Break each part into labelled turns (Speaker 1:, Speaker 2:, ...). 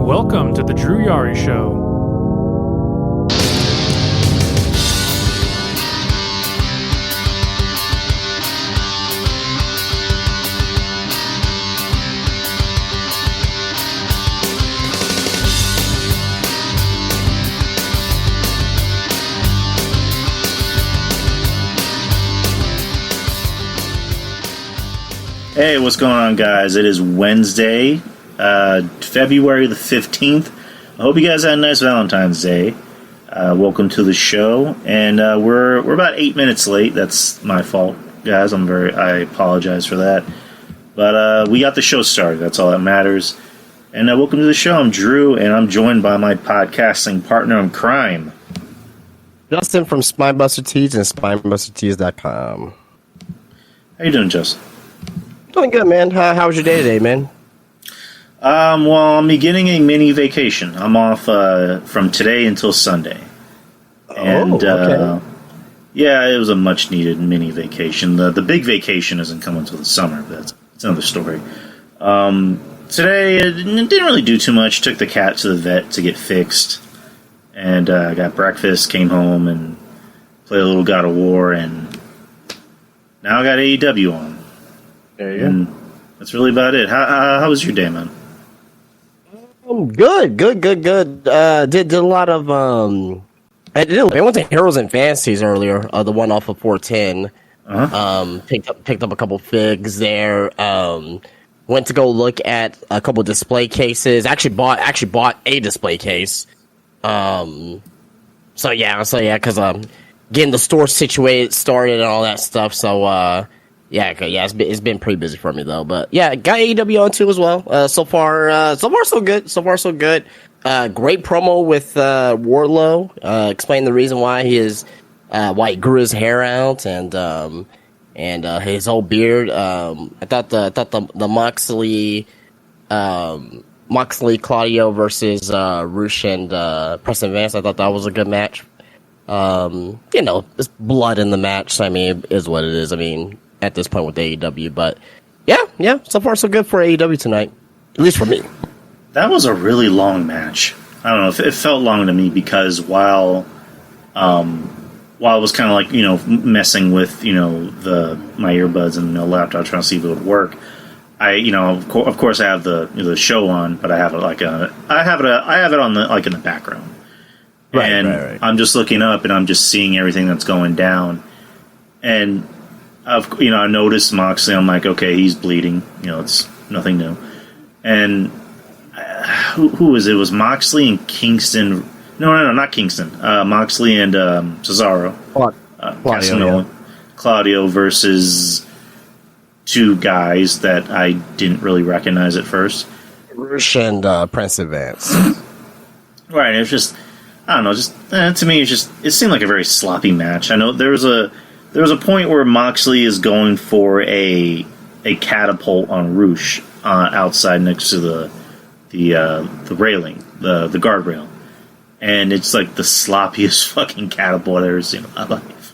Speaker 1: Welcome to the Drew Yari Show.
Speaker 2: Hey, what's going on, guys? It is Wednesday, February the 15th. I hope you guys had a nice Valentine's Day. Welcome to the show. And we're about 8 minutes late. That's my fault, guys. I apologize for that. But we got the show started. That's all that matters. And welcome to the show. I'm Drew, and I'm joined by my podcasting partner in crime,
Speaker 3: Justin from Spinebuster Tees and SpinebusterTees.com.
Speaker 2: How you doing, Justin?
Speaker 3: Doing good, man. How was your day today, man?
Speaker 2: Well, I'm beginning a mini vacation. I'm off from today until Sunday. And,
Speaker 3: okay.
Speaker 2: Yeah, it was a much-needed mini vacation. The big vacation isn't coming until the summer, but that's another story. Today, it didn't really do too much. Took the cat to the vet to get fixed. And got breakfast, came home, and played a little God of War, and now I got AEW on.
Speaker 3: There you
Speaker 2: go. That's really about it. How was your day, man?
Speaker 3: Good. Did a lot of I went to Heroes and Fantasies earlier. The one off of 410.
Speaker 2: Uh-huh.
Speaker 3: Picked up a couple figs there. Went to go look at a couple display cases. Actually bought a display case. So yeah, because getting the store started and all that stuff. So it's been pretty busy for me though. But yeah, got AEW on too as well. So far so good. Great promo with Wardlow, explaining the reason why why he grew his hair out and his whole beard. I thought the Moxley Claudio versus Rush and Preston Vance. I thought that was a good match. There's blood in the match. So, I mean, it is what it is. I mean, at this point with AEW, but yeah, so far so good for AEW tonight, at least for me.
Speaker 2: That was a really long match. I don't know, it felt long to me because while I was kind of like messing with my earbuds and the laptop trying to see if it would work, of course I have the show on, but I have it I have it on in the background, right. I'm just looking up and I'm just seeing everything that's going down, and I noticed Moxley. I'm like, okay, he's bleeding. It's nothing new. And who was it? It was Moxley and Kingston. No, not Kingston. Moxley and Cesaro. Claudio versus two guys that I didn't really recognize at first.
Speaker 3: Rush and Prince Advance.
Speaker 2: Right. It was just, I don't know. Just to me, it seemed like a very sloppy match. I know there was a point where Moxley is going for a catapult on Rush outside next to the railing, the guardrail, and it's like the sloppiest fucking catapult I've ever seen in my life.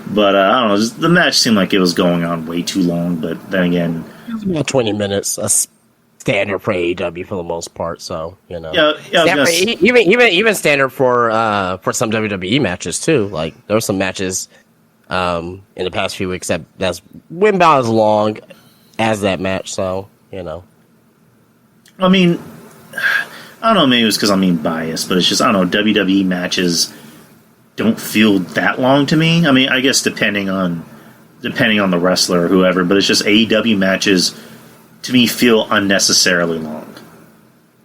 Speaker 2: But I don't know, the match seemed like it was going on way too long. But then again,
Speaker 3: it was about 20 minutes, a standard for AEW for the most part. So
Speaker 2: even
Speaker 3: standard for some WWE matches too. Like there were some matches in the past few weeks that's went about as long as that match. So
Speaker 2: I mean, I don't know, maybe it was because I'm being biased, but it's just, I don't know, WWE matches don't feel that long to me. I mean, I guess depending on the wrestler or whoever, but it's just AEW matches to me feel unnecessarily long.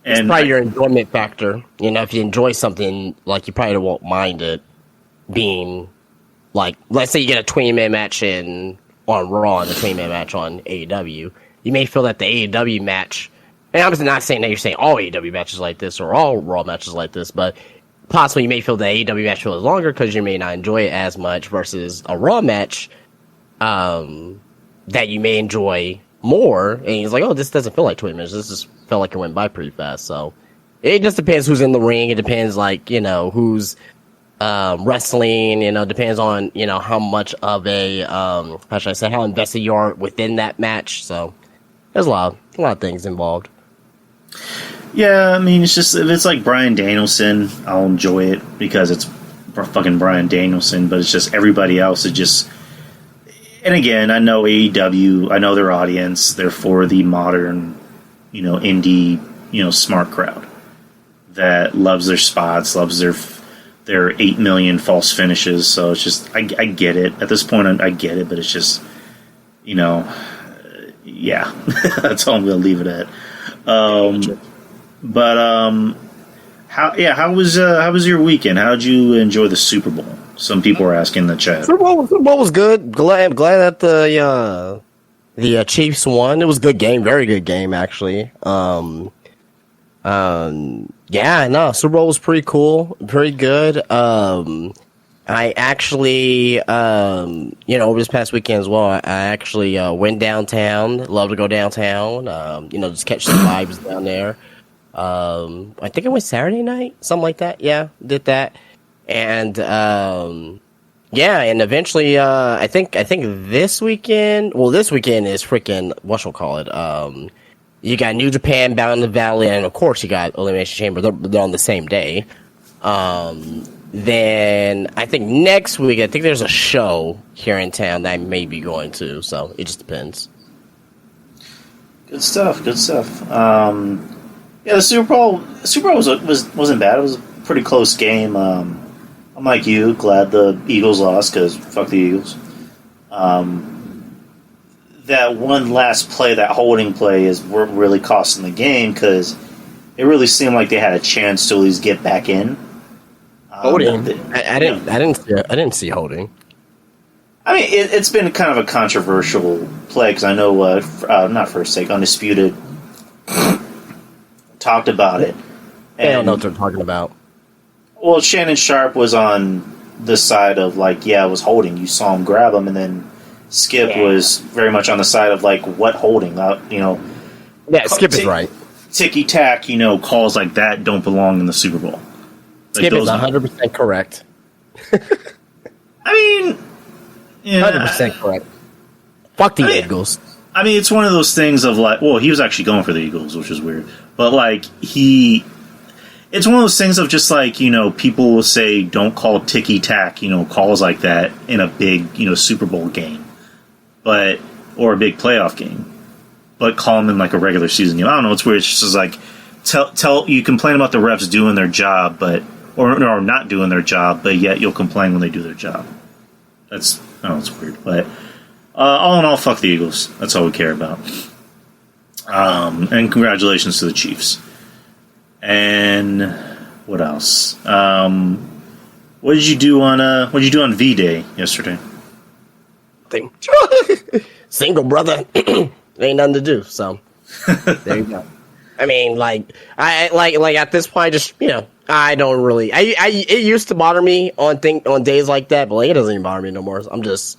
Speaker 3: And it's probably your enjoyment factor. If you enjoy something, like, you probably won't mind it being, like, let's say you get a 20-minute match on Raw and a 20-minute match on AEW. You may feel that the AEW match, and I'm not saying that you're saying all AEW matches like this or all Raw matches like this, but possibly you may feel the AEW match feels longer because you may not enjoy it as much versus a Raw match that you may enjoy more. And he's like, oh, this doesn't feel like 20 minutes. This just felt like it went by pretty fast. So it just depends who's in the ring. It depends, who's wrestling, depends on, how much of a, how should I say, how invested you are within that match. So there's a lot of things involved.
Speaker 2: Yeah, I mean, it's just if it's like Bryan Danielson, I'll enjoy it because it's fucking Bryan Danielson. But it's just everybody else is just. And again, I know AEW, I know their audience. They're for the modern, indie, smart crowd that loves their spots, loves their 8 million false finishes. So it's just, I get it. At this point, I get it, but it's just, yeah, that's all I'm going to leave it at. How was your weekend? How did you enjoy the Super Bowl? Some people were asking in the chat.
Speaker 3: Super Bowl was good. Glad that the Chiefs won. It was a good game, very good game actually. Super Bowl was pretty cool, pretty good. I actually, over this past weekend as well, I actually went downtown. Love to go downtown. Just catch some vibes down there. I think it was Saturday night, something like that. Yeah, did that. And and eventually, I think this weekend. Well, this weekend is freaking whatchamacallit. You got New Japan, Bound in the Valley, and of course you got Elimination Chamber. They're on the same day. Then I think next week, I think there's a show here in town that I may be going to. So it just depends.
Speaker 2: Good stuff. Good stuff. The Super Bowl wasn't bad. It was a pretty close game. I'm like you, glad the Eagles lost because fuck the Eagles. That one last play, that holding play, is really costing the game because it really seemed like they had a chance to at least get back in.
Speaker 3: Holding? I didn't see holding.
Speaker 2: I mean, it's been kind of a controversial play because I know, not First Take, Undisputed talked about it.
Speaker 3: I don't know what they're talking about.
Speaker 2: Well, Shannon Sharp was on the side of, it was holding. You saw him grab him, and then Skip was very much on the side of, what holding?
Speaker 3: Yeah, Skip is right.
Speaker 2: Ticky-tack, calls like that don't belong in the Super Bowl.
Speaker 3: Skip is 100% correct.
Speaker 2: I mean...
Speaker 3: 100% correct. Fuck the Eagles.
Speaker 2: I mean, it's one of those things of, he was actually going for the Eagles, which is weird. But, it's one of those things of just people will say don't call ticky-tack, calls like that in a big, Super Bowl game. Or a big playoff game. But call them in a regular season game. I don't know, it's weird. It's just tell you complain about the refs doing their job, or not doing their job, but yet you'll complain when they do their job. It's weird. But all in all, fuck the Eagles. That's all we care about. And congratulations to the Chiefs. And what else? What did you do on V-Day yesterday?
Speaker 3: Single, brother. Ain't nothing to do, so there you go. I mean, I at this point, just I don't really. It used to bother me on days like that, but it doesn't even bother me no more. I'm just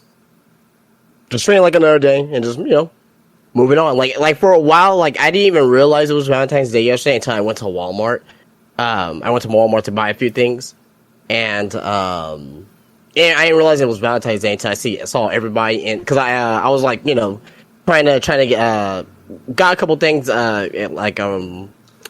Speaker 3: treating it like another day and just moving on. Like for a while, I didn't even realize it was Valentine's Day yesterday until I went to Walmart. I went to Walmart to buy a few things, and I didn't realize it was Valentine's Day until I saw everybody in, because I was trying to get got a couple things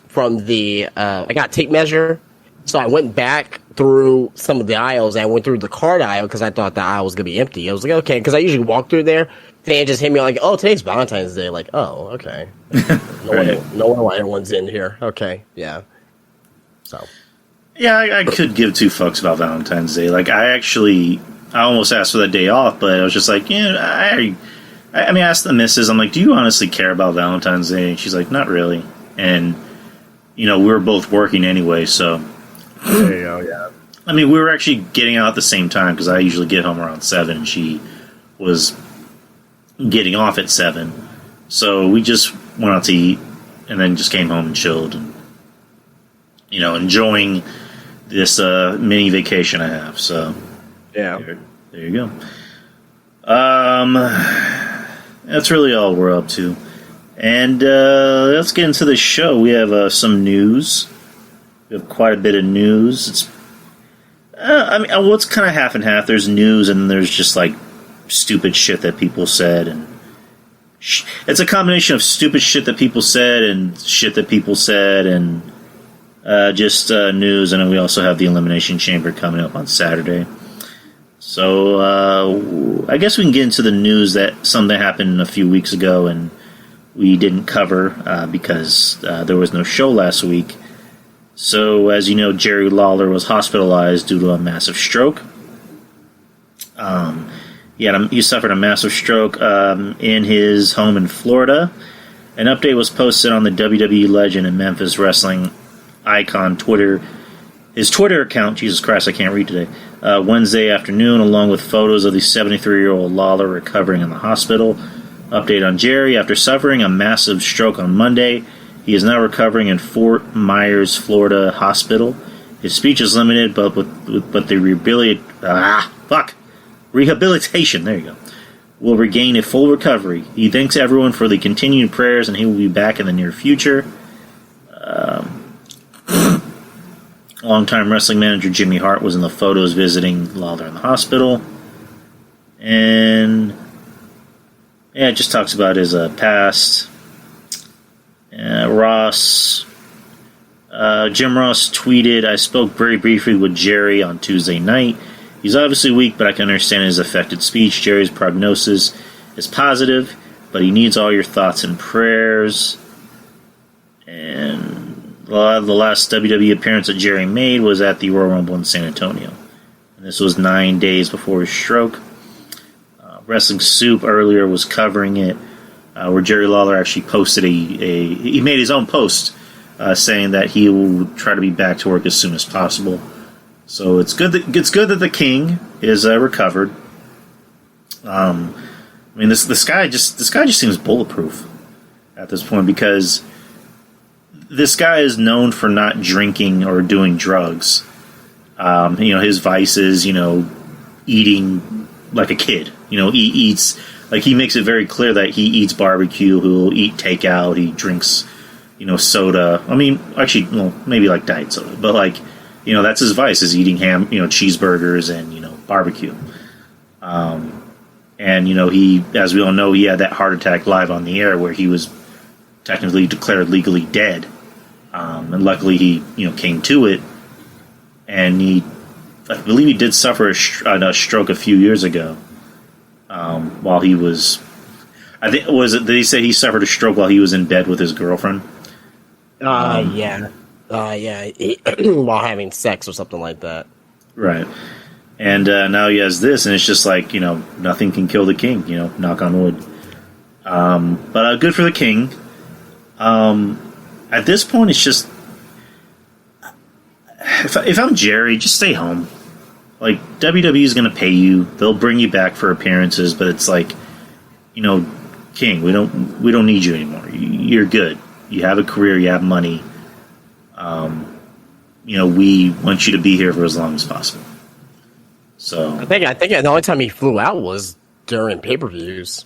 Speaker 3: from the I got tape measure, so I went back through some of the aisles and I went through the card aisle because I thought the aisle was gonna be empty. I was like, okay, because I usually walk through there. Then it just hit me oh, today's Valentine's Day. Oh, okay. No wonder why everyone's in here. Okay, yeah. So.
Speaker 2: Yeah, I could give two fucks about Valentine's Day. I almost asked for that day off, but I was just I asked the missus, I'm like, do you honestly care about Valentine's Day? And she's like, not really. And, we were both working anyway, so.
Speaker 3: There you go, yeah.
Speaker 2: I mean, we were actually getting out at the same time, because I usually get home around 7, and she was getting off at 7. So we just went out to eat, and then just came home and chilled, and, enjoying this mini vacation I have, so.
Speaker 3: Yeah.
Speaker 2: There you go. That's really all we're up to. And let's get into the show. We have some news. We have quite a bit of news. It's it's kind of half and half. There's news and there's just stupid shit that people said and it's a combination of stupid shit that people said and shit that people said and just news. And then we also have the Elimination Chamber coming up on Saturday. So I guess we can get into the news that something happened a few weeks ago and we didn't cover because there was no show last week. So, as you know, Jerry Lawler was hospitalized due to a massive stroke. He suffered a massive stroke in his home in Florida. An update was posted on the WWE legend and Memphis wrestling icon Twitter. His Twitter account, Jesus Christ, I can't read today, Wednesday afternoon, along with photos of the 73-year-old Lawler recovering in the hospital. Update on Jerry. After suffering a massive stroke on Monday, he is now recovering in Fort Myers, Florida hospital. His speech is limited, but the rehabilitation, there you go, will regain a full recovery. He thanks everyone for the continued prayers, and he will be back in the near future. Longtime wrestling manager Jimmy Hart was in the photos visiting Lawler in the hospital. And yeah, it just talks about his past. Jim Ross tweeted, "I spoke very briefly with Jerry on Tuesday night. He's obviously weak, but I can understand his affected speech. Jerry's prognosis is positive, but he needs all your thoughts and prayers." And the last WWE appearance that Jerry made was at the Royal Rumble in San Antonio. And this was 9 days before his stroke. Wrestling Soup earlier was covering it, where Jerry Lawler actually posted he made his own post saying that he will try to be back to work as soon as possible. So it's good that the King is recovered. This guy just seems bulletproof at this point, because this guy is known for not drinking or doing drugs. His vices, eating like a kid. He eats, he makes it very clear that he eats barbecue, he'll eat takeout, he drinks, soda. Maybe like diet soda, but that's his vice, is eating ham, cheeseburgers and, barbecue. He, as we all know, he had that heart attack live on the air where he was technically declared legally dead. And luckily he, came to it, and I believe he did suffer a stroke a few years ago. While he was, did he say he suffered a stroke while he was in bed with his girlfriend?
Speaker 3: Yeah. While having sex or something like that.
Speaker 2: Right. And now he has this, and it's just nothing can kill the King, knock on wood. But good for the King. At this point, it's just, if I'm Jerry, just stay home. WWE is going to pay you. They'll bring you back for appearances, but it's King, we don't need you anymore. You're good. You have a career. You have money. We want you to be here for as long as possible. So
Speaker 3: I think the only time he flew out was during pay-per-views.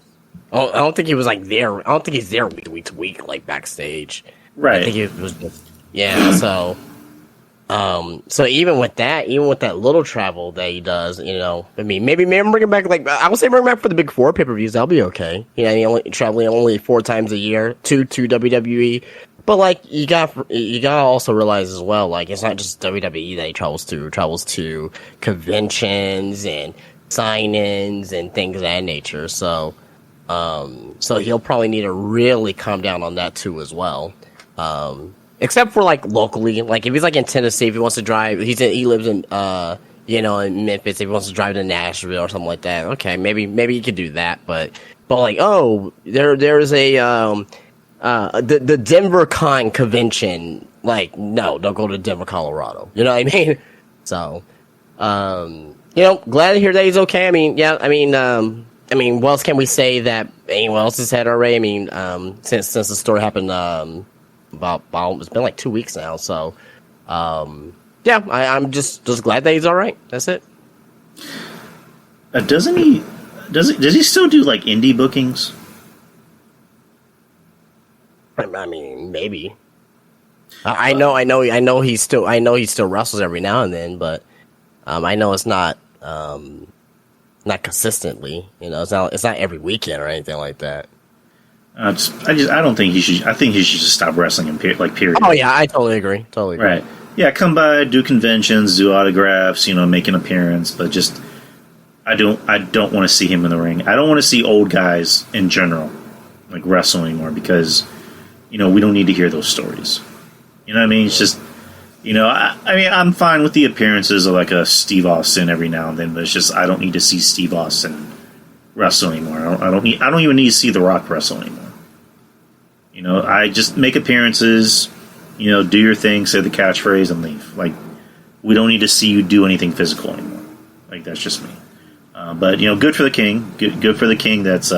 Speaker 3: I don't think he was there. I don't think he's there week to week, backstage.
Speaker 2: Right.
Speaker 3: I think it was just, so. So even with that little travel that he does, maybe bring it back. I would say bring it back for the big four pay-per-views. That'll be okay. He only traveling 4 times a year to WWE. But you gotta also realize as well, it's not just WWE that he travels to. He travels to conventions and sign-ins and things of that nature. So he'll probably need to really calm down on that too as well. Except for locally, if he's in Tennessee, if he wants to drive, he lives in in Memphis. If he wants to drive to Nashville or something like that, okay, maybe he could do that. But there's a the Denver Con convention. No, don't go to Denver, Colorado. You know what I mean? So, glad to hear that he's okay. What else can we say that anyone else has had already? Since the story happened, about it's been 2 weeks now. So, I'm just glad that he's all right. That's it.
Speaker 2: Does he still do indie bookings?
Speaker 3: Maybe. I know he still wrestles every now and then, but I know it's not consistently. It's not every weekend or anything like that.
Speaker 2: I don't think he should. I think he should just stop wrestling. Period.
Speaker 3: Oh yeah, I totally agree. Totally agree.
Speaker 2: Right. Yeah, come by, do conventions, do autographs, make an appearance, but just I don't want to see him in the ring. I don't want to see old guys in general wrestle anymore because we don't need to hear those stories. You know what I mean? It's just I'm fine with the appearances of a Steve Austin every now and then, but it's just I don't need to see Steve Austin wrestle anymore. I don't even need to see The Rock wrestle anymore. I just make appearances, do your thing, say the catchphrase, and leave. We don't need to see you do anything physical anymore. That's just me. But good for the King. Good for the King. That's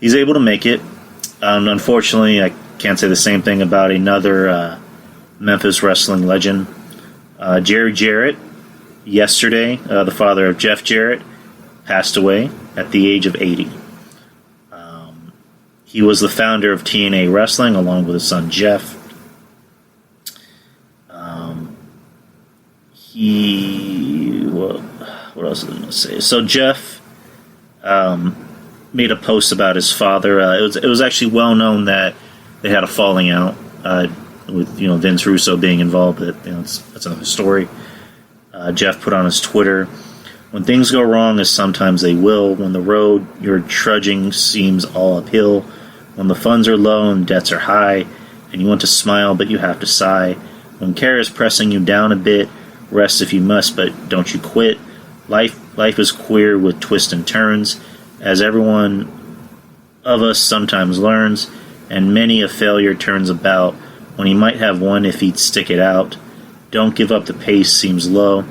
Speaker 2: he's able to make it. Unfortunately, I can't say the same thing about another Memphis wrestling legend, Jerry Jarrett. Yesterday, the father of Jeff Jarrett passed away at the age of 80. He was the founder of TNA Wrestling along with his son Jeff. What else was I going to say? So Jeff made a post about his father. It was actually well known that they had a falling out with Vince Russo being involved. That's another story. Jeff put on his Twitter, "When things go wrong, as sometimes they will, when the road you're trudging seems all uphill, when the funds are low and debts are high, and you want to smile but you have to sigh, when care is pressing you down a bit, rest if you must, but don't you quit. Life is queer with twists and turns, as everyone of us sometimes learns, and many a failure turns about, when he might have won if he'd stick it out. Don't give up, the pace seems low.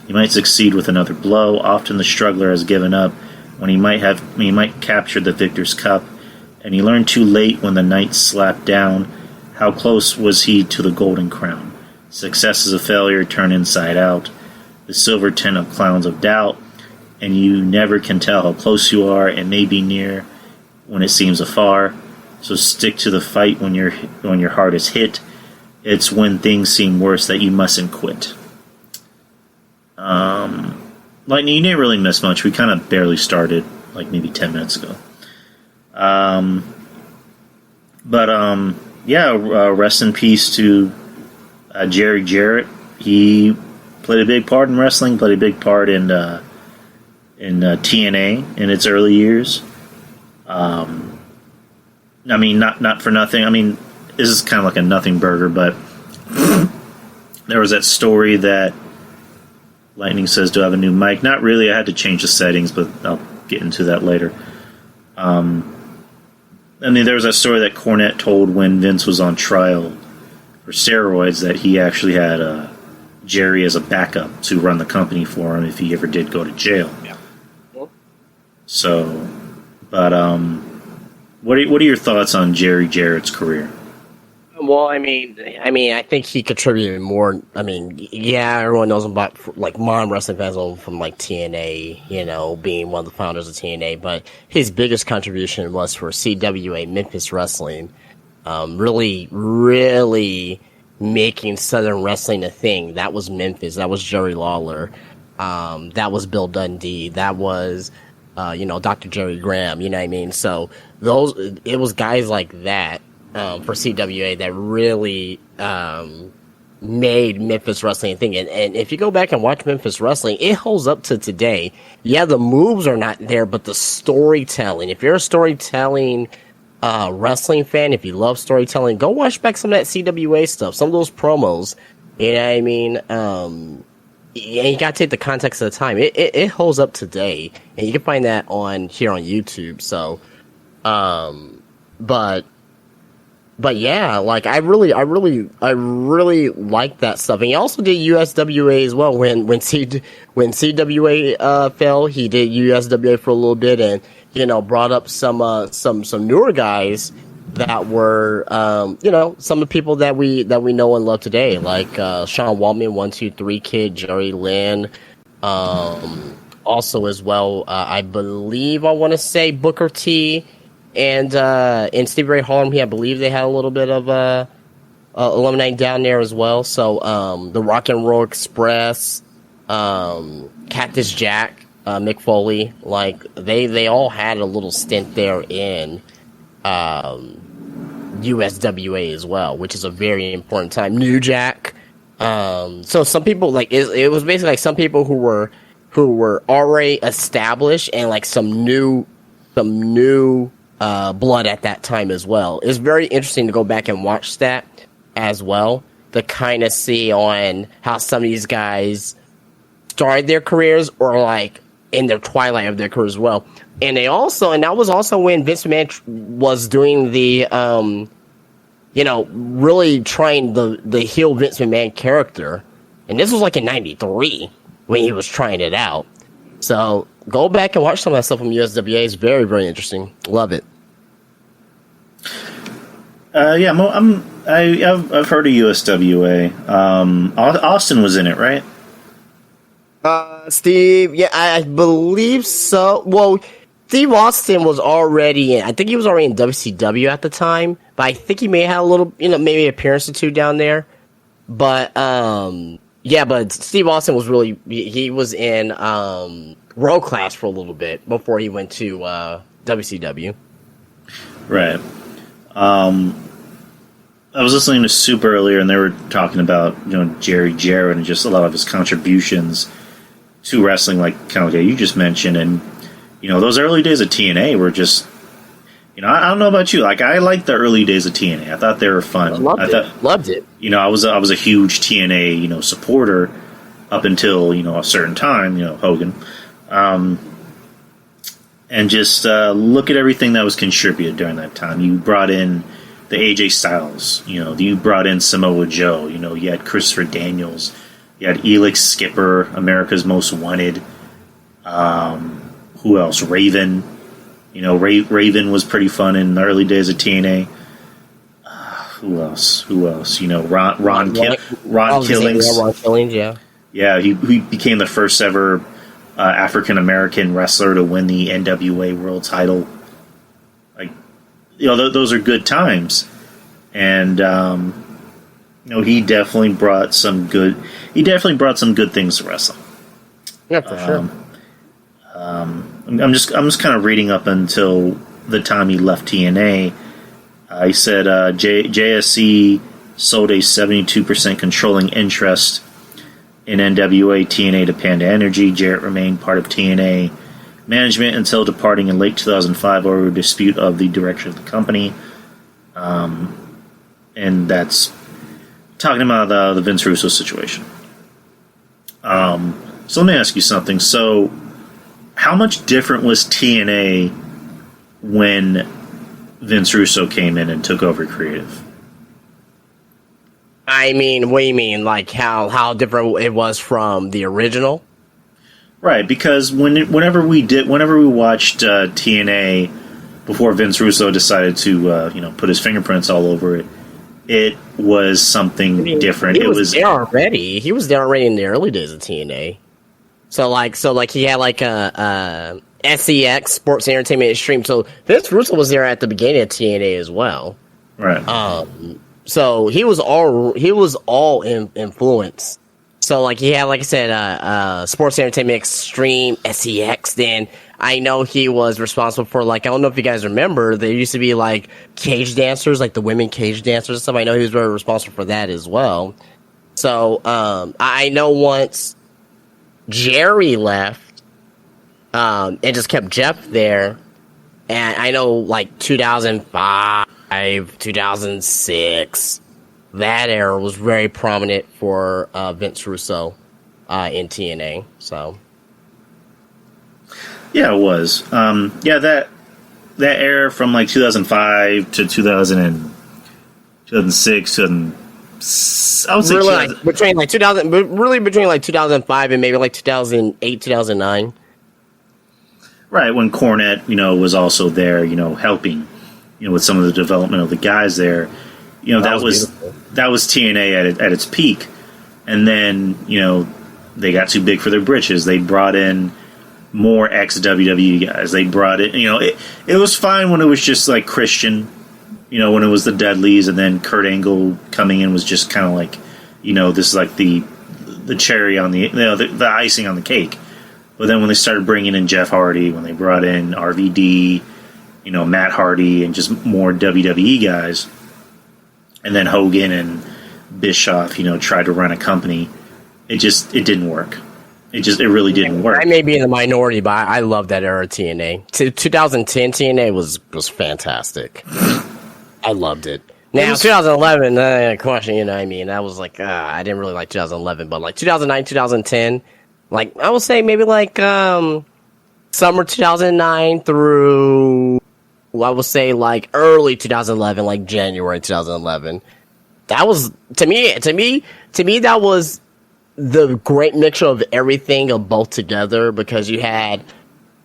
Speaker 2: You might succeed with another blow. Often the struggler has given up when he might capture the victor's cup, and he learned too late when the night slapped down. How close was he to the golden crown? Success is a failure turned inside out, the silver tint of clowns of doubt, and you never can tell how close you are. It may be near when it seems afar. So stick to the fight when your heart is hit. It's when things seem worse that you mustn't quit." Lightning, you didn't really miss much. We kind of barely started, maybe 10 minutes ago. Rest in peace to Jerry Jarrett. He played a big part in wrestling, played a big part in TNA in its early years. Not for nothing. This is kind of like a nothing burger, but there was that story that Lightning says, "Do I have a new mic?" Not really. I had to change the settings, but I'll get into that later. There was that story that Cornette told when Vince was on trial for steroids that he actually had Jerry as a backup to run the company for him if he ever did go to jail.
Speaker 3: Yeah.
Speaker 2: So, but what are your thoughts on Jerry Jarrett's career?
Speaker 3: Well, I think he contributed more. Everyone knows him about modern wrestling fans know him from TNA, being one of the founders of TNA. But his biggest contribution was for CWA Memphis Wrestling, really, really making Southern wrestling a thing. That was Memphis. That was Jerry Lawler. That was Bill Dundee. That was Dr. Jerry Graham. You know what I mean? So it was guys like that. For CWA that really made Memphis Wrestling a thing. And if you go back and watch Memphis Wrestling, it holds up to today. Yeah, the moves are not there, but the storytelling. If you're a storytelling wrestling fan, if you love storytelling, go watch back some of that CWA stuff, some of those promos. You know what I mean? And you gotta take the context of the time. It holds up today, and you can find that here on YouTube. So, But yeah, I really like that stuff. And he also did USWA as well. When CWA fell, he did USWA for a little bit, and brought up some newer guys that were some of the people that we know and love today, like Sean Waltman, 1-2-3 Kid, Jerry Lynn, also as well. I believe I want to say Booker T. And Stevie Ray Harlem, I believe they had a little bit of Eliminate down there as well. So the Rock and Roll Express, Cactus Jack, Mick Foley, they all had a little stint there in USWA as well, which is a very important time. New Jack. So some people like it was basically like some people who were already established and like some new blood at that time as well. It's very interesting to go back and watch that as well to kind of see on how some of these guys started their careers or like in their twilight of their careers as well. And that was also when Vince McMahon was doing the, really trying the heel Vince McMahon character. And this was like in 93 when he was trying it out. So go back and watch some of that stuff from USWA. It's very, very interesting. Love it.
Speaker 2: I've heard of USWA. Austin was in it, right?
Speaker 3: Steve, yeah, I believe so. Well, Steve Austin was already in. I think he was already in WCW at the time, but I think he may have had a little, maybe an appearance or two down there. But but Steve Austin was he was in World Class for a little bit before he went to WCW.
Speaker 2: Right. I was listening to Soup earlier, and they were talking about Jerry Jarrett and just a lot of his contributions to wrestling, like kind of like you just mentioned, and those early days of TNA were just, I don't know about you, like I liked the early days of TNA. I thought they were fun.
Speaker 3: Loved it.
Speaker 2: I was a huge TNA supporter up until a certain time, Hogan, and just look at everything that was contributed during that time. You brought in the AJ Styles, you brought in Samoa Joe, you had Christopher Daniels, you had Elix Skipper, America's Most Wanted. Who else? Raven. Raven was pretty fun in the early days of TNA. Who else? Ron Killings.
Speaker 3: Ron Killings, yeah.
Speaker 2: Yeah, he became the first ever African American wrestler to win the NWA World Title. Like, those are good times, and he definitely brought some good. He definitely brought some good things to wrestling.
Speaker 3: Yeah, for sure.
Speaker 2: I'm just kind of reading up until the time he left TNA. He said JSC sold a 72% controlling interest in NWA TNA to Panda Energy. Jarrett remained part of TNA management until departing in late 2005 over a dispute of the direction of the company. And that's talking about the Vince Russo situation. So let me ask you something. So how much different was TNA when Vince Russo came in and took over creative?
Speaker 3: I mean, what do you mean? Like how different it was from the original?
Speaker 2: Right, because whenever we watched TNA before Vince Russo decided to put his fingerprints all over it, it was something different.
Speaker 3: He was there already. He was there already in the early days of TNA. So he had like a SEX Sports Entertainment Extreme. So Vince Russo was there at the beginning of TNA as well.
Speaker 2: Right.
Speaker 3: So he was all influence. So like he had, like I said, Sports Entertainment Extreme, SEX. Then I know he was responsible for, like, I don't know if you guys remember, there used to be like cage dancers, like the women cage dancers and stuff. I know he was very responsible for that as well. So I know once Jerry left, and just kept Jeff there, and I know like 2005, 2006. That era was very prominent for Vince Russo in TNA. So,
Speaker 2: yeah, it was. That era from like 2005 to 2006, and I would say
Speaker 3: really between like 2000, but really between like 2005 and maybe like 2008, 2009.
Speaker 2: Right, when Cornette, was also there, helping, with some of the development of the guys there. That was TNA at its peak, and then they got too big for their britches. They brought in more ex WWE guys. They brought it. It was fine when it was just like Christian, when it was the Dudleys, and then Kurt Angle coming in was just kind of like, this is like the cherry on the the icing on the cake. But then when they started bringing in Jeff Hardy, when they brought in RVD, Matt Hardy and just more WWE guys, and then Hogan and Bischoff, tried to run a company. It didn't work. It really didn't work.
Speaker 3: I may be in the minority, but I love that era of TNA. 2010 TNA was fantastic. I loved it. Now, 2011, question, that was like, I didn't really like 2011, but like 2009, 2010, like, I would say maybe like, summer 2009 through, I would say like early 2011, like January 2011. That was, to me, that was the great mixture of everything of both together, because you had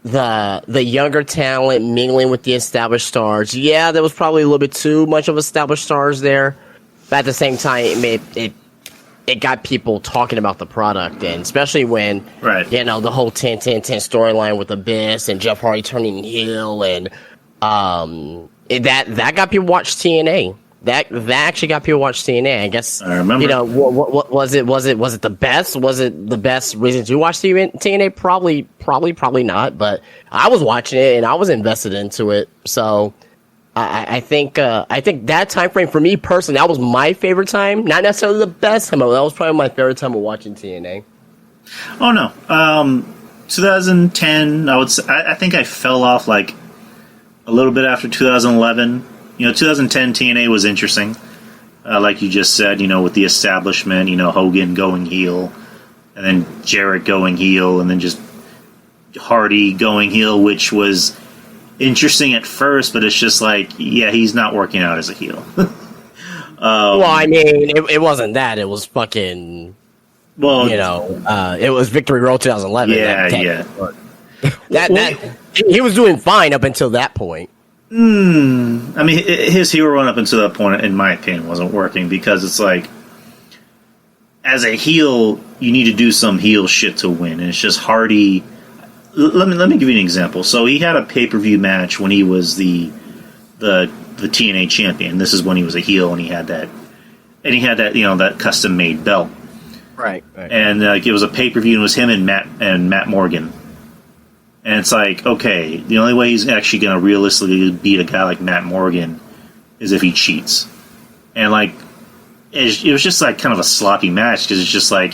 Speaker 3: the younger talent mingling with the established stars. Yeah, there was probably a little bit too much of established stars there, but at the same time, it got people talking about the product, and especially when,
Speaker 2: right,
Speaker 3: the whole 10-10-10 storyline with Abyss and Jeff Hardy turning heel, and that got people watch TNA. That actually got people watch TNA. I guess
Speaker 2: I remember.
Speaker 3: What was it? Was it the best? Was it the best reason to watch TNA? Probably not. But I was watching it and I was invested into it. So I think that time frame for me personally, that was my favorite time. Not necessarily the best time, but that was probably my favorite time of watching TNA.
Speaker 2: Oh no, 2010. I think I fell off like a little bit after 2011. 2010 TNA was interesting, like you just said. With the establishment, Hogan going heel, and then Jarrett going heel, and then just Hardy going heel, which was interesting at first, but it's just like, yeah, he's not working out as a heel.
Speaker 3: Well, I mean, it wasn't that. It was fucking. Well, it was Victory Road 2011.
Speaker 2: Yeah.
Speaker 3: That he was doing fine up until that point.
Speaker 2: I mean, his heel run up until that point, in my opinion, wasn't working, because it's like, as a heel, you need to do some heel shit to win, and it's just Hardy. Let me give you an example. So he had a pay-per-view match when he was the TNA champion. This is when he was a heel, and he had that that custom made belt.
Speaker 3: Right.
Speaker 2: And it was a pay-per-view, and it was him and Matt Morgan. And it's like, okay, the only way he's actually going to realistically beat a guy like Matt Morgan is if he cheats. And like, it was just like kind of a sloppy match, because it's just like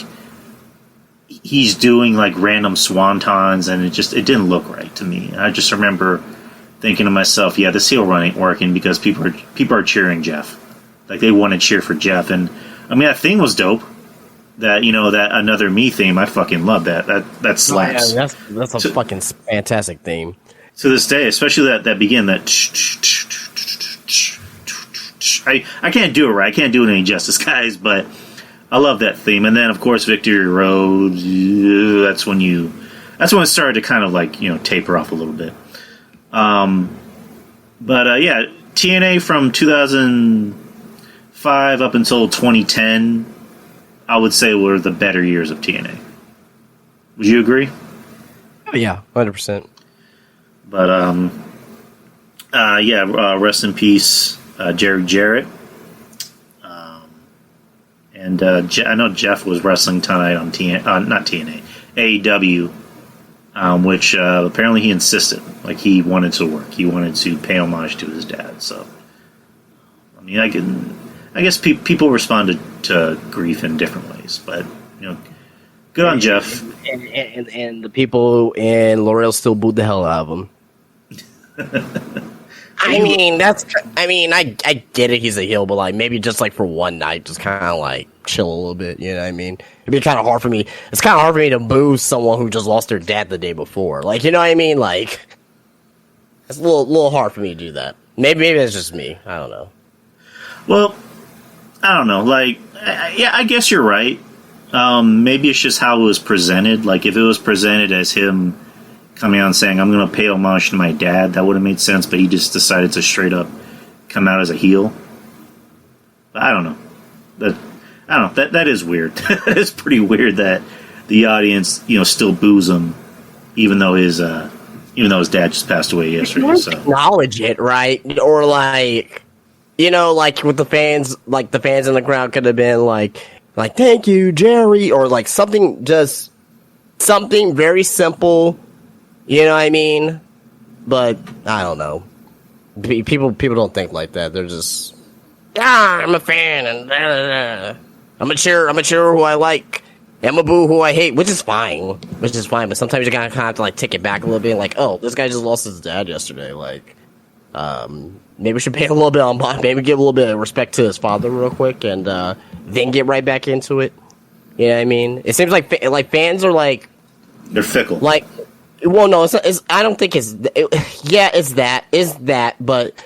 Speaker 2: he's doing like random swantons, and it didn't look right to me. And I just remember thinking to myself, yeah, this heel run ain't working, because people are cheering Jeff. Like, they want to cheer for Jeff. And I mean, that theme was dope. That that Another Me theme, I fucking love that. That slaps.
Speaker 3: Oh, yeah, that's a fucking fantastic theme.
Speaker 2: To this day, especially that begin that. I can't do it right. I can't do it any justice, guys. But I love that theme. And then, of course, Victory Road. That's when it started to kind of like taper off a little bit. But yeah, TNA from 2005 up until 2010. I would say were the better years of TNA. Would you agree?
Speaker 3: Yeah, 100%.
Speaker 2: But rest in peace, Jerry Jarrett. And I know Jeff was wrestling tonight on not TNA, AEW, which apparently he insisted, like he wanted to work. He wanted to pay homage to his dad. So, I mean, I guess people responded to grief in different ways, but good on Jeff.
Speaker 3: And the people in Laurel still booed the hell out of him. I get it. He's a heel, but like maybe just like for one night, just kind of like chill a little bit. You know what I mean? It'd be kind of hard for me. It's kind of hard for me to boo someone who just lost their dad the day before. Like, you know what I mean? Like, it's a little hard for me to do that. Maybe it's just me. I don't know.
Speaker 2: Well, I don't know. Like, I guess you're right. Maybe it's just how it was presented. Like, if it was presented as him coming out and saying, I'm going to pay homage to my dad, that would have made sense, but he just decided to straight up come out as a heel. But I don't know. That is weird. It's pretty weird that the audience, still boos him, even though his dad just passed away yesterday. So
Speaker 3: acknowledge it, right? Or like, like with the fans in the crowd could have been like thank you, Jerry, or like something very simple. You know what I mean? But I don't know. People don't think like that. They're just, I'm a fan, and I'm a cheer who I like. I'm a boo who I hate, which is fine. But sometimes you gotta kind of have to like take it back a little bit. Like, oh, this guy just lost his dad yesterday. Like, maybe we should pay a little bit on, maybe give a little bit of respect to his father real quick, and then get right back into it. You know what I mean? It seems like fans are like,
Speaker 2: they're fickle.
Speaker 3: Like, well, no, I don't think it's that, but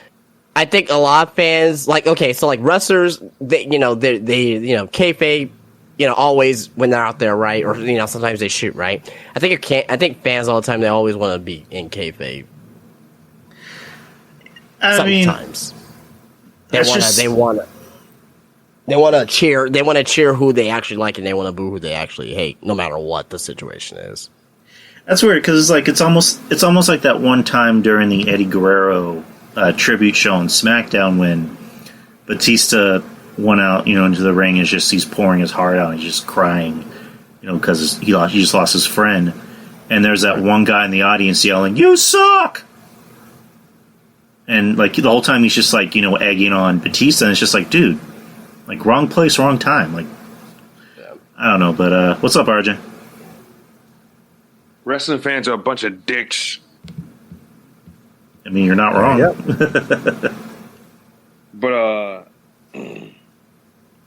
Speaker 3: I think a lot of fans, like, okay, so like wrestlers, they kayfabe, always when they're out there, right? Or sometimes they shoot, right? I think fans all the time, they always want to be in kayfabe. Sometimes they want to cheer who they actually like, and they want to boo who they actually hate, no matter what the situation is.
Speaker 2: That's weird because it's almost like that one time during the Eddie Guerrero tribute show on SmackDown when Batista went out, into the ring and he's pouring his heart out and he's just crying, because he just lost his friend, and there's that one guy in the audience yelling, "You suck!" And like the whole time he's just like egging on Batista, and it's just like, dude, like wrong place, wrong time. Like, I don't know, but what's up, RJ?
Speaker 4: Wrestling fans are a bunch of dicks.
Speaker 2: I mean, you're not wrong.
Speaker 4: Yep. But,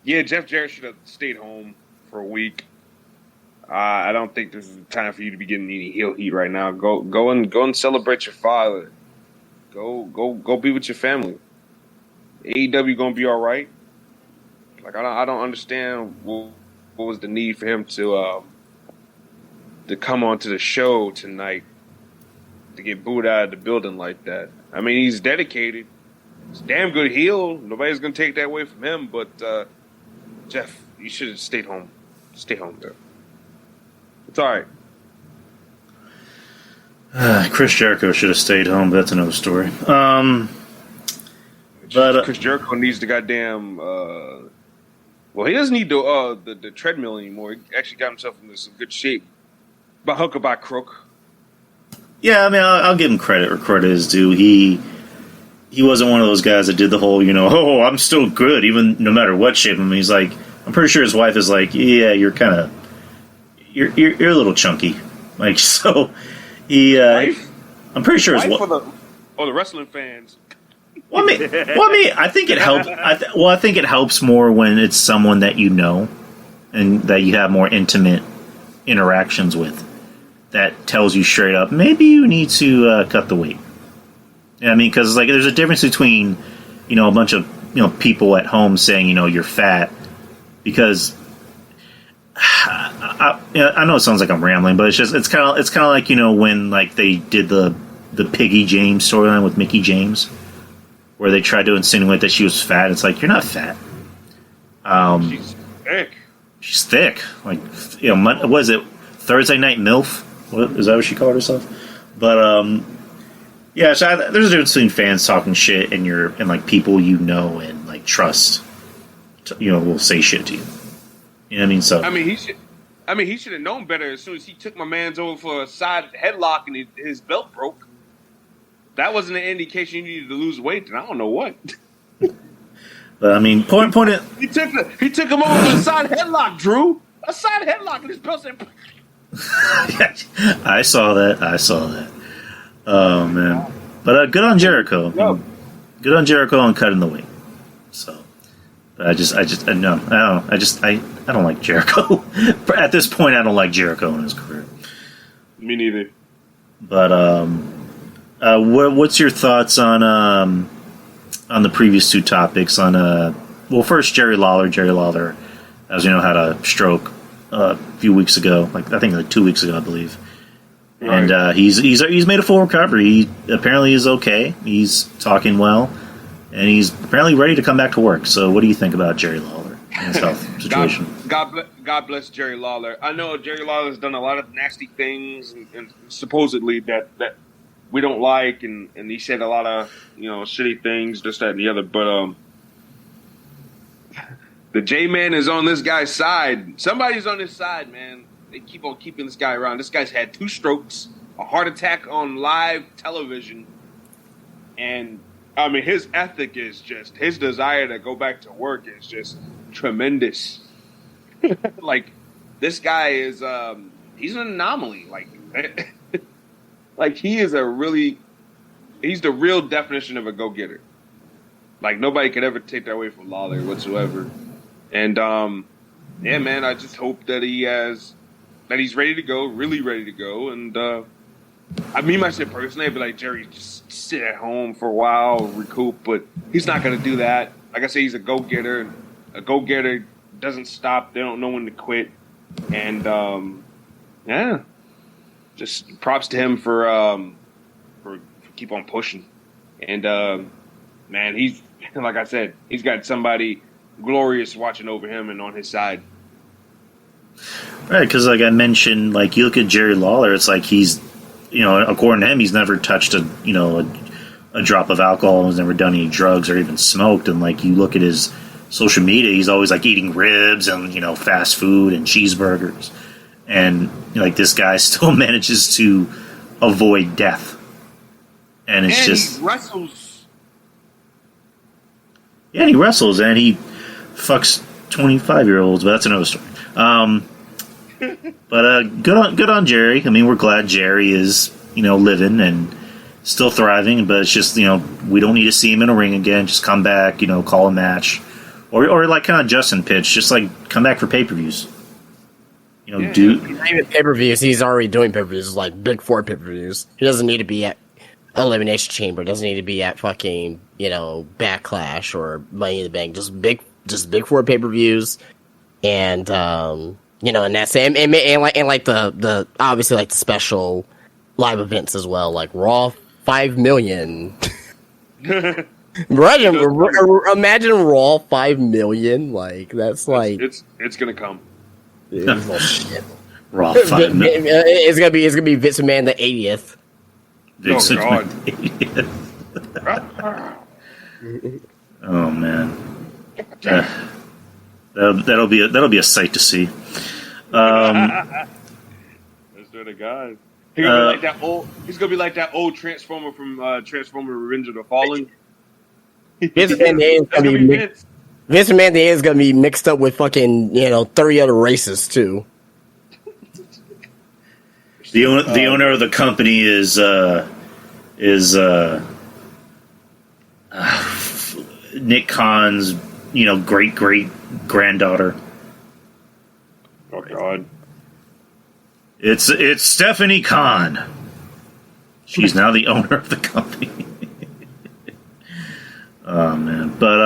Speaker 4: yeah, Jeff Jarrett should have stayed home for a week. I don't think this is the time for you to be getting any heel heat right now. Go and celebrate your father. Go be with your family. AEW gonna be all right. Like, I don't understand what was the need for him to come onto the show tonight to get booed out of the building like that. I mean, he's dedicated. He's a damn good heel. Nobody's going to take that away from him. But, Jeff, you should have stayed home. Stay home, though. It's all right.
Speaker 2: Chris Jericho should have stayed home, but that's another story.
Speaker 4: Chris Jericho needs the goddamn... well, he doesn't need the treadmill anymore. He actually got himself into some good shape. By hook or by crook.
Speaker 2: Yeah, I mean, I'll give him credit where credit is due. He wasn't one of those guys that did the whole, oh, I'm still good, even no matter what shape I'm in. He's like, I'm pretty sure his wife is like, yeah, you're a little chunky. Like, so he, I'm pretty sure his wife.
Speaker 4: For the wrestling fans.
Speaker 2: Well, I mean, I think it helps. I think it helps more when it's someone that you know and that you have more intimate interactions with. That tells you straight up, maybe you need to cut the weight. I mean, because like there's a difference between a bunch of people at home saying you're fat, because I know it sounds like I'm rambling, but it's kind of like when like they did the Piggy James storyline with Mickey James, where they tried to insinuate that she was fat. It's like, you're not fat.
Speaker 4: She's thick.
Speaker 2: She's thick. Like, what is it? Thursday Night MILF? What, is that what she called herself? But, yeah, so there's a difference between fans talking shit and like people and like trust, will say shit to you. You know what I mean? So
Speaker 4: he should have known better as soon as he took my man's over for a side headlock and his belt broke. That wasn't an indication you needed to lose weight, then I don't know what.
Speaker 2: But I mean, point it.
Speaker 4: He took him over for a side headlock, Drew. A side headlock, and his belt said.
Speaker 2: I saw that. Oh man! But good on Jericho.
Speaker 4: Yep.
Speaker 2: Good on Jericho on cutting the weight. So, but I don't like Jericho. At this point, I don't like Jericho in his career.
Speaker 4: Me neither.
Speaker 2: But what's your thoughts on the previous two topics? First, Jerry Lawler, as you know, had a stroke a few weeks ago. I think 2 weeks ago, I believe. Right. And he's made a full recovery. He apparently is okay. He's talking well, and he's apparently ready to come back to work. So, what do you think about Jerry Lawler and his health situation?
Speaker 4: God bless Jerry Lawler. I know Jerry Lawler has done a lot of nasty things, and supposedly that we don't like, and he said a lot of shitty things, this, that, and the other. But the J-Man is on this guy's side. Somebody's on his side, man. They keep on keeping this guy around. This guy's had 2 strokes, a heart attack on live television, and I mean, his ethic is just his desire to go back to work is just tremendous. Like this guy is, he's an anomaly. Like he is he's the real definition of a go-getter. Like nobody could ever take that away from Lawler whatsoever. And yeah, man, I just hope that he's ready to go, really ready to go. And I mean, myself personally, I'd be like, Jerry, just sit at home for a while, recoup. But he's not going to do that. Like I say, he's a go-getter. And a go-getter doesn't stop. They don't know when to quit. And yeah, just props to him for keep on pushing. And man, he's like I said, he's got somebody glorious watching over him and on his side.
Speaker 2: Right, because like I mentioned, like you look at Jerry Lawler, it's like he's, according to him, he's never touched a drop of alcohol, he's never done any drugs or even smoked, and like you look at his social media, he's always like eating ribs and fast food and cheeseburgers, and like this guy still manages to avoid death, and it's just
Speaker 4: he wrestles.
Speaker 2: Yeah, and he wrestles and he fucks 25-year-olds, but that's another story. But good on Jerry. I mean, we're glad Jerry is living and still thriving. But it's just we don't need to see him in a ring again. Just come back, call a match, or like kind of Justin pitch, just like come back for pay-per-views. Do
Speaker 3: not even pay-per-views. He's already doing pay-per-views, like Big Four pay-per-views. He doesn't need to be at Elimination Chamber. Doesn't need to be at fucking Backlash or Money in the Bank. Just big Four pay-per-views. And and that's it. And like the obviously like the special live events as well, like Raw 5 million. Imagine Raw 5 million. Like that's like
Speaker 4: it's gonna come.
Speaker 2: Raw 5 million.
Speaker 3: It's gonna be Vince McMahon the 80th.
Speaker 2: Vince
Speaker 4: God.
Speaker 2: Oh man. That'll be a sight to see.
Speaker 4: That's the guy. He's gonna be like that old Transformer from Transformer: Revenge of the Fallen.
Speaker 3: Vince McMahon is gonna be mixed up with fucking 30 other races too.
Speaker 2: The owner of the company is Nick Khan's great granddaughter.
Speaker 4: Oh God!
Speaker 2: It's Stephanie Khan. She's now the owner of the company. Oh man! But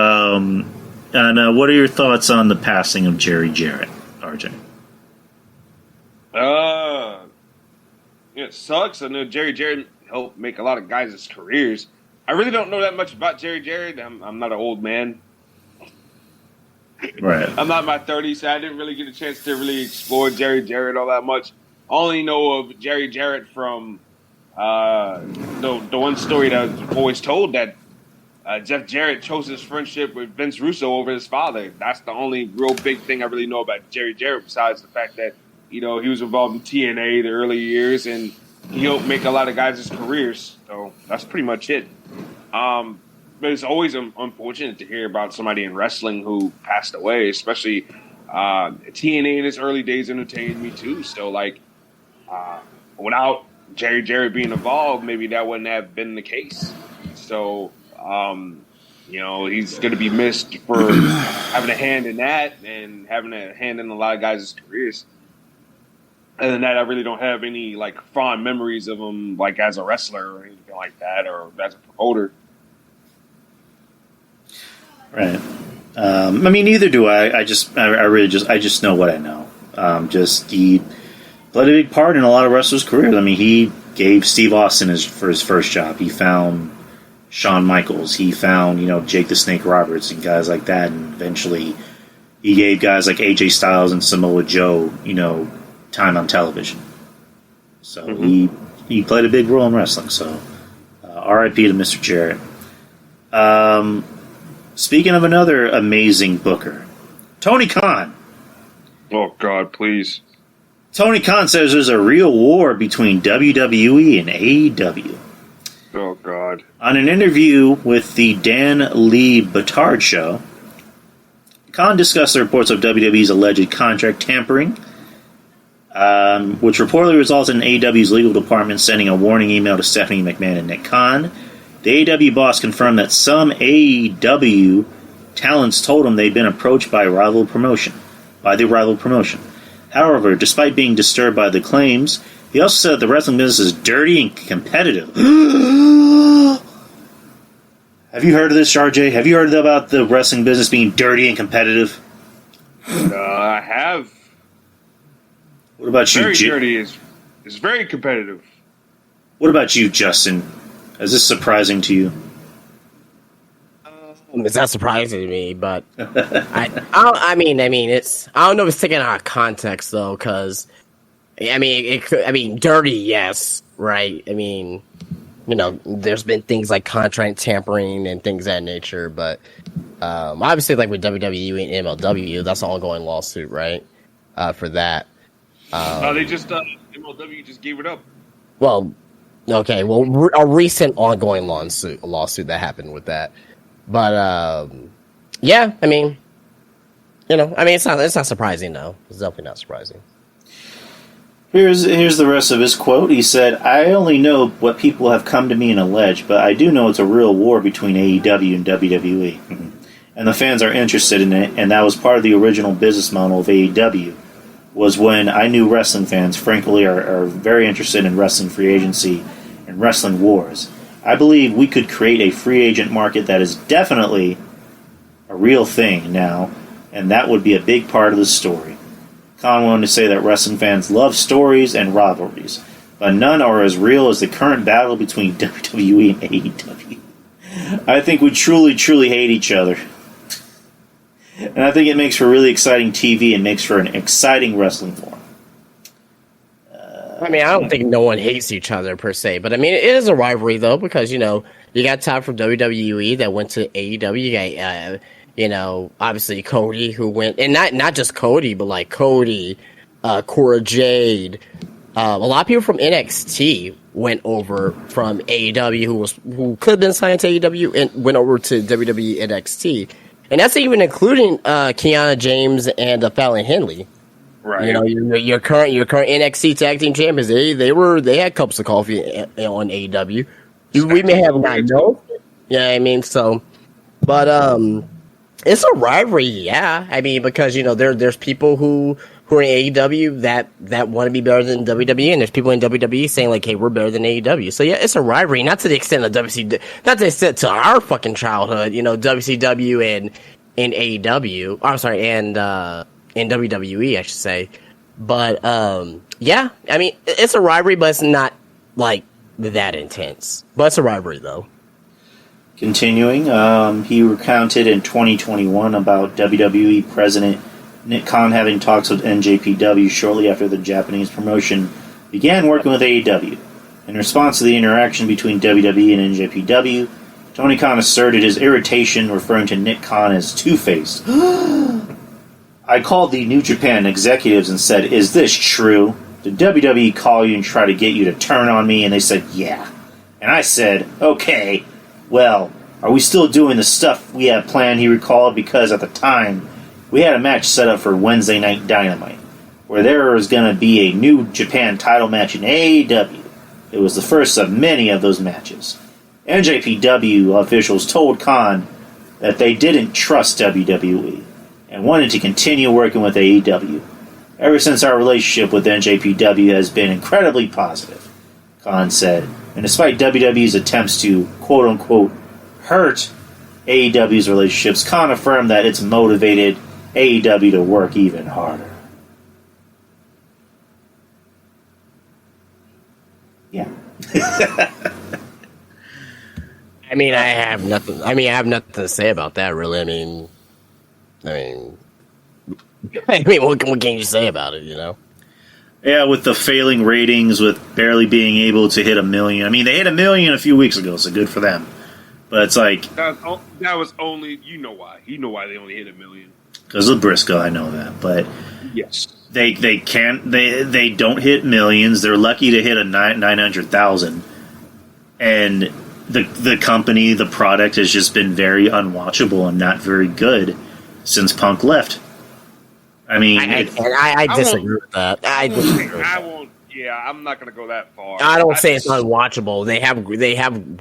Speaker 2: and what are your thoughts on the passing of Jerry Jarrett, RJ?
Speaker 4: It sucks. I know Jerry Jarrett helped make a lot of guys' careers. I really don't know that much about Jerry Jarrett. I'm not an old man.
Speaker 2: Right.
Speaker 4: I'm not in my 30s, so I didn't really get a chance to really explore Jerry Jarrett all that much. I only know of Jerry Jarrett from the one story that was always told that Jeff Jarrett chose his friendship with Vince Russo over his father. That's the only real big thing I really know about Jerry Jarrett, besides the fact that he was involved in TNA the early years and he helped make a lot of guys' careers. So that's pretty much it. But it's always unfortunate to hear about somebody in wrestling who passed away, especially TNA in its early days entertained me too. So without Jerry Jarrett being involved, maybe that wouldn't have been the case. So he's going to be missed for having a hand in that and having a hand in a lot of guys' careers. Other than that, I really don't have any fond memories of him as a wrestler or anything like that, or as a promoter.
Speaker 2: Right. I mean, neither do I. I just know what I know. He played a big part in a lot of wrestlers' careers. I mean, he gave Steve Austin for his first job. He found Shawn Michaels. He found Jake the Snake Roberts and guys like that. And eventually, he gave guys like AJ Styles and Samoa Joe time on television. So he played a big role in wrestling. So R.I.P. to Mr. Jarrett. Speaking of another amazing booker, Tony Khan.
Speaker 4: Oh, God, please.
Speaker 2: Tony Khan says there's a real war between WWE and AEW.
Speaker 4: Oh, God.
Speaker 2: On an interview with the Dan Lee Batard show, Khan discussed the reports of WWE's alleged contract tampering, which reportedly resulted in AEW's legal department sending a warning email to Stephanie McMahon and Nick Khan. The AEW boss confirmed that some AEW talents told him they'd been approached by the rival promotion. However, despite being disturbed by the claims, he also said that the wrestling business is dirty and competitive. Have you heard of this, RJ? Have you heard about the wrestling business being dirty and competitive?
Speaker 4: I have.
Speaker 2: What about you,
Speaker 4: Very dirty. It's very competitive.
Speaker 2: What about you, Justin? Is this surprising to you?
Speaker 3: It's not surprising to me, but I mean, it's I don't know if it's taken out of context though, because it could. Dirty, yes, right. I mean, there's been things like contract tampering and things of that nature, but obviously, like with WWE and MLW, that's an ongoing lawsuit, right? For that.
Speaker 4: They just MLW just gave it up.
Speaker 3: Well, okay. Well, a recent ongoing lawsuit that happened with that. But yeah, it's not surprising though. It's definitely not surprising.
Speaker 2: Here's the rest of his quote. He said, "I only know what people have come to me and alleged, but I do know it's a real war between AEW and WWE, and the fans are interested in it. And that was part of the original business model of AEW. Was when I knew wrestling fans, frankly, are very interested in wrestling free agency and wrestling wars. I believe we could create a free agent market that is definitely a real thing now, and that would be a big part of the story." Khan went on to say that wrestling fans love stories and rivalries, but none are as real as the current battle between WWE and AEW. I think we truly, truly hate each other. And I think it makes for really exciting TV and makes for an exciting wrestling forum.
Speaker 3: I don't think no one hates each other per se, but it is a rivalry though, because you got Todd from WWE that went to AEW. You got obviously Cody who went, and not just Cody, but like Cody, Cora Jade, a lot of people from NXT went over from AEW who could have been signed to AEW and went over to WWE NXT, and that's even including Kiana James and Fallon Henley.
Speaker 4: Right.
Speaker 3: Your current NXT tag team champions. They had cups of coffee on AEW. We may have not known. Yeah, so, but it's a rivalry. Yeah, because there's people who are in AEW that want to be better than WWE, and there's people in WWE saying like, hey, we're better than AEW. So yeah, it's a rivalry. Not to the extent of WCW, not to the extent to our fucking childhood. WCW and AEW. I'm sorry, and in WWE, I should say. But, yeah, it's a rivalry, but it's not, like, that intense. But it's a rivalry, though.
Speaker 2: Continuing, he recounted in 2021 about WWE President Nick Khan having talks with NJPW shortly after the Japanese promotion began working with AEW. In response to the interaction between WWE and NJPW, Tony Khan asserted his irritation, referring to Nick Khan as two-faced. I called the New Japan executives and said, "Is this true? Did WWE call you and try to get you to turn on me?" And they said, "Yeah." And I said, "Okay, well, are we still doing the stuff we had planned?" He recalled, because at the time, we had a match set up for Wednesday Night Dynamite, where there was going to be a New Japan title match in AEW. It was the first of many of those matches. NJPW officials told Khan that they didn't trust WWE and wanted to continue working with AEW. Ever since, our relationship with NJPW has been incredibly positive, Khan said. And despite WWE's attempts to, quote-unquote, hurt AEW's relationships, Khan affirmed that it's motivated AEW to work even harder. Yeah.
Speaker 3: I have nothing. I have nothing to say about that, really. What can you say about it?
Speaker 2: Yeah, with the failing ratings, with barely being able to hit 1 million. They hit 1 million a few weeks ago, so good for them. But it's like
Speaker 4: that was only why they only hit 1 million,
Speaker 2: because of Briscoe. I know that, but
Speaker 4: yes,
Speaker 2: they don't hit millions. They're lucky to hit a 900,000, and the company, the product has just been very unwatchable and not very good since Punk left. I mean,
Speaker 3: I disagree with that.
Speaker 4: I won't. Yeah, I'm not gonna go that far.
Speaker 3: I don't say it's unwatchable. They have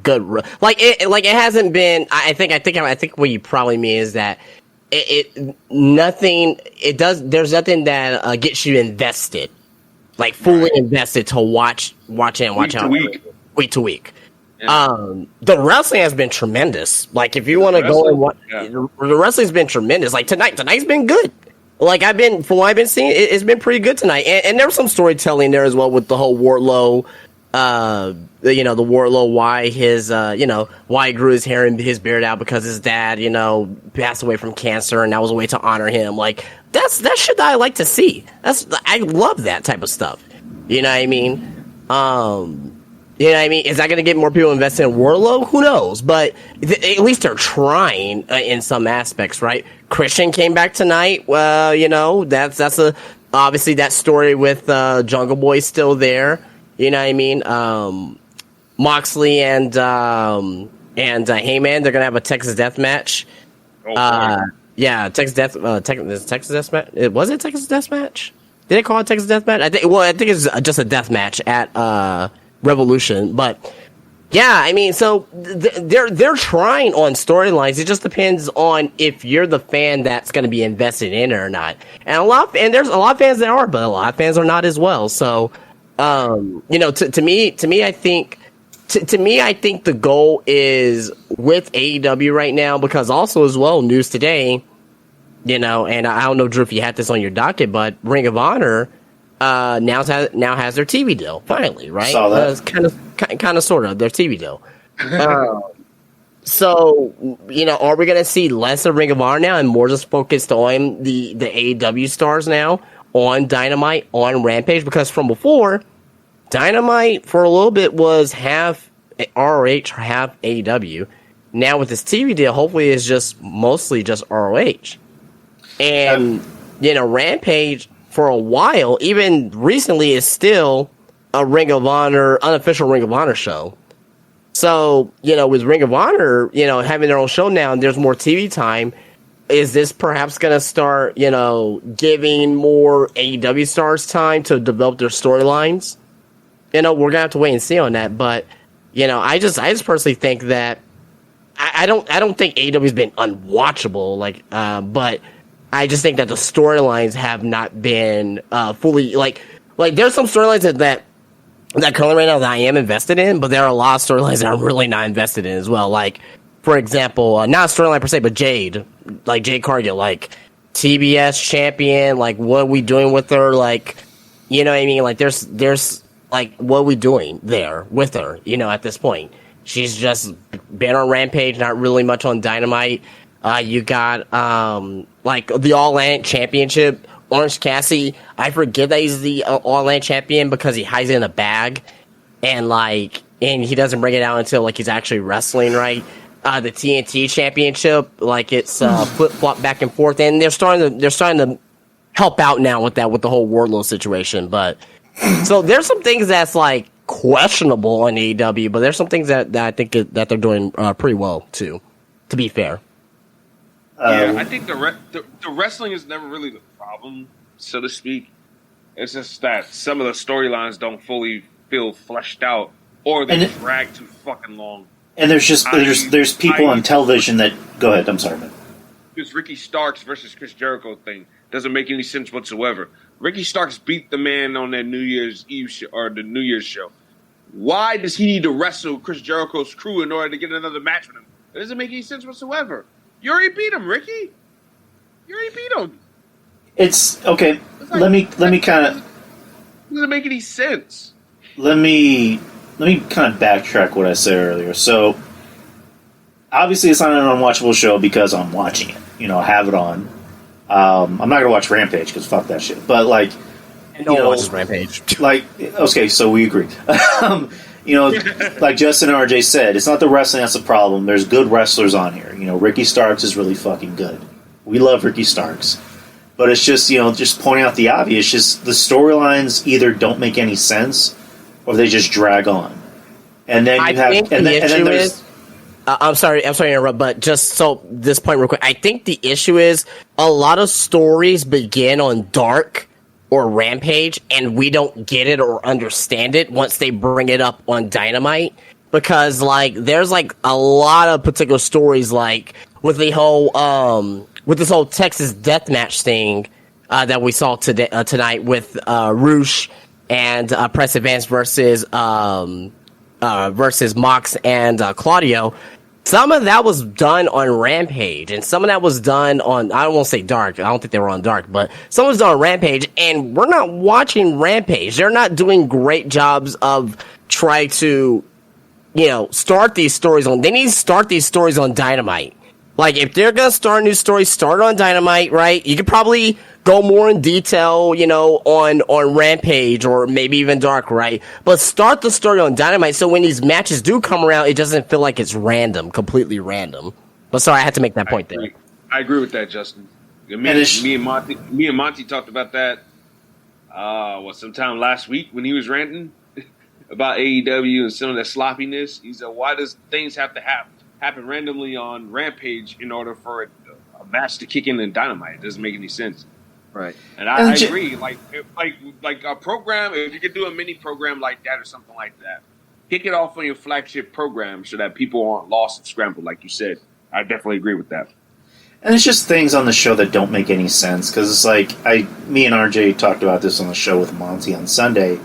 Speaker 3: good it hasn't been. I think what you probably mean is that nothing. It does. There's nothing that gets you invested, like fully invested to watch out week to week. Yeah. The wrestling has been tremendous. Like if you want to go and watch, the wrestling's been tremendous. Like tonight's been good. Like from what I've been seeing, it's been pretty good tonight. And there was some storytelling there as well with the whole Wardlow, the Wardlow, why he grew his hair and his beard out because his dad, passed away from cancer, and that was a way to honor him. Like that's shit that I like to see. I love that type of stuff. You know what I mean? Is that going to get more people invested in Wardlow? Who knows? But at least they're trying in some aspects, right? Christian came back tonight. Well, that's obviously that story with Jungle Boy still there. You know what I mean? Moxley and Heyman, they're gonna have a Texas Death Match. Yeah, Texas Death Match. Was it Texas Death Match? Did they call it Texas Death Match? I think it's just a death match at Revolution, but yeah, I mean, so they're trying on storylines. It just depends on if you're the fan that's going to be invested in it or not. And there's a lot of fans that are, but a lot of fans are not as well. So, to me, I think the goal is with AEW right now, because also as well, news today, and I don't know, Drew, if you had this on your docket, but Ring of Honor now has their TV deal finally, right?
Speaker 2: Saw that.
Speaker 3: It's kind of sort of their TV deal. So are we gonna see less of Ring of Honor now and more just focused on the AEW stars now on Dynamite, on Rampage? Because from before, Dynamite for a little bit was half ROH, half AEW. Now with this TV deal, hopefully it's just mostly just ROH. And Rampage for a while, even recently, is still a Ring of Honor, unofficial Ring of Honor show. So, with Ring of Honor, having their own show now and there's more TV time, is this perhaps going to start, giving more AEW stars time to develop their storylines? We're going to have to wait and see on that. But, I just personally think that I don't think AEW's been unwatchable, but I just think that the storylines have not been fully like there's some storylines that currently right now that I am invested in, but there are a lot of storylines that I'm really not invested in as well. Like, for example, not a storyline per se, but Jade Cargill, like TBS champion, like what are we doing with her? Like, you know what I mean? Like there's like what are we doing there with her? At this point, she's just been on Rampage, not really much on Dynamite. You got like the All Atlantic Championship. Orange Cassidy, I forget that he's the All Atlantic Champion because he hides it in a bag, and he doesn't bring it out until he's actually wrestling, right? The TNT Championship, it's flip flop back and forth, and they're starting to help out now with that, with the whole Wardlow situation. But so there's some things that's questionable on AEW, but there's some things that I think that they're doing pretty well too. To be fair.
Speaker 4: Yeah, I think the wrestling is never really the problem, so to speak. It's just that some of the storylines don't fully feel fleshed out, or they drag too fucking long.
Speaker 2: And there's people on television that go ahead. I'm sorry, man.
Speaker 4: This Ricky Starks versus Chris Jericho thing doesn't make any sense whatsoever. Ricky Starks beat the man on that New Year's Eve show, or the New Year's show. Why does he need to wrestle Chris Jericho's crew in order to get another match with him? It doesn't make any sense whatsoever. You already beat him, Ricky. You already beat him.
Speaker 2: It's okay. Let me kind of.
Speaker 4: Doesn't make any sense.
Speaker 2: Let me kind of backtrack what I said earlier. So, obviously, it's not an unwatchable show because I'm watching it. I have it on. I'm not gonna watch Rampage because fuck that shit. But
Speaker 3: no one watches Rampage.
Speaker 2: Okay, so we agree. Like Justin and RJ said, it's not the wrestling that's the problem. There's good wrestlers on here. Ricky Starks is really fucking good. We love Ricky Starks. But it's just, just pointing out the obvious. Just the storylines either don't make any sense or they just drag on. And then you have, and then there's.
Speaker 3: I'm sorry to interrupt, but just so this point real quick, I think the issue is a lot of stories begin on Dark or Rampage, and we don't get it or understand it once they bring it up on Dynamite, because like there's like a lot of particular stories, like with the whole with this whole Texas deathmatch thing that we saw today tonight with Roosh and Press Advance versus Mox and Claudio. Some of that was done on Rampage, and some of that was done on, I won't say Dark, I don't think they were on Dark, but some was done on Rampage, and we're not watching Rampage. They're not doing great jobs of trying to, start these stories on, they need to start these stories on Dynamite. Like, if they're gonna start a new story, start on Dynamite, right? You could probably go more in detail, on Rampage or maybe even Dark, right? But start the story on Dynamite so when these matches do come around, it doesn't feel like it's random, completely random. But sorry, I had to make that point there.
Speaker 4: I agree with that, Justin. Me and Monty talked about that sometime last week when he was ranting about AEW and some of that sloppiness. He said, why does things have to happen randomly on Rampage in order for a match to kick in Dynamite? It doesn't make any sense. Right. And I agree. Like a program, if you could do a mini program like that or something like that, kick it off on your flagship program so that people aren't lost and scrambled, like you said. I definitely agree with that.
Speaker 2: And it's just things on the show that don't make any sense, because it's like, me and RJ talked about this on the show with Monty on Sunday,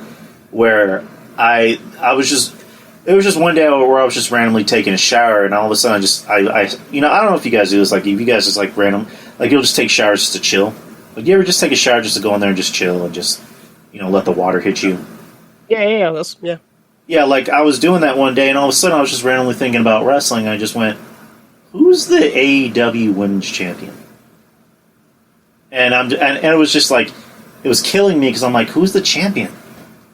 Speaker 2: where I was just, it was just one day where I was just randomly taking a shower, and all of a sudden I don't know if you guys do this, like, if you guys just like random, like you'll just take showers just to chill. Like, you ever just take a shower just to go in there and just chill and just, let the water hit you?
Speaker 3: Yeah.
Speaker 2: Yeah, like, I was doing that one day, and all of a sudden I was just randomly thinking about wrestling. I just went, who's the AEW Women's Champion? And it was just like, it was killing me, because I'm like, who's the champion?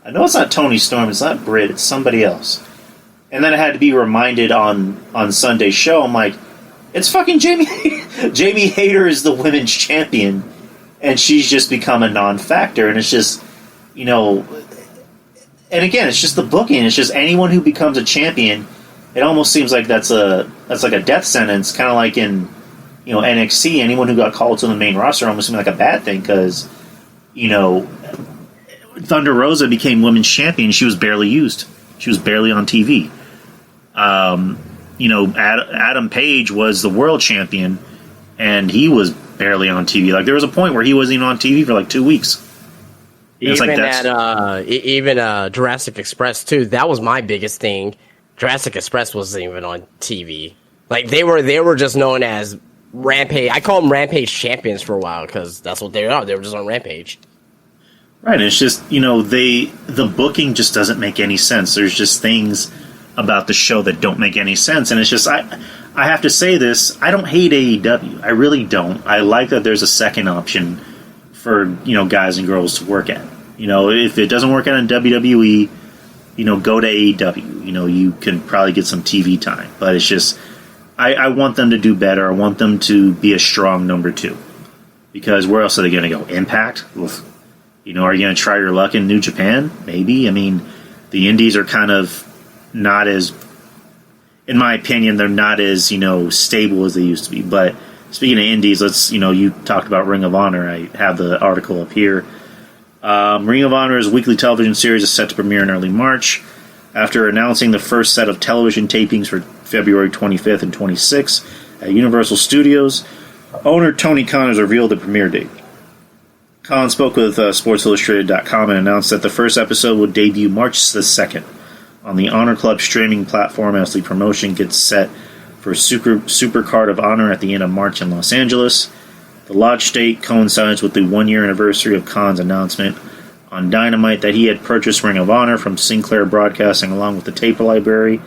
Speaker 2: I know it's not Toni Storm, it's not Britt, it's somebody else. And then I had to be reminded on Sunday's show, I'm like, it's fucking Jamie. Jamie Hayter is the Women's Champion. And she's just become a non-factor, and it's just, and again, it's just the booking. It's just anyone who becomes a champion. It almost seems like that's like a death sentence, kind of like in, NXT. Anyone who got called to the main roster almost seemed like a bad thing, because, Thunder Rosa became women's champion. She was barely used. She was barely on TV. Adam Page was the world champion, and he was barely on TV. Like, there was a point where he wasn't even on TV for like 2 weeks.
Speaker 3: Even Jurassic Express too. That was my biggest thing. Jurassic Express wasn't even on TV. Like, they were just known as Rampage. I call them Rampage champions for a while, because that's what they are. They were just on Rampage.
Speaker 2: Right. And it's just, the booking just doesn't make any sense. There's just things about the show that don't make any sense. And it's just, I have to say this, I don't hate AEW. I really don't. I like that there's a second option for, guys and girls to work at. If it doesn't work out in WWE, go to AEW. You can probably get some TV time. But it's just, I want them to do better. I want them to be a strong number 2. Because where else are they going to go? Impact? Are you going to try your luck in New Japan? Maybe. I mean, the Indies are kind of not as, in my opinion, they're not as, stable as they used to be. But speaking of Indies, let's, you talked about Ring of Honor. I have the article up here. Ring of Honor's weekly television series is set to premiere in early March. After announcing the first set of television tapings for February 25th and 26th at Universal Studios, owner Tony Khan has revealed the premiere date. Khan spoke with SportsIllustrated.com and announced that the first episode will debut March the 2nd on the Honor Club streaming platform as the promotion gets set for Super Card of Honor at the end of March in Los Angeles. The launch date coincides with the 1-year anniversary of Khan's announcement on Dynamite that he had purchased Ring of Honor from Sinclair Broadcasting along with the tape library,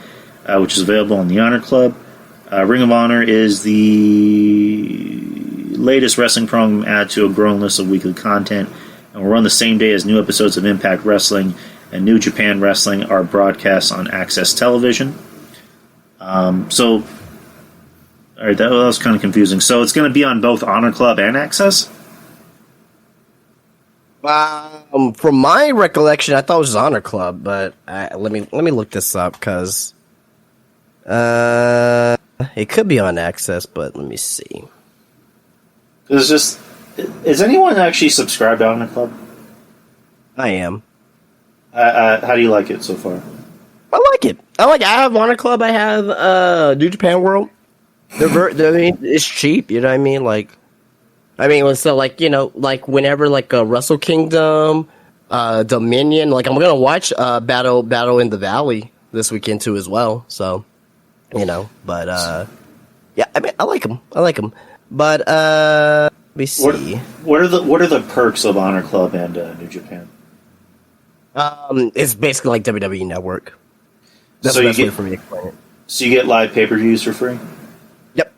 Speaker 2: which is available on the Honor Club. Ring of Honor is the latest wrestling program added to a growing list of weekly content and will run the same day as new episodes of Impact Wrestling and New Japan Wrestling are broadcast on Access Television. All right, that was kind of confusing. So it's going to be on both Honor Club and Access?
Speaker 3: From my recollection, I thought it was Honor Club, but let me look this up because it could be on Access, but let me see.
Speaker 2: It's just, is anyone actually subscribed to Honor Club?
Speaker 3: I am.
Speaker 2: How do you like it so far?
Speaker 3: I like it. I have Honor Club. I have New Japan World. I mean, it's cheap. You know what I mean? So like whenever like Wrestle Kingdom, Dominion. Like I'm gonna watch Battle in the Valley this weekend too as well. So, but yeah, I mean I like them. But let me see.
Speaker 2: What are the perks of Honor Club and New Japan?
Speaker 3: It's basically like WWE Network. That's
Speaker 2: so
Speaker 3: the best way for me to explain it.
Speaker 2: So you get live pay-per-views for free?
Speaker 3: Yep.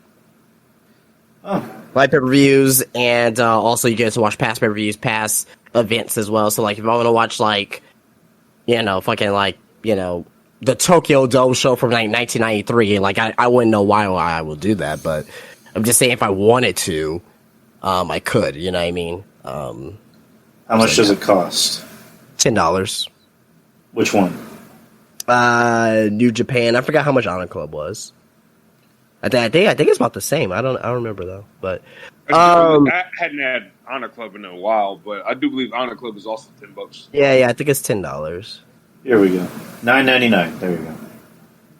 Speaker 2: Oh.
Speaker 3: Live pay-per-views, and also you get to watch past pay-per-views, past events as well. So, like, if I want to watch, the Tokyo Dome show from, 1993, I wouldn't know why I would do that, but I'm just saying if I wanted to, I could, you know what I mean?
Speaker 2: How much does it cost?
Speaker 3: $10.
Speaker 2: Which one?
Speaker 3: New Japan. I forgot how much Honor Club was. I think it's about the same. I don't remember though. But
Speaker 4: I hadn't had Honor Club in a while, but I do believe Honor Club is also $10.
Speaker 3: Yeah, I think it's $10.
Speaker 2: Here we go. $9.99. There you go.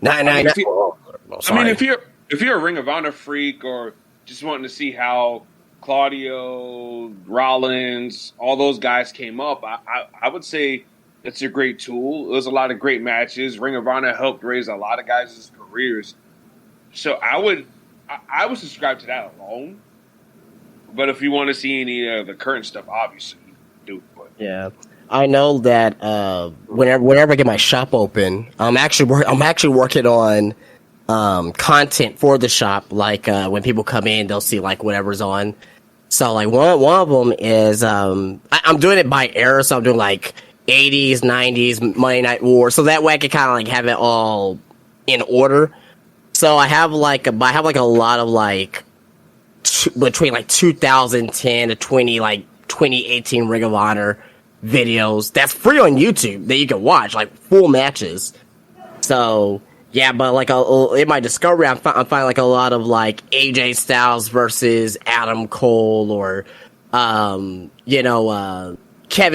Speaker 3: $9.99.
Speaker 4: I mean, if you're a Ring of Honor freak or just wanting to see how Claudio, Rollins, all those guys came up, I would say it's a great tool. There's a lot of great matches. Ring of Honor helped raise a lot of guys' careers. So I would subscribe to that alone. But if you want to see any of the current stuff, obviously you do. But
Speaker 3: yeah, I know that whenever I get my shop open, I'm actually working on content for the shop. Like when people come in, they'll see like whatever's on. So like one of them is I'm doing it by era. So I'm doing like 80s, 90s, Monday Night War. So that way I can kind of like have it all in order. So I have a lot of like between like 2010 to 2018 Ring of Honor videos that's free on YouTube that you can watch, like full matches. So yeah, but like in my discovery, I'm finding like a lot of like AJ Styles versus Adam Cole, or Kevin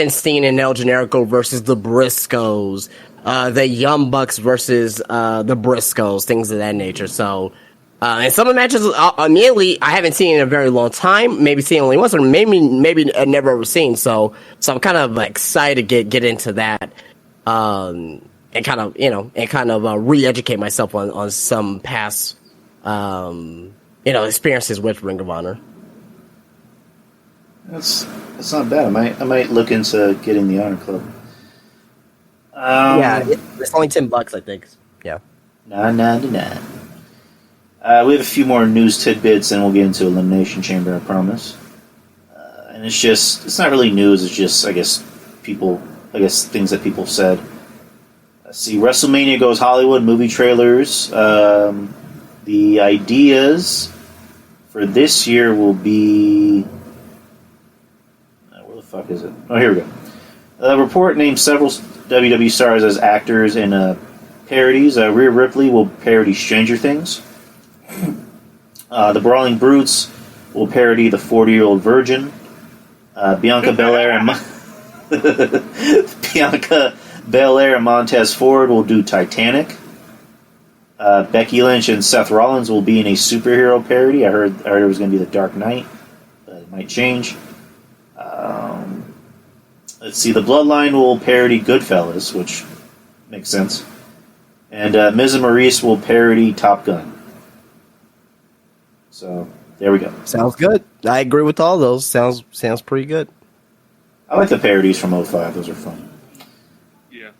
Speaker 3: Steen and El Generico versus the Briscoes, the Young Bucks versus the Briscoes, things of that nature. So, and some of the matches, immediately, I haven't seen in a very long time. Maybe seen only once, or maybe never ever seen. So I'm kind of excited to get into that, and kind of re-educate myself on some past, experiences with Ring of Honor.
Speaker 2: That's not bad. I might look into getting the Honor Club.
Speaker 3: Yeah, it's only $10, I think. Yeah.
Speaker 2: $9.99. We have a few more news tidbits, and we'll get into Elimination Chamber, I promise. And it's not really news. It's just, I guess, things that people said. Let's see, WrestleMania Goes Hollywood movie trailers. The ideas for this year will be. Where the fuck is it? Oh, here we go. The report named several WWE stars as actors in parodies. Rhea Ripley will parody Stranger Things. The Brawling Brutes will parody The 40-Year-Old Virgin. Bianca Belair and Montez Ford will do Titanic. Becky Lynch and Seth Rollins will be in a superhero parody. I heard it was going to be The Dark Knight, but it might change. Let's see, The Bloodline will parody Goodfellas, which makes sense. And Miz and Maurice will parody Top Gun. So, there we go.
Speaker 3: Sounds good. I agree with all those. Sounds pretty good.
Speaker 2: I like the parodies from 05. Those are fun.
Speaker 4: Yeah.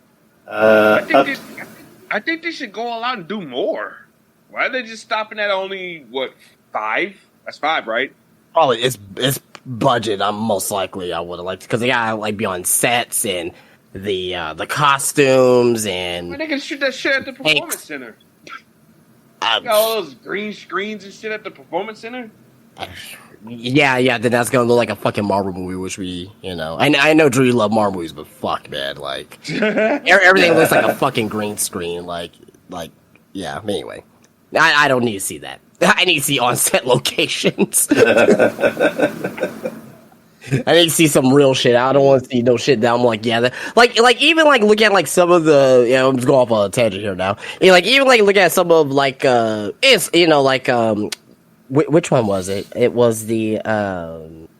Speaker 4: I think they should go all out and do more. Why are they just stopping at only, 5? That's 5, right?
Speaker 3: Probably it's budget. I would have liked, because they gotta like be on sets and the costumes, and
Speaker 4: They can shoot that shit at the Performance Center. Got all those green screens and shit at the Performance Center.
Speaker 3: Yeah, then that's gonna look like a fucking Marvel movie, which I know Drew, you love Marvel movies, but fuck, man, like, everything looks like a fucking green screen, yeah, anyway. I don't need to see that. I need to see on-set locations. I need to see some real shit. I don't want to see no shit that I'm like, yeah, like even like look at like some of the, I'm just going off on a tangent here now. Even like look at some of like which one was it? It was the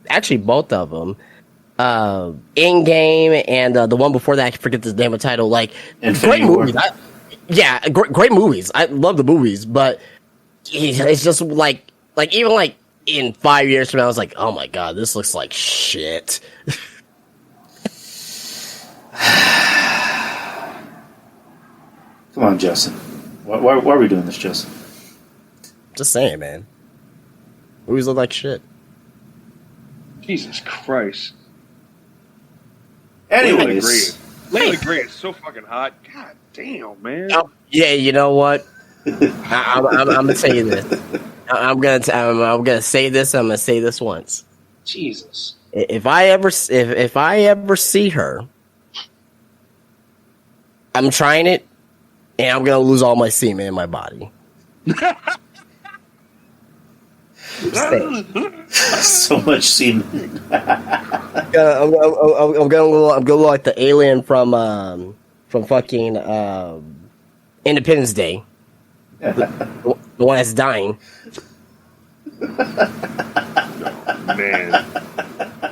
Speaker 3: actually both of them, In-Game and the one before that. I forget the name of the title. Like
Speaker 2: Infinity
Speaker 3: great
Speaker 2: War.
Speaker 3: movies. Great movies. I love the movies, but it's just like even like. In 5 years from now, I was like, oh my god, this looks like shit.
Speaker 2: Come on, Justin. Why are we doing this, Justin?
Speaker 3: Just saying, man. Movies look like shit.
Speaker 4: Jesus Christ.
Speaker 2: Anyways.
Speaker 4: Layla Gray is so fucking hot. God damn, man.
Speaker 3: Oh, yeah, you know what? I'm gonna say this. I'm gonna say this. I'm gonna say this once.
Speaker 4: Jesus.
Speaker 3: If I ever see her, I'm trying it, and I'm gonna lose all my semen in my body.
Speaker 2: So much semen.
Speaker 3: I'm gonna look like the alien from fucking Independence Day. The one that's dying.
Speaker 4: Man.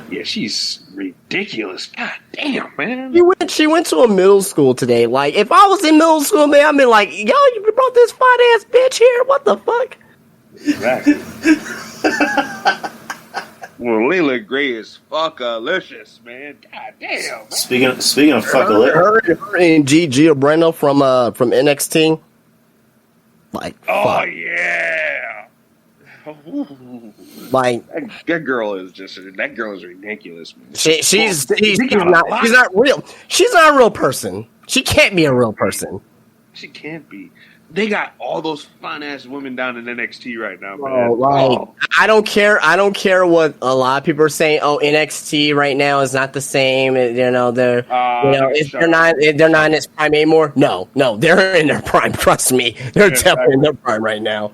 Speaker 4: Yeah, she's ridiculous. God damn, man.
Speaker 3: She went to a middle school today. Like, if I was in middle school, man, I'd be like, yo, you brought this fine ass bitch here? What the fuck?
Speaker 4: Exactly. Well, Layla Gray is fuckalicious, man. God damn, man.
Speaker 2: Speaking of fuckalicious.
Speaker 3: Her and Gigi Breno from NXT. Like,
Speaker 4: oh
Speaker 3: fuck.
Speaker 4: yeah.
Speaker 3: Like
Speaker 4: that girl is ridiculous, man.
Speaker 3: She's not real. She's not a real person. She can't be a real person.
Speaker 4: She can't be. They got all those fine ass women down in NXT right now, man.
Speaker 3: I don't care what a lot of people are saying. Oh, NXT right now is not the same. They're not in its prime anymore. No, they're in their prime. Trust me, they're definitely in their prime right now.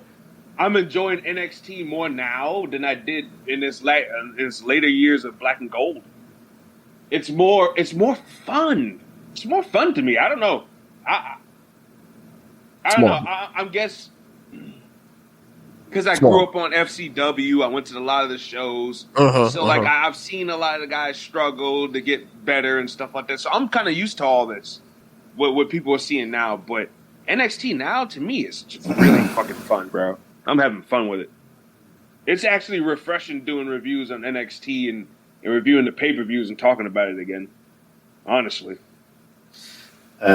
Speaker 4: I'm enjoying NXT more now than I did in its later years of Black and Gold. It's more fun. It's more fun to me. I don't know. I don't know. I guess because I grew up on FCW, I went to a lot of the shows. I've seen a lot of the guys struggle to get better and stuff like that. So I'm kind of used to all this, what people are seeing now. But NXT now, to me, is just really fucking fun, bro. I'm having fun with it. It's actually refreshing doing reviews on NXT and reviewing the pay-per-views and talking about it again. Honestly.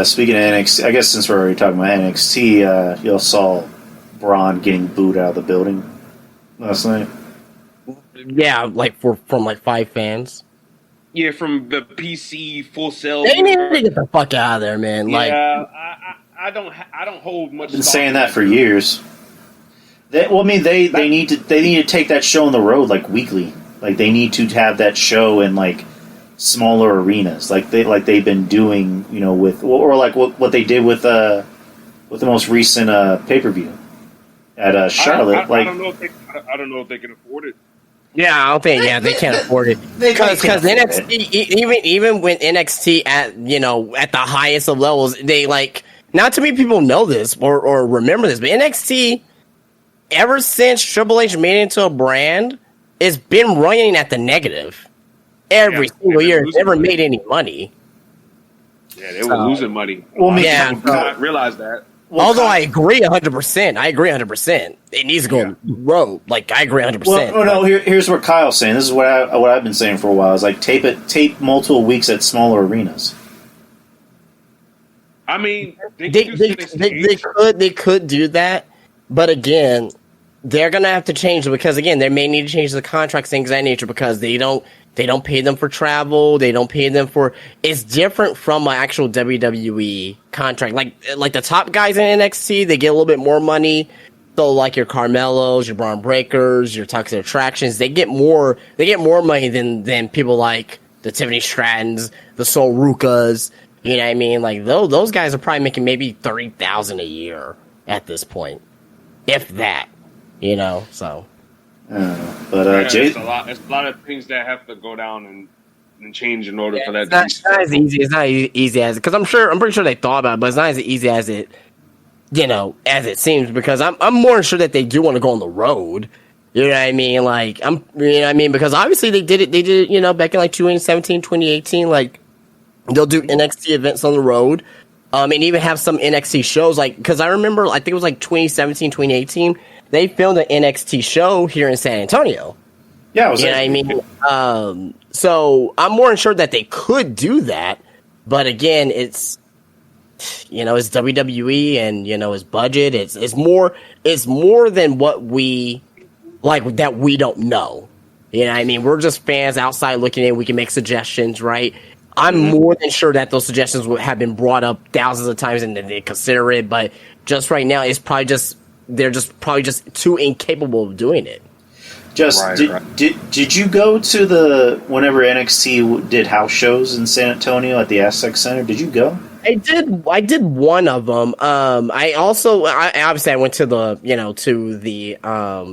Speaker 2: Speaking of NXT, I guess since we're already talking about NXT, you all saw Braun getting booed out of the building last night.
Speaker 3: Yeah, like from 5 fans.
Speaker 4: Yeah, from the PC Full Sail.
Speaker 3: They need to get the fuck out of there, man.
Speaker 4: Yeah, I don't hold much.
Speaker 2: I've been saying that for years. They need to take that show on the road like weekly. Like they need to have that show in like smaller arenas, like they've been doing, with what they did with the most recent pay-per-view at Charlotte.
Speaker 4: I don't know if they can afford it.
Speaker 3: Yeah, I don't think. Yeah, they can't afford it because NXT, even when NXT at the highest of levels, they not too many people know this or remember this, but NXT ever since Triple H made it into a brand, it's been running at the negative. Every single year, it's never made any money.
Speaker 4: Yeah, they were losing money.
Speaker 2: Well,
Speaker 4: I realize that.
Speaker 3: Although I agree 100%. It needs to go road. Like I agree 100%.
Speaker 2: Well, no. Here's what Kyle's saying. This is what I've been saying for a while. Is like tape multiple weeks at smaller arenas.
Speaker 4: I mean, they
Speaker 3: could do that, but again, they're gonna have to change it because again, they may need to change the contracts, things of that nature, because they don't pay them for travel. They don't pay them for. It's different from an actual WWE contract. Like the top guys in NXT, they get a little bit more money. So like your Carmelos, your Braun Breakers, your Toxic Attractions, they get more money than people like the Tiffany Strattons, the Sol Rukas. You know what I mean? Like those guys are probably making maybe $30,000 a year at this point, if that. You know, so.
Speaker 2: But Jay,
Speaker 4: it's a lot of things that have to go down and change in order for that.
Speaker 3: It's not as easy. It's not as easy as, because I'm pretty sure they thought about it, but it's not as easy as it, you know, as it seems. Because I'm more sure that they do want to go on the road. You know what I mean? Like you know what I mean? Because obviously they did it, you know, back in like 2017, 2018. Like they'll do NXT events on the road, and even have some NXT shows. Like, because I remember, I think it was like 2017, 2018. They filmed an NXT show here in San Antonio.
Speaker 2: Yeah, it was.
Speaker 3: You know what I mean? So I'm more sure that they could do that, but again, it's, you know, it's WWE and, you know, it's budget. It's more than what we like, that we don't know. You know what I mean? We're just fans outside looking in. We can make suggestions, right? I'm more than sure that those suggestions would have been brought up thousands of times and they consider it, but just right now, it's probably just, they're just probably just too incapable of doing it.
Speaker 2: Did you go to the whenever NXT did house shows in San Antonio at the Aztec Center? Did you go?
Speaker 3: I did one of them. I obviously I went to the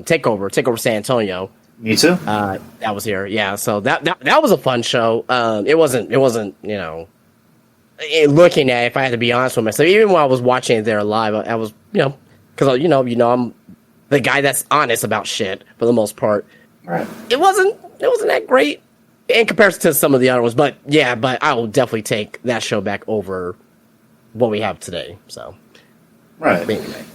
Speaker 3: takeover San Antonio.
Speaker 2: Me too.
Speaker 3: That was here. Yeah. So that was a fun show. It wasn't, you know, looking at it, if I had to be honest with myself, even when I was watching it there live, I was, you know, because you know I'm the guy that's honest about shit for the most part.
Speaker 2: Right.
Speaker 3: It wasn't that great in comparison to some of the other ones, but I will definitely take that show back over what we have today. So,
Speaker 2: right.
Speaker 3: Anyway.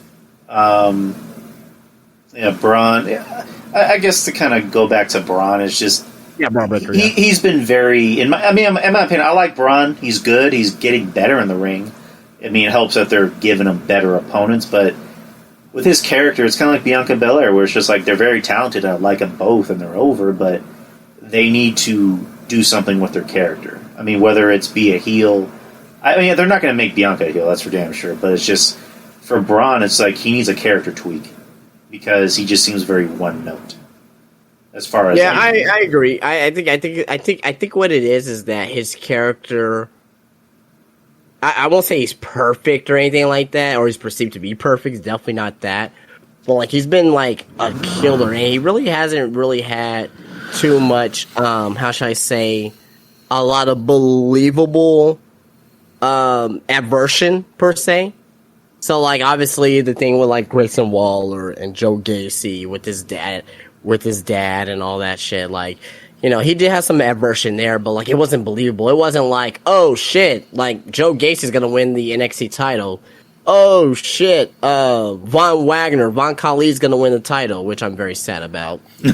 Speaker 2: Braun. Yeah, I guess to kind of go back to Braun is just
Speaker 3: Braun Breaker.
Speaker 2: He's been very in my opinion. I like Braun. He's good. He's getting better in the ring. I mean, it helps that they're giving him better opponents, but with his character, it's kind of like Bianca Belair, where it's just like they're very talented. I like them both, and they're over, but they need to do something with their character. I mean, whether it's be a heel. I mean, they're not going to make Bianca a heel, that's for damn sure. But it's just for Braun, it's like he needs a character tweak because he just seems very one note. As far as
Speaker 3: I agree. I think what it is that his character. I won't say he's perfect or anything like that, or he's perceived to be perfect. He's definitely not that. But like he's been like a killer, and he really hasn't really had too much. How should I say? A lot of believable aversion per se. So like obviously the thing with like Grayson Waller and Joe Gacy with his dad and all that shit, like. You know, he did have some aversion there, but, like, it wasn't believable. It wasn't like, oh, shit, like, Joe Gacy's gonna win the NXT title. Oh, shit, Von Kali's gonna win the title, which I'm very sad about. You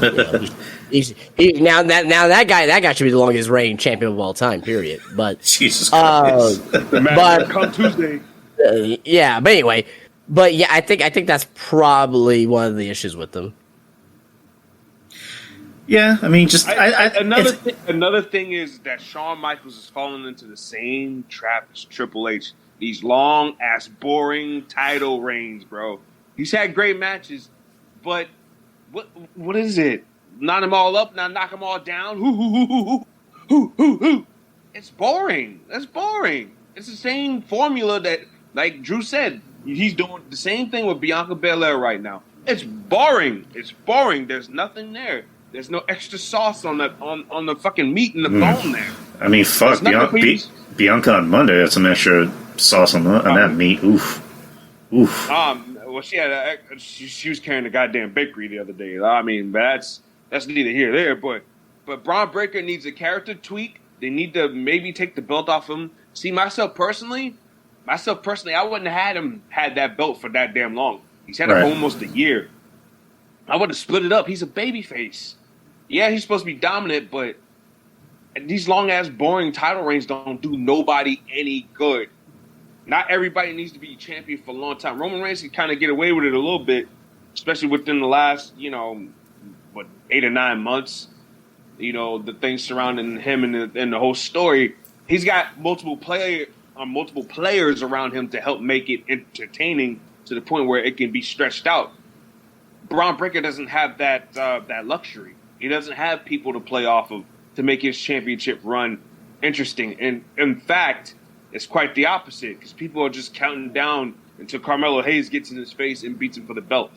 Speaker 3: know, now that guy should be the longest reigning champion of all time, period. But,
Speaker 2: Jesus Christ.
Speaker 4: But come Tuesday.
Speaker 3: Yeah, but anyway. But, yeah, I think that's probably one of the issues with them.
Speaker 2: Yeah, I mean, just
Speaker 4: another thing is that Shawn Michaels is falling into the same trap as Triple H. These long ass boring title reigns, bro. He's had great matches, but what is it? Knot them all up, now knock them all down. Hoo. It's boring. That's boring. It's the same formula that, like Drew said, he's doing the same thing with Bianca Belair right now. It's boring. There's nothing there. There's no extra sauce on the fucking meat and the bone there.
Speaker 2: I mean, fuck, Bianca on Monday had some extra sauce on that meat. Oof.
Speaker 4: Well, she had she was carrying a goddamn bakery the other day. I mean, that's neither here nor there. But Braun Breaker needs a character tweak. They need to maybe take the belt off him. See, myself personally, I wouldn't have had that belt for that damn long. He's had it for almost a year. I would have split it up. He's a babyface. Yeah, he's supposed to be dominant, but these long-ass, boring title reigns don't do nobody any good. Not everybody needs to be champion for a long time. Roman Reigns can kind of get away with it a little bit, especially within the last, 8 or 9 months. You know, the things surrounding him and the whole story. He's got multiple players around him to help make it entertaining to the point where it can be stretched out. Braun Breaker doesn't have that luxury. He doesn't have people to play off of to make his championship run interesting. And in fact, it's quite the opposite because people are just counting down until Carmelo Hayes gets in his face and beats him for the belt.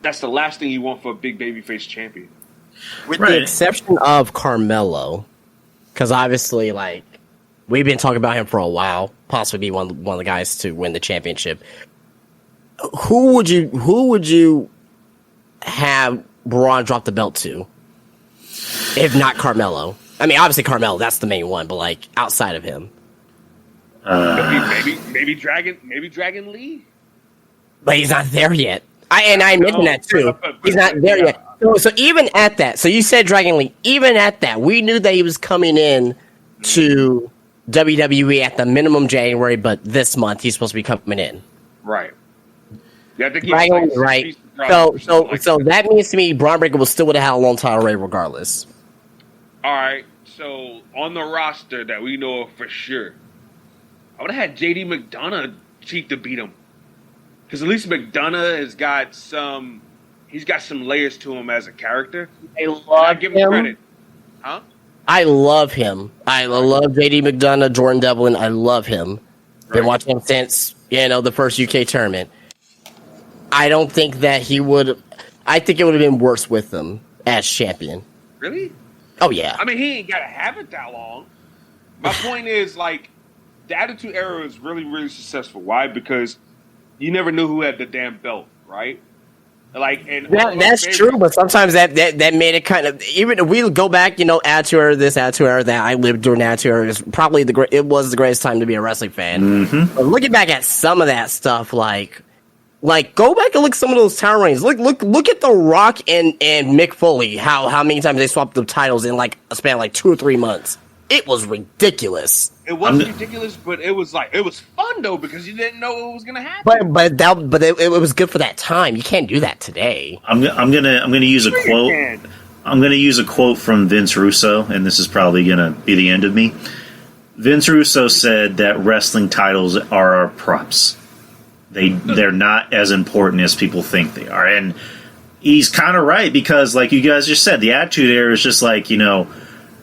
Speaker 4: That's the last thing you want for a big babyface champion.
Speaker 3: With the exception of Carmelo, because obviously, like, we've been talking about him for a while, possibly be one of the guys to win the championship. Who would you have Braun drop the belt to, if not Carmelo? I mean, obviously Carmelo, that's the main one, but like outside of him,
Speaker 4: maybe Dragon Lee,
Speaker 3: but he's not there yet. I mentioned that too. He's not there yet. So even at that, so you said Dragon Lee. Even at that, we knew that he was coming in to WWE at the minimum January, but this month he's supposed to be coming in.
Speaker 4: Right. Yeah, I think
Speaker 3: right. So that means to me, Braun Breaker will still would have had a long title reign regardless.
Speaker 4: All right. So on the roster that we know of for sure, I would have had JD McDonough cheat to beat him, because at least McDonough has got some. He's got some layers to him as a character.
Speaker 3: I
Speaker 4: give him credit. Huh?
Speaker 3: I love him. I love JD McDonough, Jordan Devlin. I love him. Been watching him since the first UK tournament. I don't think that he would. I think it would have been worse with him as champion.
Speaker 4: Really?
Speaker 3: Oh yeah.
Speaker 4: I mean, he ain't got to have it that long. My point is, like, the Attitude Era was really, really successful. Why? Because you never knew who had the damn belt, right? Like, and
Speaker 3: that's true, but sometimes that made it kind of, even if we go back, Attitude Era, this Attitude Era, that I lived during Attitude Era, is probably it was the greatest time to be a wrestling fan.
Speaker 2: Mm-hmm.
Speaker 3: But looking back at some of that stuff, like go back and look at some of those title reigns. Look at The Rock and Mick Foley. How many times they swapped the titles in like a span of like 2 or 3 months. It was ridiculous.
Speaker 4: It was ridiculous, but it was fun though, because you didn't know what was gonna happen.
Speaker 3: But it was good for that time. You can't do that today.
Speaker 2: I'm gonna use a quote. I'm gonna use a quote from Vince Russo, and this is probably gonna be the end of me. Vince Russo said that wrestling titles are props. They're not as important as people think they are, and he's kind of right, because, like you guys just said, the Attitude Era is just like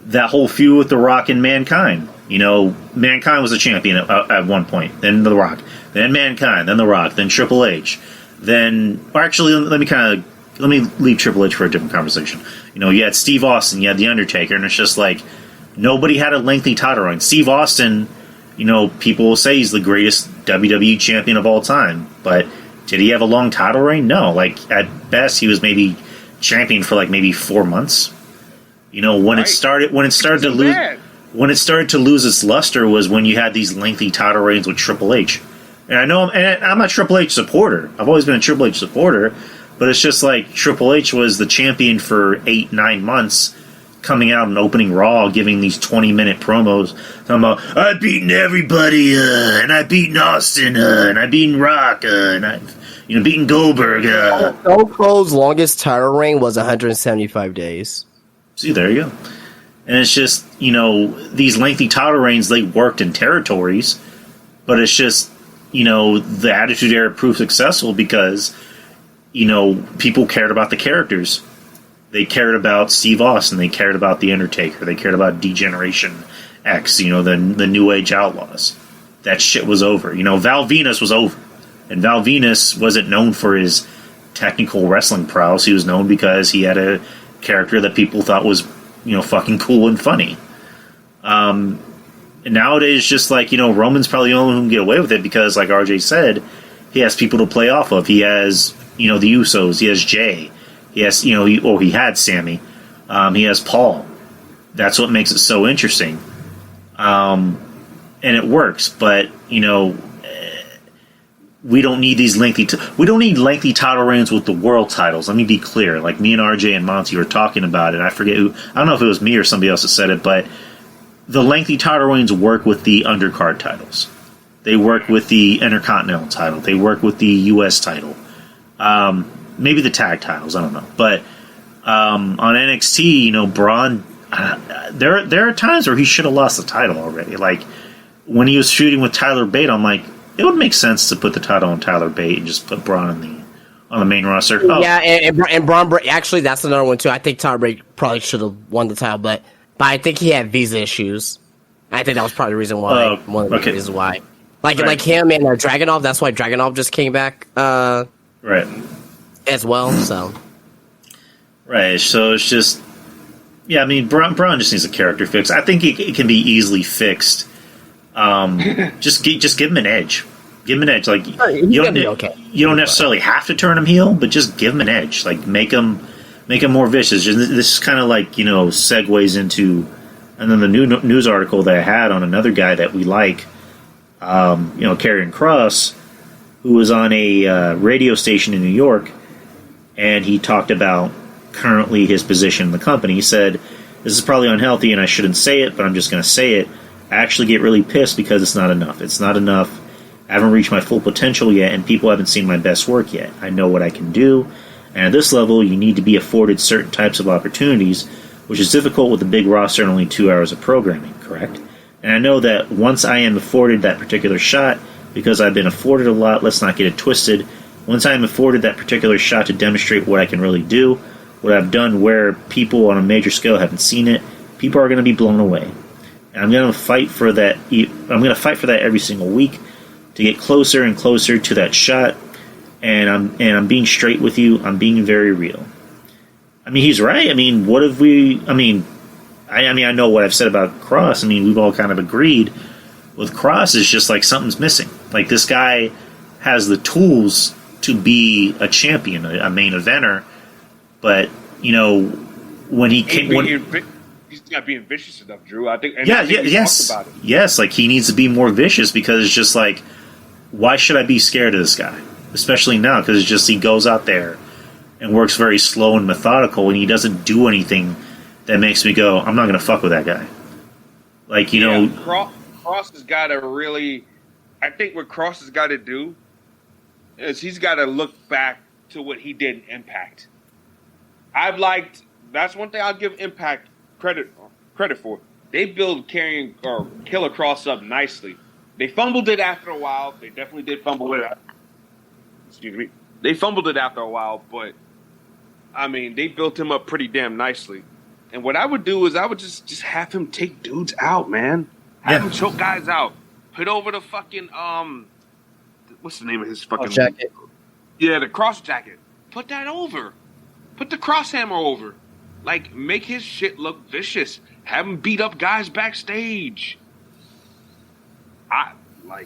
Speaker 2: that whole feud with The Rock and Mankind. Mankind was the champion at one point. Then The Rock. Then Mankind. Then The Rock. Then Triple H. Then... Or actually, let me leave Triple H for a different conversation. You had Steve Austin. You had The Undertaker. And it's just like... Nobody had a lengthy title reign. Steve Austin, people will say he's the greatest WWE champion of all time. But did he have a long title reign? No. Like, at best, he was maybe champion for, like, maybe 4 months. When it started to lose its luster was when you had these lengthy title reigns with Triple H. And I'm not a Triple H supporter. I've always been a Triple H supporter, but it's just like Triple H was the champion for 8-9 months, coming out and opening Raw, giving these 20-minute promos, talking about, I've beaten everybody, and I've beaten Austin, and I've beaten Rock, and I've beaten Goldberg.
Speaker 3: Stone Cold's longest title reign was 175 days.
Speaker 2: See, there you go. And it's just, these lengthy title reigns, they worked in territories, but it's just, the Attitude Era proved successful because, people cared about the characters. They cared about Steve Austin. They cared about The Undertaker. They cared about D-Generation X, the New Age Outlaws. That shit was over. Val Venus was over. And Val Venus wasn't known for his technical wrestling prowess. He was known because he had a character that people thought was, fucking cool and funny. And nowadays, just like, Roman's probably the only one who can get away with it because, like RJ said, he has people to play off of. He has, the Usos. He has Jay. He has, he had Sammy. He has Paul. That's what makes it so interesting. And it works, but, we don't need these lengthy title reigns with the world titles. Let me be clear. Like me and RJ and Monty were talking about it. I forget who. I don't know if it was me or somebody else that said it, but the lengthy title reigns work with the undercard titles. They work with the Intercontinental title. They work with the U.S. title. Maybe the tag titles. I don't know. But on NXT, Braun. There are times where he should have lost the title already. Like when he was shooting with Tyler Bate, I'm like, it would make sense to put the title on Tyler Bate and just put Braun on the main roster. Oh.
Speaker 3: Yeah, and Braun actually, that's another one too. I think Tom Brady probably should have won the title, but I think he had visa issues. I think that was probably the reason why. One of the reasons why. Like him and Dragunov. That's why Dragunov just came back.
Speaker 2: Right.
Speaker 3: As well. So.
Speaker 2: Right. So it's just. Yeah, I mean, Braun just needs a character fix. I think it can be easily fixed. Just give him an edge. Give him an edge. Like you don't necessarily have to turn him heel, but just give him an edge. Like make him more vicious. This is kind of like segues into, and then the new news article that I had on another guy that we like, Karrion Kross, who was on a radio station in New York, and he talked about currently his position in the company. He said, "This is probably unhealthy, and I shouldn't say it, but I'm just going to say it. I actually get really pissed because it's not enough. It's not enough. I haven't reached my full potential yet, and people haven't seen my best work yet. I know what I can do, and at this level, you need to be afforded certain types of opportunities, which is difficult with a big roster and only 2 hours of programming, correct? And I know that once I am afforded that particular shot, because I've been afforded a lot, let's not get it twisted, once I am afforded that particular shot to demonstrate what I can really do, what I've done where people on a major scale haven't seen it, people are going to be blown away. And I'm going to fight for that. I'm going to fight for that every single week to get closer and closer to that shot. And I'm being straight with you. I'm being very real." I mean, he's right. I mean, what have we? I mean, I know what I've said about Kross. I mean, we've all kind of agreed with Kross. It's just like something's missing. Like this guy has the tools to be a champion, a main eventer, but when he came.
Speaker 4: He's not being vicious enough, Drew. I think.
Speaker 2: Yes.
Speaker 4: Talked about it.
Speaker 2: Yes, like he needs to be more vicious because it's just like, why should I be scared of this guy? Especially now, because it's just he goes out there and works very slow and methodical, and he doesn't do anything that makes me go, I'm not going to fuck with that guy. Like
Speaker 4: Kross has got to really. I think what Kross has got to do is he's got to look back to what he did in Impact. That's one thing I'll give Impact credit for. They build Killer Kross up nicely. They fumbled it after a while. They definitely did fumble it. Excuse me. They fumbled it after a while, but I mean, they built him up pretty damn nicely. And what I would do is I would just have him take dudes out, man. Have him choke guys out. Put over the fucking what's the name of his fucking
Speaker 3: jacket?
Speaker 4: Yeah, the cross jacket. Put that over. Put the cross hammer over. Like, make his shit look vicious. Have him beat up guys backstage.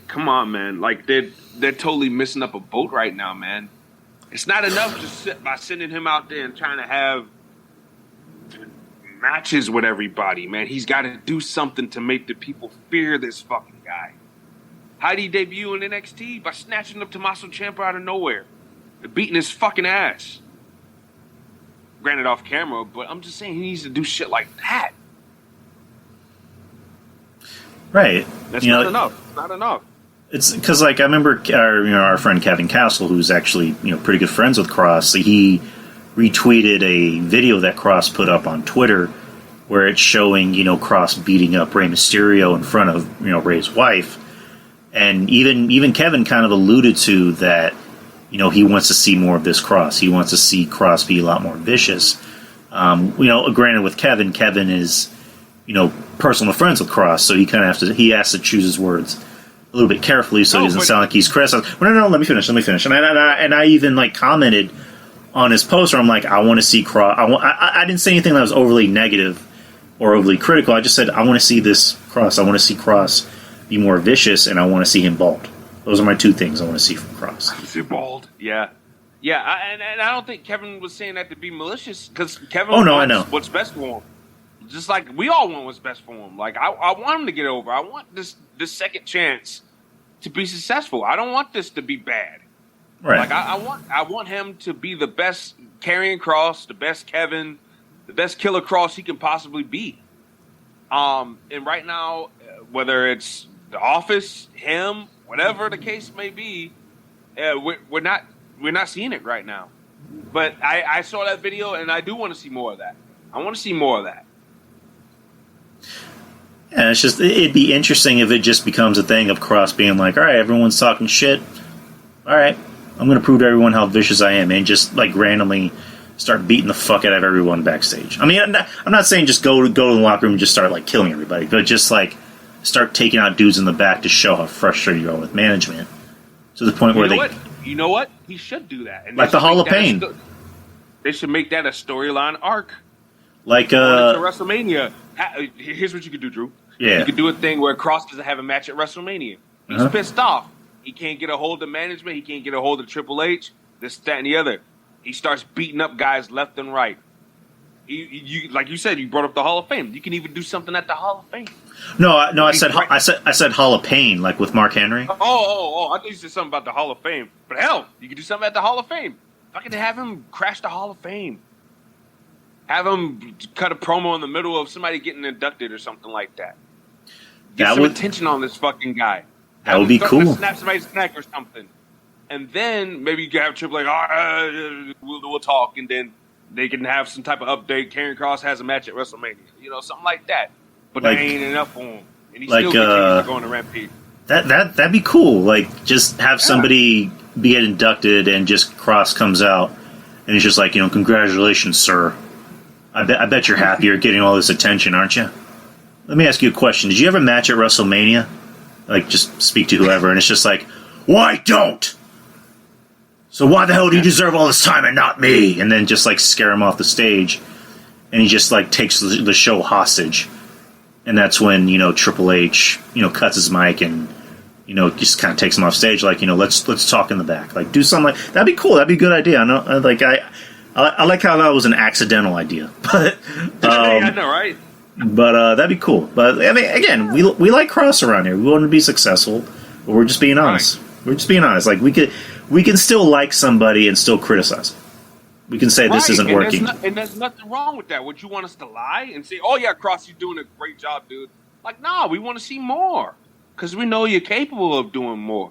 Speaker 4: Come on, man. Like, they're totally missing up a boat right now, man. It's not enough just by sending him out there and trying to have matches with everybody, man. He's got to do something to make the people fear this fucking guy. How'd he debut in NXT? By snatching up Tommaso Ciampa out of nowhere. And beating his fucking ass. Granted off camera, but I'm just saying he needs to do shit like that.
Speaker 2: Right.
Speaker 4: That's not enough. Not enough.
Speaker 2: It's because, like, I remember our friend Kevin Castle, who's actually pretty good friends with Kross. He retweeted a video that Kross put up on Twitter where it's showing Kross beating up Rey Mysterio in front of Rey's wife, and even Kevin kind of alluded to that. He wants to see more of this Kross. He wants to see Kross be a lot more vicious. Granted, with Kevin is, personal friends with Kross, so he kind of has to choose his words a little bit carefully so he doesn't sound like he's criticizing. No, let me finish. And I even commented on his post where I'm like, I want to see Kross. I didn't say anything that was overly negative or overly critical. I just said I want to see this Kross. I want to see Kross be more vicious, and I want to see him bald. Those are my two things I want to see from Kross.
Speaker 4: Is it bald? Yeah. And I don't think Kevin was saying that to be malicious, because Kevin wants what's best for him. Just like we all want what's best for him. Like I want him to get over. I want this second chance to be successful. I don't want this to be bad.
Speaker 2: Right.
Speaker 4: Like I want him to be the best Karrion Kross, the best Kevin, the best Killer Kross he can possibly be. And right now, whether it's The Office, him, whatever the case may be, we're not seeing it right now. But I saw that video, and I do want to see more of that. I want to see more of that.
Speaker 2: And it's just, it'd be interesting if it just becomes a thing of Kross being like, all right, everyone's talking shit. All right, I'm going to prove to everyone how vicious I am, and just like randomly start beating the fuck out of everyone backstage. I mean, I'm not saying just go to the locker room and just start like killing everybody, but just like start taking out dudes in the back to show how frustrated you are with management to the point where
Speaker 4: you know what? He should do that. And
Speaker 2: like the Hall of Pain.
Speaker 4: They should make that a storyline arc.
Speaker 2: Like
Speaker 4: to WrestleMania. Here's what you could do, Drew.
Speaker 2: Yeah.
Speaker 4: You could do a thing where Cross doesn't have a match at WrestleMania. He's pissed off. He can't get a hold of management. He can't get a hold of Triple H. This, that, and the other. He starts beating up guys left and right. You like you said, you brought up the Hall of Fame. You can even do something at the Hall of Fame.
Speaker 2: No, I said Hall of Pain, like with Mark Henry.
Speaker 4: I thought you said something about the Hall of Fame. But hell, you could do something at the Hall of Fame. Fucking have him crash the Hall of Fame. Have him cut a promo in the middle of somebody getting inducted or something like that. Get some attention on this fucking guy.
Speaker 2: That would be cool.
Speaker 4: Snap somebody's neck or something. And then maybe you can have Triple H, we'll talk, and then they can have some type of update. Karrion Kross has a match at WrestleMania. Something like that. But that ain't enough for him. And he still continues to go on a rampage.
Speaker 2: That'd be cool. Like, just have somebody be inducted and just Kross comes out and he's just like, congratulations, sir. I bet you're happy you're getting all this attention, aren't you? Let me ask you a question. Did you ever match at WrestleMania? Like, just speak to whoever, and it's just like, why don't? So why the hell do you deserve all this time and not me? And then just like scare him off the stage, and he just like takes the show hostage, and that's when Triple H cuts his mic and just kind of takes him off stage, like let's talk in the back, like do something like that'd be cool. That'd be a good idea. I know, I like how that was an accidental idea, but
Speaker 4: I know, right?
Speaker 2: But that'd be cool. But I mean, again, we like Kross around here. We want to be successful, but we're just being honest. Right. We're just being honest. Like we can still like somebody and still criticize them. We can say this isn't working.
Speaker 4: And there's nothing wrong with that. Would you want us to lie and say, "Oh yeah, Kross, you're doing a great job, dude"? Like, nah, we want to see more because we know you're capable of doing more.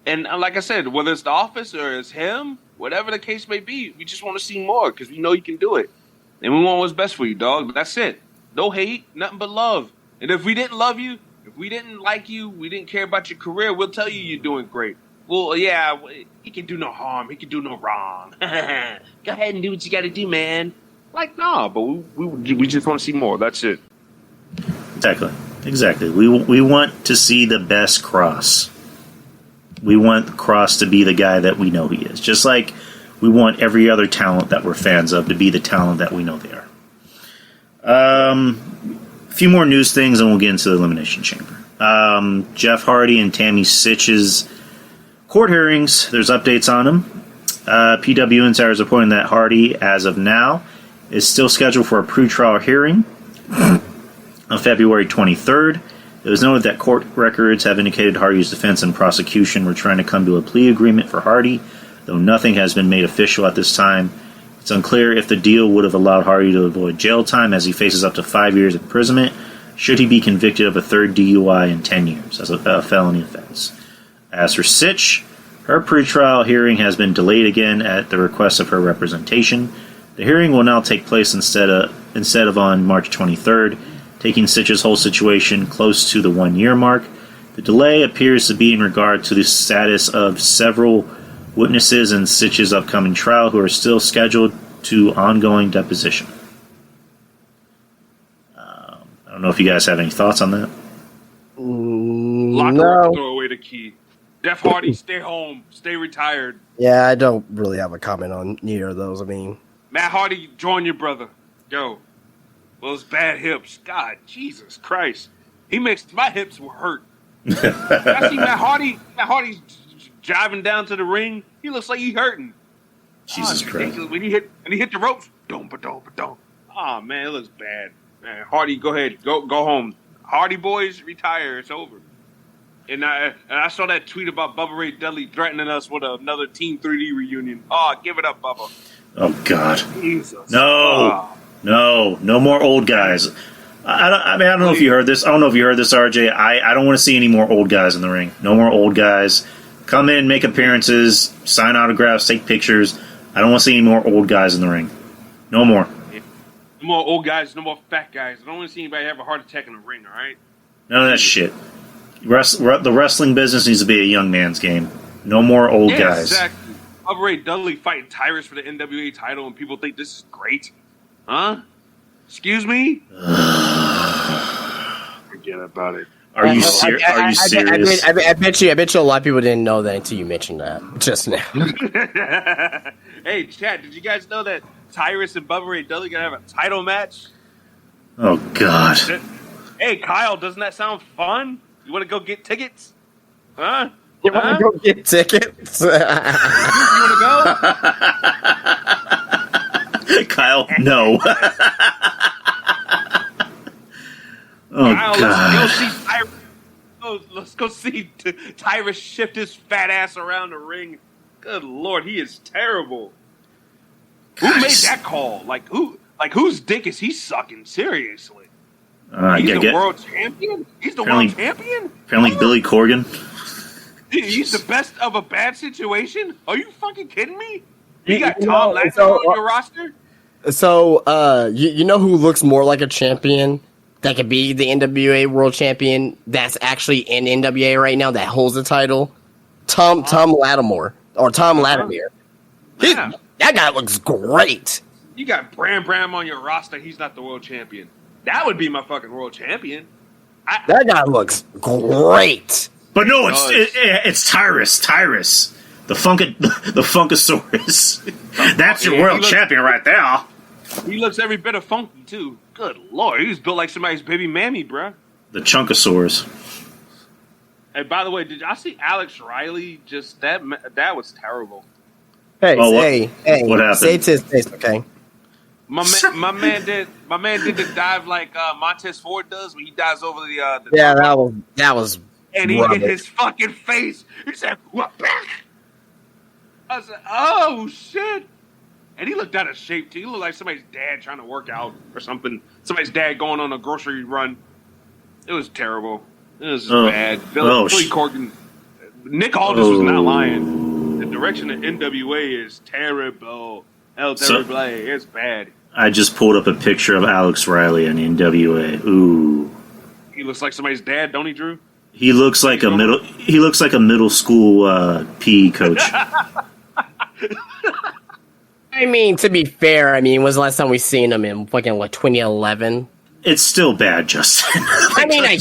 Speaker 4: And like I said, whether it's The Office or it's him, whatever the case may be, we just want to see more because we know you can do it, and we want what's best for you, dog. That's it. No hate, nothing but love. And if we didn't love you, if we didn't like you, we didn't care about your career, we'll tell you you're doing great. Well, yeah, he can do no harm. He can do no wrong. Go ahead and do what you got to do, man. Like, nah, but we just want to see more. That's it.
Speaker 2: Exactly. We want to see the best Kross. We want Kross to be the guy that we know he is. Just like we want every other talent that we're fans of to be the talent that we know they are. A few more news things and we'll get into the Elimination Chamber. Jeff Hardy and Tammy Sitch's court hearings, there's updates on them. PW Insider is reporting that Hardy, as of now, is still scheduled for a pretrial hearing on February 23rd. It was noted that court records have indicated Hardy's defense and prosecution were trying to come to a plea agreement for Hardy, though nothing has been made official at this time. It's unclear if the deal would have allowed Hardy to avoid jail time, as he faces up to 5 years imprisonment should he be convicted of a third DUI in 10 years as a felony offense. As for Sitch, her pretrial hearing has been delayed again at the request of her representation. The hearing will now take place instead of on March 23rd, taking Sitch's whole situation close to the 1 year mark. The delay appears to be in regard to the status of several witnesses in Sitch's upcoming trial who are still scheduled to ongoing deposition. I don't know if you guys have any thoughts on that.
Speaker 4: Lock her up, throw away the key. Jeff Hardy, stay home, stay retired.
Speaker 5: Yeah, I don't really have a comment on neither of those. I mean,
Speaker 4: Matt Hardy, join your brother. Yo, those bad hips. God, Jesus Christ. He makes my hips hurt. I see Matt Hardy's driving down to the ring. He looks like he's hurting.
Speaker 2: Jesus Christ.
Speaker 4: When he hit the ropes, don't. Oh man, it looks bad. Man, Hardy, go ahead. Go home. Hardy boys, retire. It's over. And I saw that tweet about Bubba Ray Dudley threatening us with another Team 3D reunion. Oh, give it up, Bubba.
Speaker 2: Oh, God.
Speaker 4: Jesus.
Speaker 2: No more old guys. I don't know if you heard this. I don't know if you heard this, RJ. I don't want to see any more old guys in the ring. No more old guys. Come in, make appearances, sign autographs, take pictures. I don't want to see any more old guys in the ring. No more.
Speaker 4: No more old guys, no more fat guys. I don't want to see anybody have a heart attack in the ring, all right?
Speaker 2: None of that shit. The wrestling business needs to be a young man's game. No more old
Speaker 4: Yeah,
Speaker 2: guys.
Speaker 4: exactly. Bubba Ray Dudley fighting Tyrus for the NWA title, and people think this is great. Huh? Excuse me? Forget about it.
Speaker 2: Are you serious?
Speaker 3: I bet you a lot of people didn't know that until you mentioned that just now.
Speaker 4: Hey, Chad, did you guys know that Tyrus and Bubba Ray Dudley gonna have a title match?
Speaker 2: Oh God.
Speaker 4: Hey, Kyle, doesn't that sound fun? You want to go get tickets? Huh?
Speaker 3: You want to go get tickets?
Speaker 4: You want to go?
Speaker 2: Kyle, no. Oh
Speaker 4: Kyle,
Speaker 2: God.
Speaker 4: let's go see Tyrus shift his fat ass around the ring. Good Lord, he is terrible. Who made that call? Whose dick is he sucking? Seriously. He's the world champion? He's the world champion?
Speaker 2: Apparently Billy Corgan.
Speaker 4: He's the best of a bad situation? Are you fucking kidding me? You got Tom Latimer on your roster?
Speaker 3: So, you know who looks more like a champion that could be the NWA World Champion that's actually in NWA right now that holds the title? Tom Latimer. Or Tom Latimer.
Speaker 4: Yeah.
Speaker 3: That guy looks great.
Speaker 4: You got Bram on your roster. He's not the world champion. That would be my fucking world champion.
Speaker 3: That guy looks great.
Speaker 2: But no, it's Tyrus. The Funkasaurus. That's your world champion right there.
Speaker 4: He looks every bit of funky, too. Good Lord. He's built like somebody's baby mammy, bruh.
Speaker 2: The Chunkasaurus.
Speaker 4: Hey, by the way, did y'all see Alex Riley? Just that was terrible.
Speaker 3: Hey,
Speaker 2: what happened?
Speaker 3: Say it to his face, okay?
Speaker 4: My man did the dive like Montez Ford does when he dives over the
Speaker 3: yeah, that was
Speaker 4: and he hit his fucking face. He said, "What back?" I said, "Oh shit!" And he looked out of shape too. He looked like somebody's dad trying to work out or something. Somebody's dad going on a grocery run. It was terrible. It was bad. Billy Corgan, Nick Aldis was not lying. The direction of NWA is terrible. It's bad.
Speaker 2: I just pulled up a picture of Alex Riley in NWA. Ooh.
Speaker 4: He looks like somebody's dad, don't he, Drew?
Speaker 2: He looks like a middle school PE coach.
Speaker 3: I mean, to be fair, was the last time we seen him in fucking 2011?
Speaker 2: It's still bad, Justin.
Speaker 3: I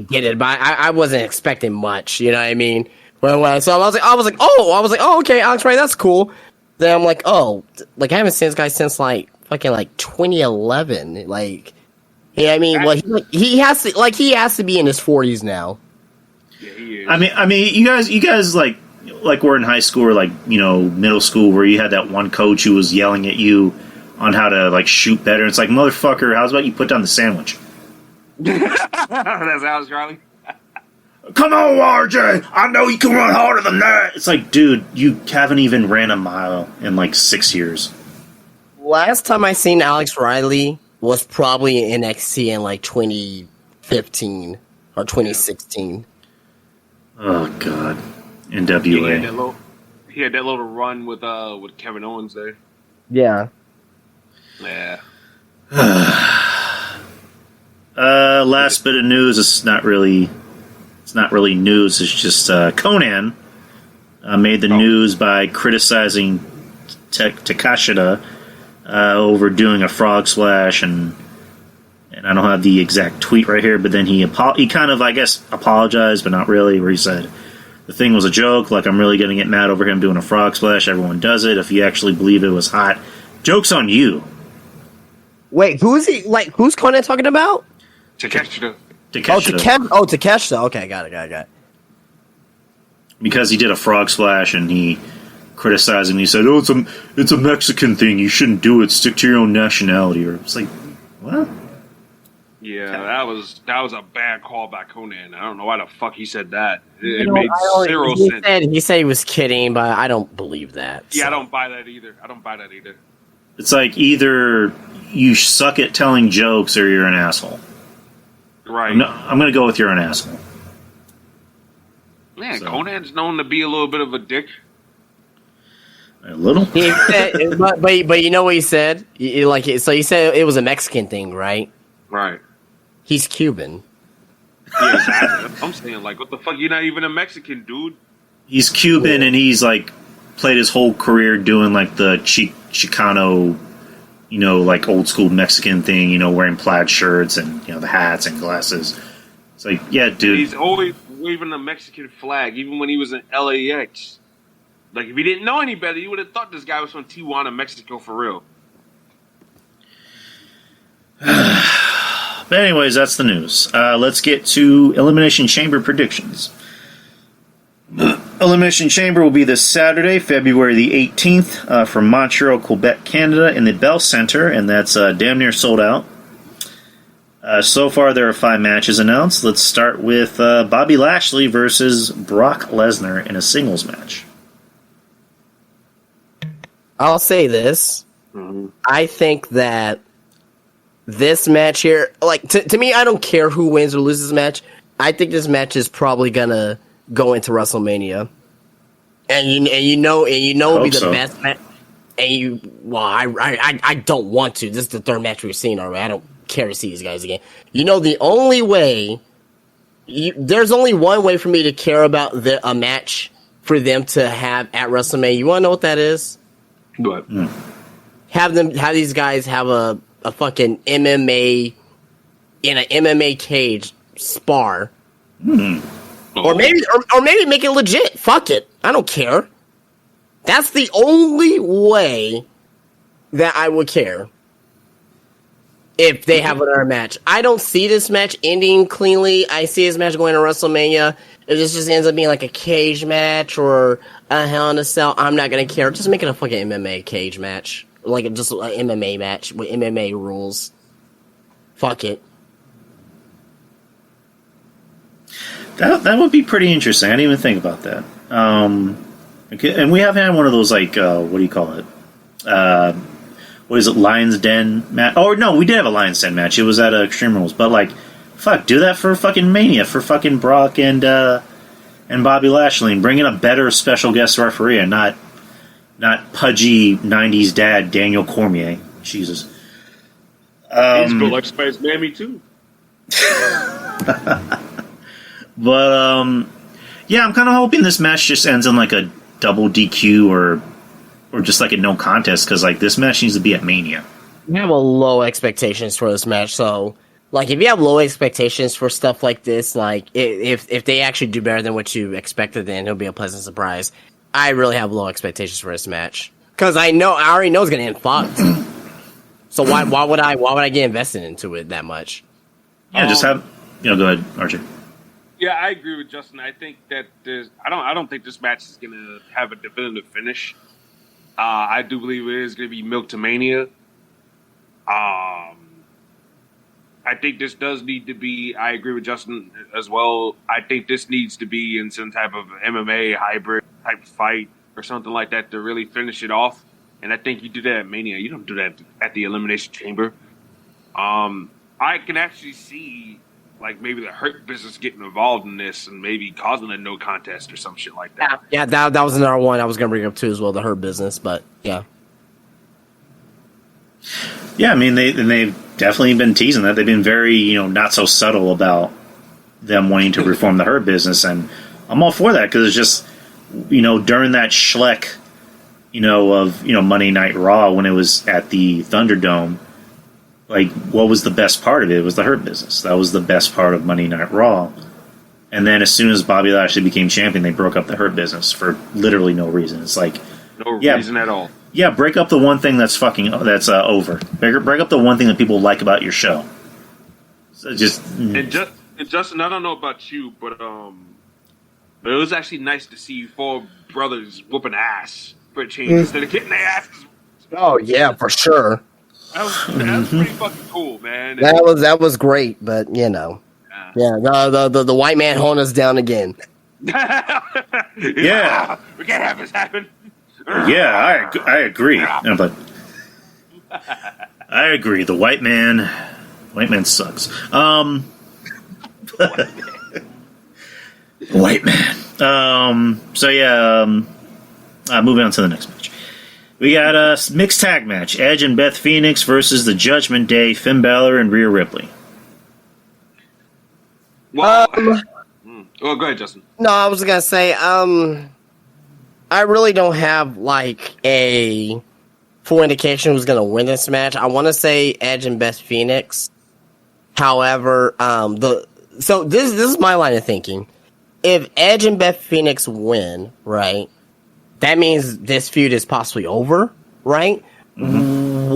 Speaker 3: get it, but I wasn't expecting much. You know what I mean? So I was like, oh, okay, Alex Riley, that's cool. Then I'm like, oh, I haven't seen this guy since fucking 2011. He has to be in his 40s now.
Speaker 4: Yeah, he is.
Speaker 2: I mean, you guys like we're in high school or middle school where you had that one coach who was yelling at you on how to shoot better. It's like, motherfucker, how's about you put down the sandwich?
Speaker 4: That's Alex Riley.
Speaker 2: Come on, RJ! I know you can run harder than that! It's like, dude, you haven't even ran a mile in 6 years.
Speaker 3: Last time I seen Alex Riley was probably in NXT in 2015 or 2016.
Speaker 2: Oh, God. NWA.
Speaker 4: He had that little run with Kevin Owens there.
Speaker 3: Yeah.
Speaker 4: Yeah.
Speaker 2: Last bit of news. It's not really news. It's just Conan made the news by criticizing Takashita over doing a frog splash, and I don't have the exact tweet right here, but then he kind of, I guess, apologized, but not really, where he said the thing was a joke. I'm really going to get mad over him doing a frog splash. Everyone does it. If you actually believe it was hot, joke's on you.
Speaker 5: Wait, who is he? Who's Conan talking about?
Speaker 4: Takeshita.
Speaker 5: Takeshita. Okay, got it.
Speaker 2: Because he did a frog splash and he criticized him. He said, "Oh, it's a Mexican thing. You shouldn't do it. Stick to your own nationality." Or it's like, what?
Speaker 4: Yeah, that was a bad call by Conan. I don't know why the fuck he said that. It made zero sense.
Speaker 3: He said he was kidding, but I don't believe that.
Speaker 4: Yeah,
Speaker 3: so.
Speaker 4: I don't buy that either.
Speaker 2: It's like either you suck at telling jokes or you're an asshole.
Speaker 4: Right.
Speaker 2: I'm going to go with you're an asshole.
Speaker 4: Man, so. Conan's known to be a little bit of a dick.
Speaker 2: A little?
Speaker 3: He said, but you know what he said? So he said it was a Mexican thing, right?
Speaker 4: Right.
Speaker 3: He's Cuban.
Speaker 4: Yeah, exactly. I'm saying, what the fuck? You're not even a Mexican, dude.
Speaker 2: He's Cuban, and he's like played his whole career doing like the Chicano, like old school Mexican thing, wearing plaid shirts and the hats and glasses. It's like, yeah, dude.
Speaker 4: He's always waving the Mexican flag, even when he was in LAX. Like, if he didn't know any better, you would have thought this guy was from Tijuana, Mexico, for real.
Speaker 2: But anyways, that's the news. Let's get to Elimination Chamber predictions. Elimination Chamber will be this Saturday, February the 18th, from Montreal, Quebec, Canada, in the Bell Center, and that's damn near sold out. So far, there are 5 matches announced. Let's start with Bobby Lashley versus Brock Lesnar in a singles match.
Speaker 3: I'll say this. Mm-hmm. I think that this match here, like, to me, I don't care who wins or loses this match. I think this match is probably gonna go into WrestleMania, and you know it'll be the best match. And I don't want to. This is the 3rd match we've seen already. I don't care to see these guys again. The only way, there's only one way for me to care about a match for them to have at WrestleMania. You want to know what that is?
Speaker 4: What?
Speaker 3: Have these guys have a fucking MMA in an MMA cage spar, or maybe make it legit. Fuck it, I don't care. That's the only way that I would care if they have another match. I don't see this match ending cleanly. I see this match going to WrestleMania. If this just ends up being like a cage match or a Hell in a Cell, I'm not gonna care. Just make it a fucking MMA cage match. Like, just an MMA match with MMA rules. Fuck it.
Speaker 2: That would be pretty interesting. I didn't even think about that. Okay, and we have had one of those, like, what do you call it? What is it, Lion's Den match? Oh, no, we did have a Lion's Den match. It was at Extreme Rules. But, like, fuck, do that for fucking Mania, for fucking Brock and Bobby Lashley, and bring in a better special guest referee and not pudgy 90s dad Daniel Cormier. Jesus.
Speaker 4: He's built like Spice Mammy, too.
Speaker 2: But, yeah, I'm kind of hoping this match just ends in, like, a double DQ or just, like, a no contest, because, like, this match needs to be at Mania.
Speaker 3: You have a low expectations for this match, so, like, if you have low expectations for stuff like this, like, if they actually do better than what you expected, then it'll be a pleasant surprise. I really have low expectations for this match, because I already know it's going to end fucked. So why would I get invested into it that much?
Speaker 2: Yeah, just have, go ahead, Archer.
Speaker 4: Yeah, I agree with Justin. I think that I don't think this match is going to have a definitive finish. I do believe it is going to be milk to Mania. I think this does need to be. I agree with Justin as well. I think this needs to be in some type of MMA hybrid type fight or something like that to really finish it off. And I think you do that at Mania. You don't do that at the Elimination Chamber. I can actually see, like, maybe the Hurt Business getting involved in this and maybe causing a no contest or some shit like that.
Speaker 3: Yeah, that was another one I was going to bring up too as well, the Hurt Business, but yeah.
Speaker 2: Yeah, I mean, they've definitely been teasing that. They've been very, not so subtle about them wanting to reform the Hurt Business, and I'm all for that, because it's just, during that Schleck, of, Monday Night Raw when it was at the Thunderdome, like, what was the best part of it? It was the Hurt Business. That was the best part of Monday Night Raw. And then as soon as Bobby Lashley became champion, they broke up the Hurt Business for literally no reason. It's like,
Speaker 4: no reason at all.
Speaker 2: Yeah, break up the one thing that's over. Break up the one thing that people like about your show. So
Speaker 4: and Justin, I don't know about you, but it was actually nice to see 4 brothers whooping ass for a change instead of getting their asses.
Speaker 3: Oh yeah, for sure.
Speaker 4: That was pretty fucking cool, man.
Speaker 3: That was great, but the white man holding us down again.
Speaker 2: Yeah,
Speaker 4: we can't have this happen.
Speaker 2: Yeah, I agree. No, but I agree. The white man sucks. White man. So yeah. Moving on to the next match. We got a mixed tag match: Edge and Beth Phoenix versus the Judgment Day, Finn Balor and Rhea Ripley.
Speaker 4: Well, go ahead, Justin.
Speaker 3: No, I was gonna say, I really don't have like a full indication who's going to win this match. I want to say Edge and Beth Phoenix. However, so this is my line of thinking. If Edge and Beth Phoenix win, right, that means this feud is possibly over, right? Mm-hmm.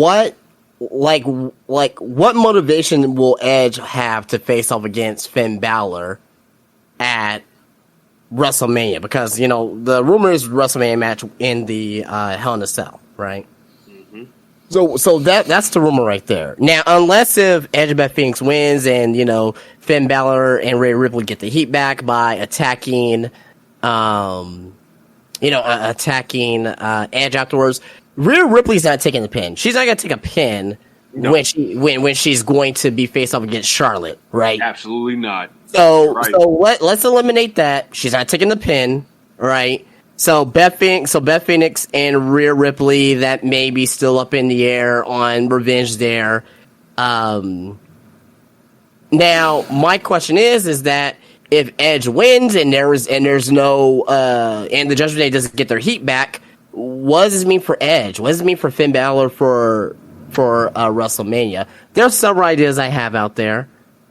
Speaker 3: What motivation will Edge have to face off against Finn Balor at WrestleMania? Because, you know, the rumor is WrestleMania match in the Hell in a Cell, right? Mm-hmm. So that's the rumor right there. Now, unless if Edge and Beth Phoenix wins and, you know, Finn Balor and Rhea Ripley get the heat back by attacking Edge afterwards, Rhea Ripley's not taking the pin. She's not going to take a pin when she's going to be faced off against Charlotte, right?
Speaker 4: Absolutely not.
Speaker 3: So let's eliminate that. She's not taking the pin, right? So Beth Phoenix and Rhea Ripley, that may be still up in the air on revenge there. Now my question is that if Edge wins and there's no and the Judgment Day doesn't get their heat back, what does this mean for Edge? What does it mean for Finn Balor for WrestleMania? There's several ideas I have out there.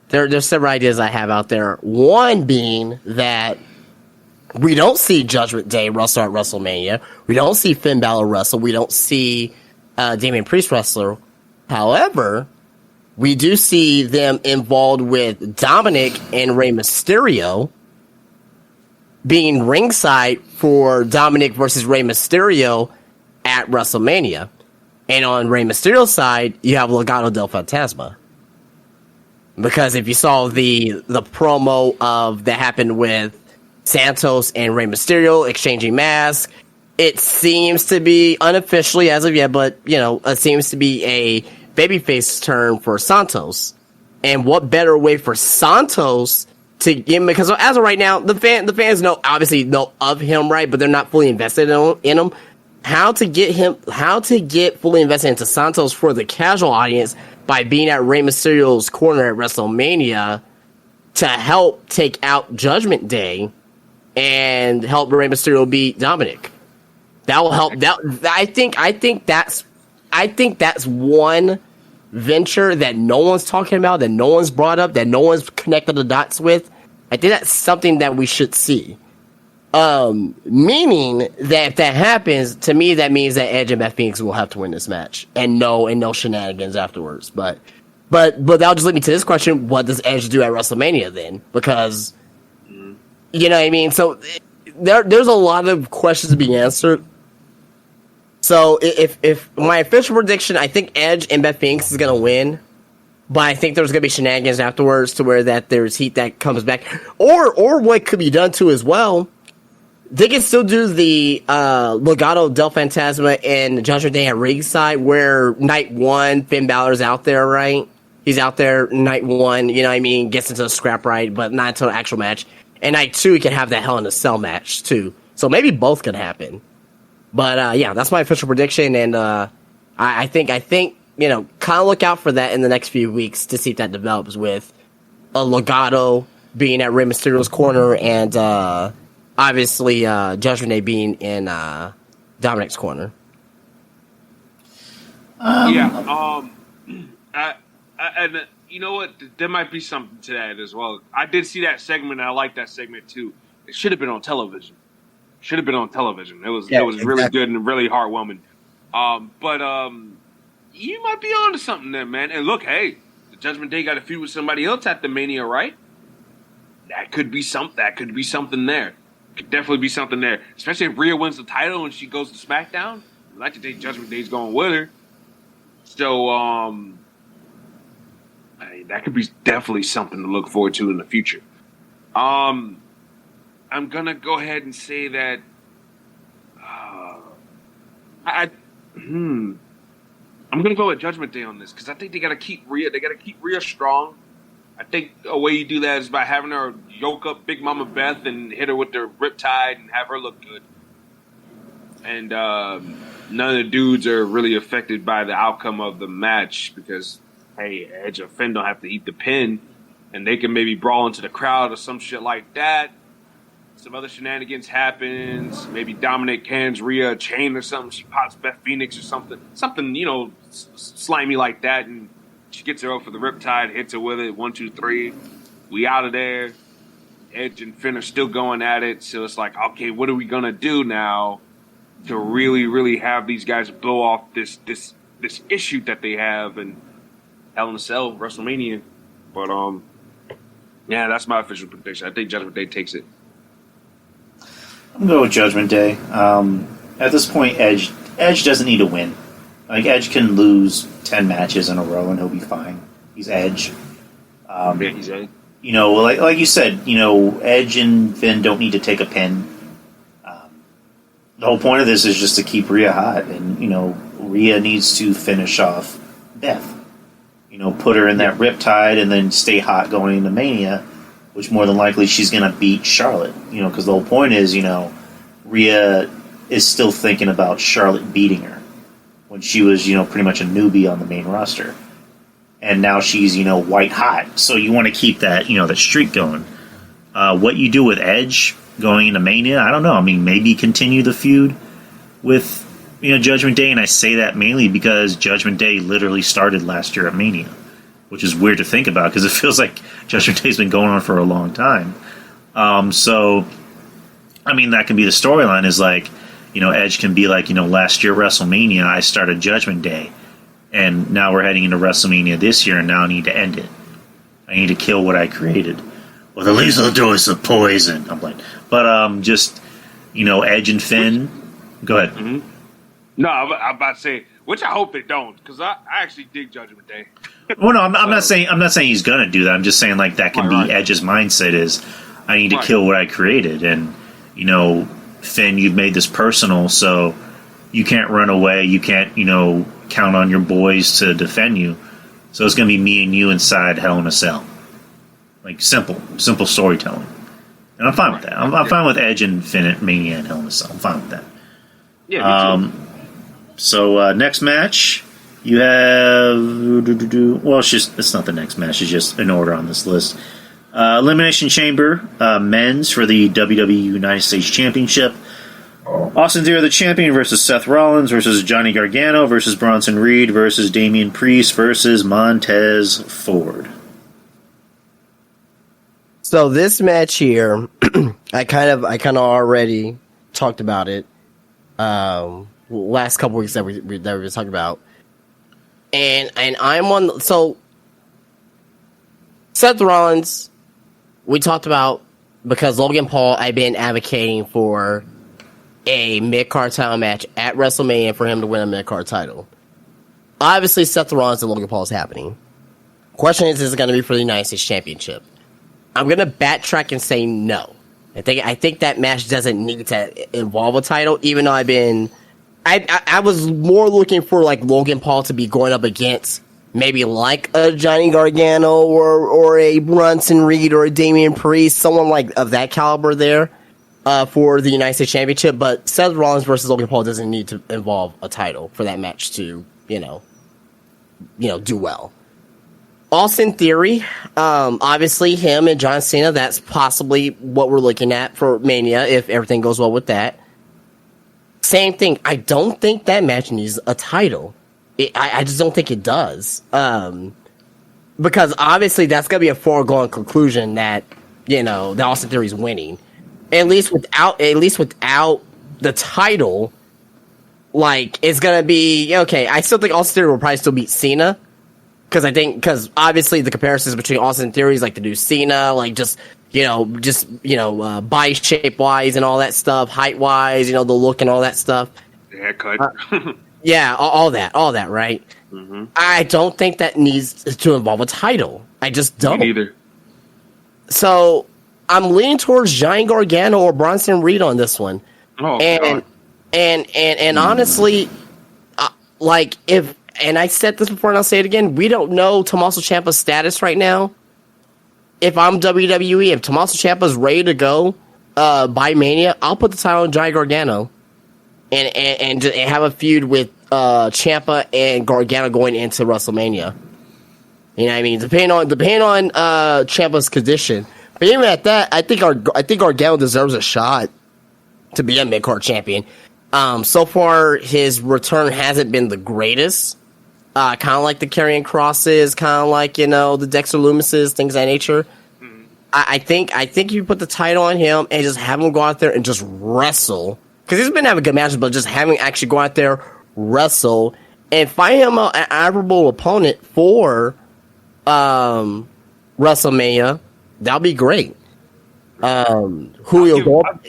Speaker 3: There's several ideas I have out there. One being that we don't see Judgment Day wrestle at WrestleMania. We don't see Finn Balor wrestle. We don't see Damian Priest wrestle. However, we do see them involved with Dominic and Rey Mysterio being ringside for Dominic versus Rey Mysterio at WrestleMania. And on Rey Mysterio's side, you have Legado del Fantasma. Because if you saw the promo that happened with Santos and Rey Mysterio exchanging masks, it seems to be unofficially as of yet, but you know, it seems to be a babyface turn for Santos. And what better way for Santos to get him, because as of right now, the fans obviously know of him, right? But they're not fully invested in him. How to get fully invested into Santos for the casual audience by being at Rey Mysterio's corner at WrestleMania to help take out Judgment Day and help Rey Mysterio beat Dominic. That will help. I think that's one venture that no one's talking about, that no one's brought up, that no one's connected the dots with. I think that's something that we should see. Meaning that if that happens, to me, that means that Edge and Beth Phoenix will have to win this match, and no shenanigans afterwards. But that'll just lead me to this question: what does Edge do at WrestleMania then? Because you know what I mean. So there's a lot of questions to be answered. So if my official prediction, I think Edge and Beth Phoenix is gonna win, but I think there's gonna be shenanigans afterwards to where that there's heat that comes back, or what could be done too as well. They can still do the Legado del Fantasma and Judgment Day at ringside, where night one Finn Balor's out there, right? He's out there night one, you know what I mean, gets into a scrap right, but not until the actual match. And night two, he can have that Hell in a Cell match too. So maybe both could happen. But yeah, that's my official prediction, and I think you know, kind of look out for that in the next few weeks to see if that develops with a Legado being at Rey Mysterio's corner and obviously Judgment Day being in Dominic's corner.
Speaker 4: And you know what? There might be something to that as well. I did see that segment, and I like that segment too. It should have been on television. It was really good and really heartwarming. But you might be onto something there, man. And look, hey, the Judgment Day got a feud with somebody else at the Mania, right? That could be something. There. Could definitely be something there. Especially if Rhea wins the title and she goes to SmackDown. I'd like to think Judgment Day's going with her. So, that could be definitely something to look forward to in the future. I'm gonna go ahead and say that I'm gonna go with Judgment Day on this because I think they gotta keep Rhea strong. I think a way you do that is by having her yoke up Big Mama Beth and hit her with the riptide and have her look good. And none of the dudes are really affected by the outcome of the match because, hey, Edge or Finn don't have to eat the pin, and they can maybe brawl into the crowd or some shit like that. some other shenanigans happens. Maybe Dominic hands Rhea a chain or something. She pops Beth Phoenix or something. Something, slimy like that. And she gets her up for the Riptide, hits her with it. 1, 2, 3. We out of there. Edge and Finn are still going at it. So it's like, okay, what are we going to do now to really, really have these guys blow off this issue that they have in Hell in a Cell, WrestleMania. But, yeah, that's my official prediction. I think Judgment Day takes it.
Speaker 2: I'm going with Judgment Day. At this point, Edge doesn't need to win. Like, Edge can lose 10 matches in a row and he'll be fine. He's Edge.
Speaker 4: Yeah, he's Edge.
Speaker 2: Like you said, Edge and Finn don't need to take a pin. The whole point of this is just to keep Rhea hot, and Rhea needs to finish off Beth. Put her in that Riptide and then stay hot going into Mania, which more than likely she's going to beat Charlotte. Because the whole point is, Rhea is still thinking about Charlotte beating her when she was, pretty much a newbie on the main roster. And now she's, white hot. So you want to keep that, that streak going. What you do with Edge going into Mania, I don't know. I mean, maybe continue the feud with, Judgment Day. And I say that mainly because Judgment Day literally started last year at Mania, which is weird to think about because it feels like Judgment Day's been going on for a long time. So, I mean, that can be the storyline is like, Edge can be like, last year WrestleMania, I started Judgment Day. And now we're heading into WrestleMania this year, and now I need to end it. I need to kill what I created. With a lethal dose of poison. I'm like, but just, Edge and Finn. Go ahead.
Speaker 4: Mm-hmm. No, I'm about to say, which I hope they don't, because I actually dig Judgment Day.
Speaker 2: Well, no, I'm not saying he's gonna do that. I'm just saying like that can be Edge's mindset is, I need to kill what I created, and Finn, you've made this personal, so you can't run away. You can't, count on your boys to defend you. So it's going to be me and you inside Hell in a Cell. Like, simple storytelling. And I'm fine with that. I'm fine with Edge and Finn at Mania and Hell in a Cell. I'm fine with that.
Speaker 4: Yeah, me too.
Speaker 2: So, next match, you have... Well, it's not the next match. It's just in order on this list. Elimination Chamber, men's for the WWE United States Championship. Austin Theory, the champion, versus Seth Rollins, versus Johnny Gargano, versus Bronson Reed, versus Damian Priest, versus Montez Ford.
Speaker 5: So this match here, I kind of already talked about it. Last couple weeks that we were talking about, and I'm on. So Seth Rollins, we talked about because Logan Paul. I've been advocating for a mid-card title match at WrestleMania for him to win a mid-card title. Obviously, Seth Rollins and Logan Paul is happening. Question is it going to be for the United States Championship? I'm going to backtrack and say no. I think that match doesn't need to involve a title, even though I was more looking for like Logan Paul to be going up against maybe like a Johnny Gargano or a Bronson Reed or a Damian Priest, someone like of that caliber there. For the United States Championship, but Seth Rollins versus Logan Paul doesn't need to involve a title for that match to, do well. Austin Theory, obviously him and John Cena, that's possibly what we're looking at for Mania if everything goes well with that. Same thing, I don't think that match needs a title. I just don't think it does. Because obviously that's going to be a foregone conclusion that, that Austin Theory's winning. At least without the title, like, it's gonna be okay. I still think Austin Theory will probably still beat Cena because obviously the comparisons between Austin Theory is like the new Cena, like body shape wise and all that stuff, height wise, the look and all that stuff.
Speaker 4: The haircut.
Speaker 5: Yeah, all that, right?
Speaker 4: Mm-hmm.
Speaker 5: I don't think that needs to involve a title. I just don't.
Speaker 4: Me neither.
Speaker 5: So I'm leaning towards Johnny Gargano or Bronson Reed on this one.
Speaker 4: Oh,
Speaker 5: and
Speaker 4: God.
Speaker 5: and honestly, and I said this before and I'll say it again, we don't know Tommaso Ciampa's status right now. If I'm WWE, if Tommaso Ciampa's ready to go by Mania, I'll put the title on Johnny Gargano and have a feud with Ciampa and Gargano going into WrestleMania. You know what I mean? Depending on Ciampa's condition. But even at that, I think Gargano deserves a shot to be a mid-card champion. So far, his return hasn't been the greatest. Kind of like the Karrion Crosses, kind of like, the Dexter Lumises, things of that nature. Mm-hmm. I think you put the title on him and just have him go out there and just wrestle. Because he's been having good matches, but just having him actually go out there, wrestle, and find him an admirable opponent for WrestleMania, that'll be great. Who you'll go up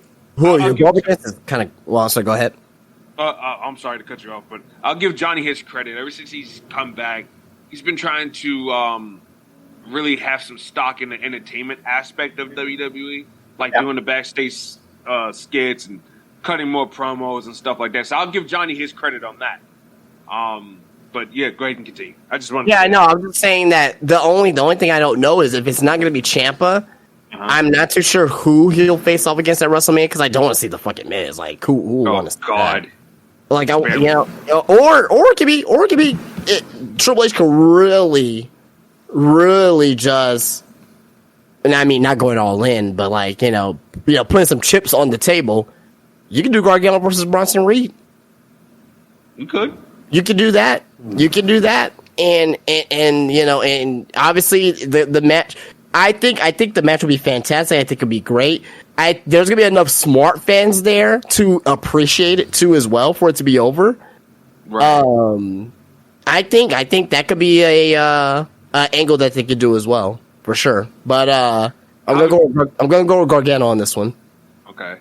Speaker 5: against is kind of... Well, so go ahead.
Speaker 4: I'm sorry to cut you off, but I'll give Johnny his credit. Ever since he's come back, he's been trying to really have some stock in the entertainment aspect of WWE, like doing the backstage skits and cutting more promos and stuff like that. So I'll give Johnny his credit on that. But yeah, go ahead and continue. I just want.
Speaker 5: Yeah, no, I'm just saying that the only thing I don't know is if it's not going to be Ciampa. I'm not too sure who he'll face off against at WrestleMania because I don't want to see the fucking Miz. Like, who want to see
Speaker 4: God.
Speaker 5: That? Like, or it could be Triple H can really, really just, and I mean, not going all in, but like, putting some chips on the table. You can do Gargano versus Bronson Reed.
Speaker 4: You could.
Speaker 5: You can do that. You can do that. And obviously the match, I think the match will be fantastic. I think it'll be great. There's gonna be enough smart fans there to appreciate it too as well for it to be over. Right. I think that could be a angle that they could do as well for sure. But I'm gonna go with Gargano on this one.
Speaker 4: Okay.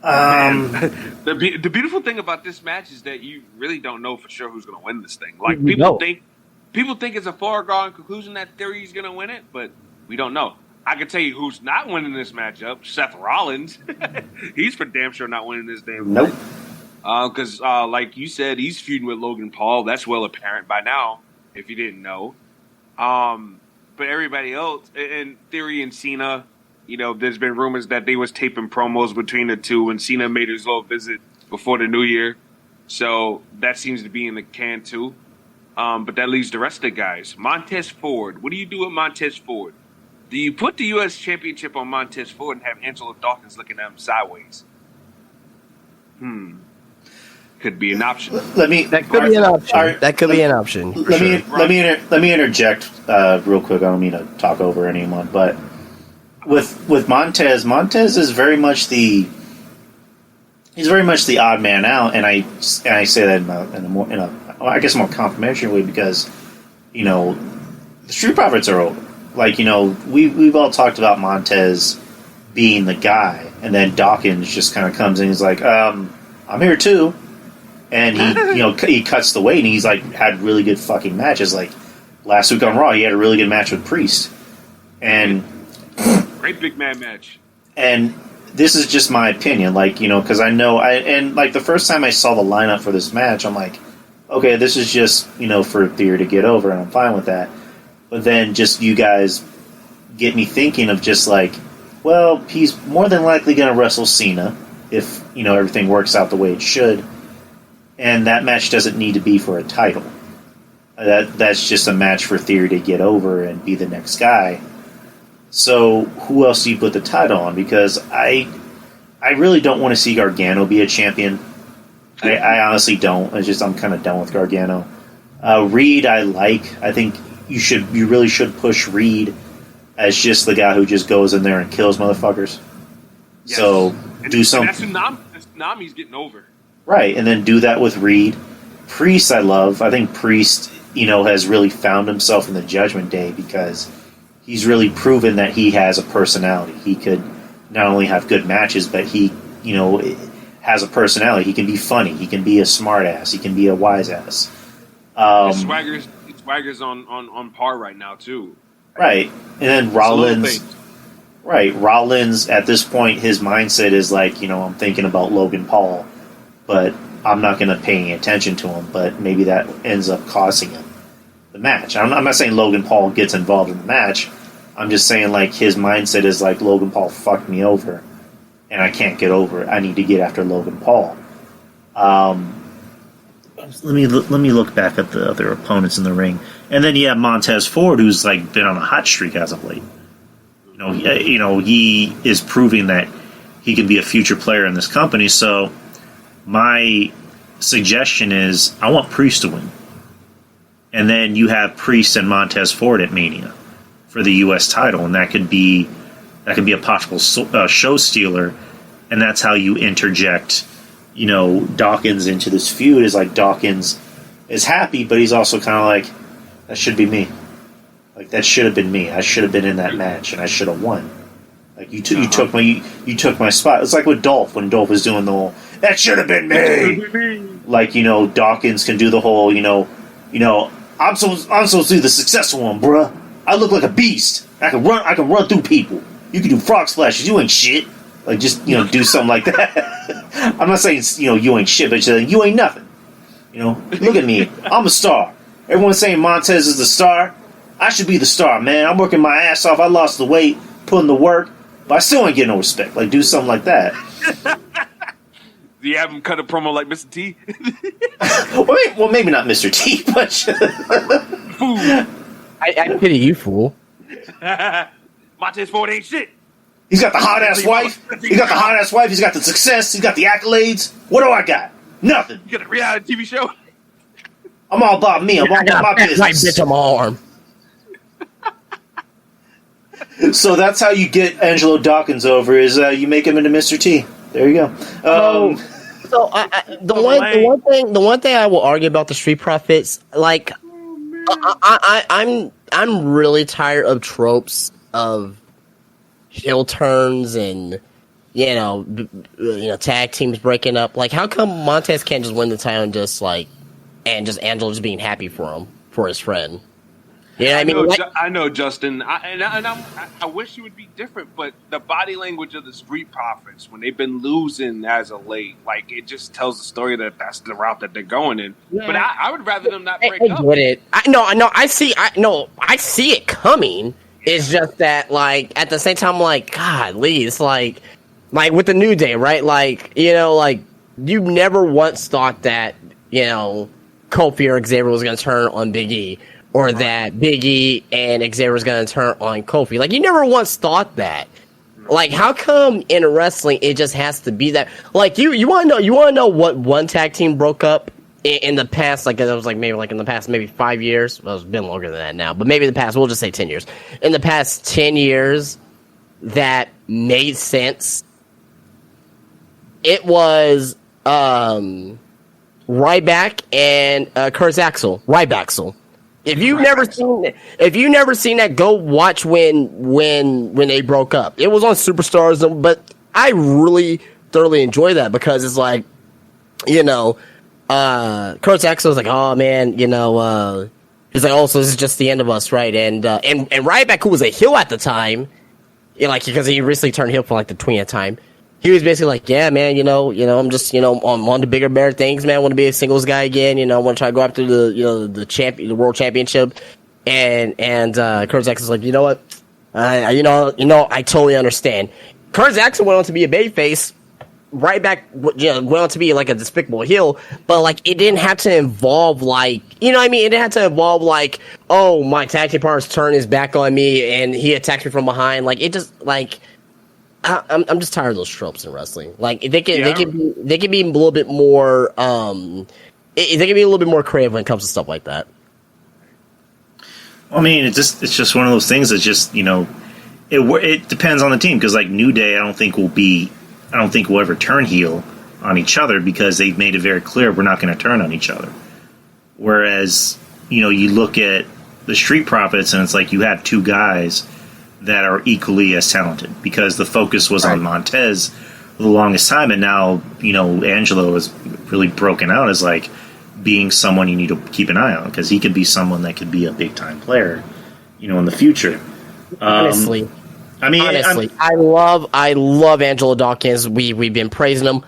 Speaker 4: The beautiful thing about this match is that you really don't know for sure who's going to win this thing. Like people think it's a foregone conclusion that Theory's going to win it, but we don't know. I can tell you who's not winning this matchup: Seth Rollins. He's for damn sure not winning this damn.
Speaker 2: Nope.
Speaker 4: Because like you said, he's feuding with Logan Paul. That's well apparent by now, if you didn't know. But everybody else, and Theory and Cena. There's been rumors that they was taping promos between the two when Cena made his little visit before the new year. So that seems to be in the can too. But that leaves the rest of the guys. Montez Ford. What do you do with Montez Ford? Do you put the U.S. Championship on Montez Ford and have Angelo Dawkins looking at him sideways? Could be an option.
Speaker 5: That could be an option.
Speaker 2: Let me interject real quick. I don't mean to talk over anyone, but with Montez is very much the odd man out, and I say that in a more complimentary way because the Street Profits are over. Like we've all talked about Montez being the guy, and then Dawkins just kind of comes in. He's like, I'm here too, and he cuts the weight, and he's like had really good fucking matches. Like last week on Raw, he had a really good match with Priest, and.
Speaker 4: Great big man match.
Speaker 2: And this is just my opinion, because I know the first time I saw the lineup for this match, I'm like, okay, this is just, for Theory to get over, and I'm fine with that. But then just you guys get me thinking of just like, well, he's more than likely going to wrestle Cena if, everything works out the way it should. And that match doesn't need to be for a title. That's just a match for Theory to get over and be the next guy. So who else do you put the title on? Because I really don't want to see Gargano be a champion. I honestly don't. I'm kind of done with Gargano. Reed, I like. I think you really should push Reed as just the guy who just goes in there and kills motherfuckers. Yes. So do something.
Speaker 4: That's Nami's getting over.
Speaker 2: Right, and then do that with Reed. Priest, I love. I think Priest, has really found himself in the Judgment Day because he's really proven that he has a personality. He could not only have good matches, but he, has a personality. He can be funny. He can be a smart ass. He can be a wise ass.
Speaker 4: Swagger's on par right now too.
Speaker 2: Right, and then Rollins. Right, Rollins at this point, his mindset is like, I'm thinking about Logan Paul, but I'm not going to pay any attention to him. But maybe that ends up costing him the match. I'm not saying Logan Paul gets involved in the match. I'm just saying, like, his mindset is like, Logan Paul fucked me over, and I can't get over it. I need to get after Logan Paul. Let me look back at the other opponents in the ring, and then you have Montez Ford, who's like been on a hot streak as of late. he is proving that he can be a future player in this company. So my suggestion is I want Priest to win. And then you have Priest and Montez Ford at Mania for the U.S. title, and that could be a possible show stealer, and that's how you interject, Dawkins into this feud. Is like Dawkins is happy, but he's also kind of like, that should be me. Like, that should have been me. I should have been in that match, and I should have won. Like, you took my spot. It's like with Dolph, when Dolph was doing the whole, that should have been me. Like, Dawkins can do the whole, I'm supposed to be the successful one, bruh. I look like a beast. I can run through people. You can do frog splashes. You ain't shit. Like, just, do something like that. I'm not saying, you ain't shit, but just, you ain't nothing. Look at me. I'm a star. Everyone's saying Montez is the star. I should be the star, man. I'm working my ass off. I lost the weight, putting the work, but I still ain't getting no respect. Like, do something like that.
Speaker 4: Do you have him cut a promo like Mr. T?
Speaker 2: well, maybe not Mr. T, but...
Speaker 3: I pity you, fool.
Speaker 4: Montez Ford ain't shit.
Speaker 2: He's got the hot-ass wife. He's got the success. He's got the accolades. What do I got? Nothing.
Speaker 4: You got a reality TV show?
Speaker 2: I'm all about me. I'm all about my business.
Speaker 3: Like bitch on my arm.
Speaker 2: So that's how you get Angelo Dawkins over, is you make him into Mr. T. There you go.
Speaker 3: The one thing I will argue about the Street Profits, like, I'm really tired of tropes of heel turns and tag teams breaking up. Like, how come Montez can't just win the title and just Angelo just being happy for his friend? Yeah,
Speaker 4: I know, Justin. I wish it would be different, but the body language of the Street Profits when they've been losing as of late, like, it just tells the story that that's the route that they're going in. Yeah. But I would rather them not break up.
Speaker 3: I get it. I see it coming. It's just that, like, at the same time, I'm like, God, Lee, it's like with the New Day, right? Like, you never once thought that, Kofi or Xavier was going to turn on Big E. Or that Big E and Xavier was going to turn on Kofi. Like, you never once thought that. Like, how come in wrestling it just has to be that? Like, you want to know what one tag team broke up in the past? Like, it was like maybe in the past 5 years. Well, it's been longer than that now, but maybe in the past, we'll just say 10 years. In the past 10 years, that made sense. It was Ryback and Kurt Axel. Rybaxel. If you've never seen that, go watch when they broke up. It was on Superstars, but I really thoroughly enjoy that because it's like, Kurt Axel was like, oh man, he's like, oh, so this is just the end of us, right? And Ryback, who was a heel at the time, because he recently turned heel for like the 20th time. He was basically like, yeah, man, I'm just, on the bigger, better things, man. I want to be a singles guy again. I want to try to go after the world championship. And Kurt Axel's like, you know what? I totally understand. Kurt Axel went on to be a babyface. Ryback, went on to be like a despicable heel, but like it didn't have to involve like, It didn't have to involve like, oh, my tag team partner's turned his back on me and he attacked me from behind. Like, it just like. I'm just tired of those tropes in wrestling. Like, they can be a little bit more they can be a little bit more creative when it comes to stuff like that.
Speaker 2: It's just one of those things that just it depends on the team, because like New Day I don't think will ever turn heel on each other because they've made it very clear we're not going to turn on each other. Whereas you look at the Street Profits and it's like you have two guys that are equally as talented, because the focus was on Montez for the longest time, and now Angelo is really broken out as like being someone you need to keep an eye on, because he could be someone that could be a big time player in the future.
Speaker 3: Honestly, I love Angelo Dawkins. We've been praising him.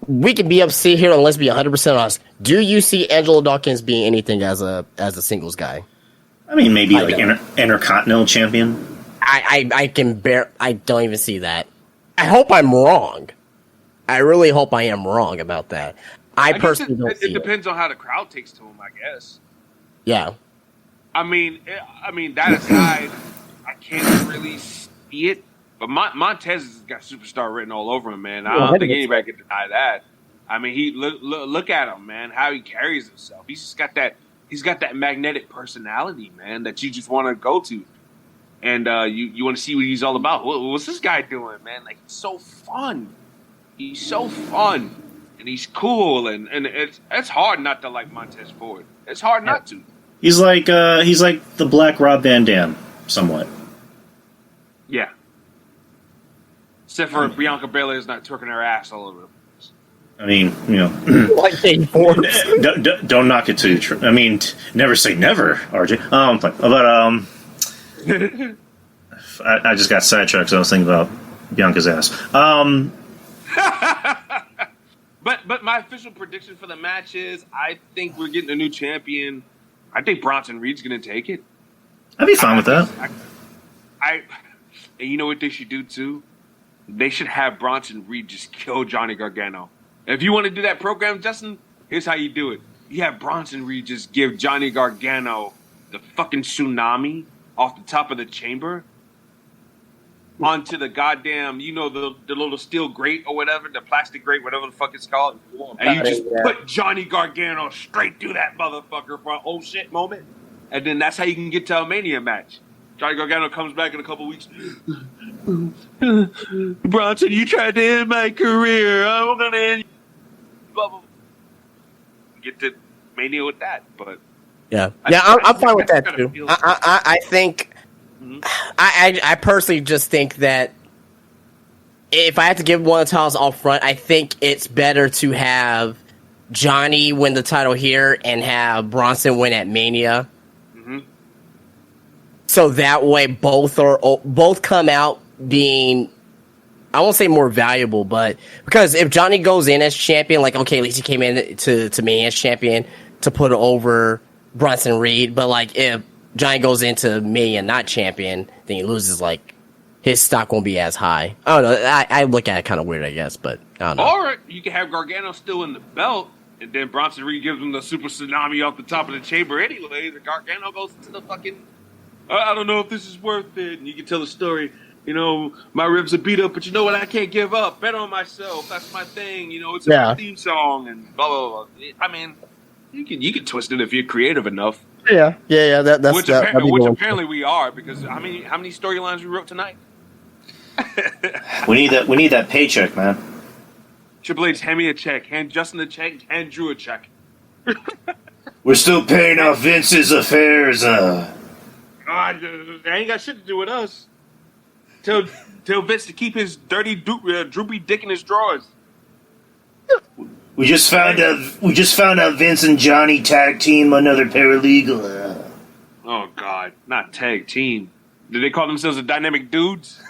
Speaker 3: We can be upset here and let's be 100% honest. Do you see Angelo Dawkins being anything as a singles guy?
Speaker 2: Maybe like Intercontinental champion.
Speaker 3: I don't even see that. I hope I'm wrong. I really hope I am wrong about that. I personally don't see it.
Speaker 4: It depends on how the crowd takes to him, I guess.
Speaker 3: Yeah.
Speaker 4: That aside, I can't really see it. But Montez has got superstar written all over him, man. I don't think anybody can deny that. I mean, he look at him, man. How he carries himself. He's just got that. He's got that magnetic personality, man, that you just want to go to, and you want to see what he's all about. What's this guy doing, man? Like, he's so fun. He's so fun, and he's cool, and it's hard not to like Montez Ford. It's hard not to.
Speaker 2: He's like the Black Rob Van Dam, somewhat.
Speaker 4: Yeah. Except for Bianca Belair is not twerking her ass all over.
Speaker 2: I mean,
Speaker 3: like
Speaker 2: don't knock it to. I mean, never say never, RJ. I just got sidetracked. So I was thinking about Bianca's ass.
Speaker 4: But my official prediction for the match is I think we're getting a new champion. I think Bronson Reed's going to take it.
Speaker 2: I'd be fine with that.
Speaker 4: And you know what they should do too? They should have Bronson Reed just kill Johnny Gargano. If you want to do that program, Justin, here's how you do it. You have Bronson Reed just give Johnny Gargano the fucking tsunami off the top of the chamber onto the goddamn, the little steel grate or whatever, the plastic grate, whatever the fuck it's called. And you just put Johnny Gargano straight through that motherfucker for an oh shit moment. And then that's how you can get to a Mania match. Johnny Gargano comes back in a couple weeks. Bronson, you tried to end my career. I'm going to end blah, blah. Get to Mania with that. But
Speaker 3: I'm fine with that too. I think I personally just think that if I had to give one of the titles off front, I think it's better to have Johnny win the title here and have Bronson win at Mania. So that way, both come out being, I won't say more valuable, but because if Johnny goes in as champion, like, okay, at least he came in to me as champion to put over Bronson Reed. But like, if Johnny goes into Mania not champion, then he loses. Like, his stock won't be as high. I don't know. I look at it kind of weird, I guess, but I don't know.
Speaker 4: Or you can have Gargano still in the belt, and then Bronson Reed gives him the super tsunami off the top of the chamber anyway. The Gargano goes into the fucking. I don't know if this is worth it. And you can tell the story. My ribs are beat up, but you know what? I can't give up. Bet on myself. That's my thing. It's a theme song and blah, blah, blah. I mean, you can twist it if you're creative enough.
Speaker 3: Yeah. That's
Speaker 4: which apparently we are, because how many storylines we wrote tonight?
Speaker 2: We need that paycheck, man.
Speaker 4: Triple H, hand me a check. Hand Justin a check. Hand Drew a check.
Speaker 2: We're still paying off Vince's affairs.
Speaker 4: They ain't got shit to do with us. Tell Vince to keep his dirty droopy dick in his drawers.
Speaker 2: We just found out Vince and Johnny tag team another paralegal.
Speaker 4: Oh God, not tag team. Did they call themselves the Dynamic Dudes?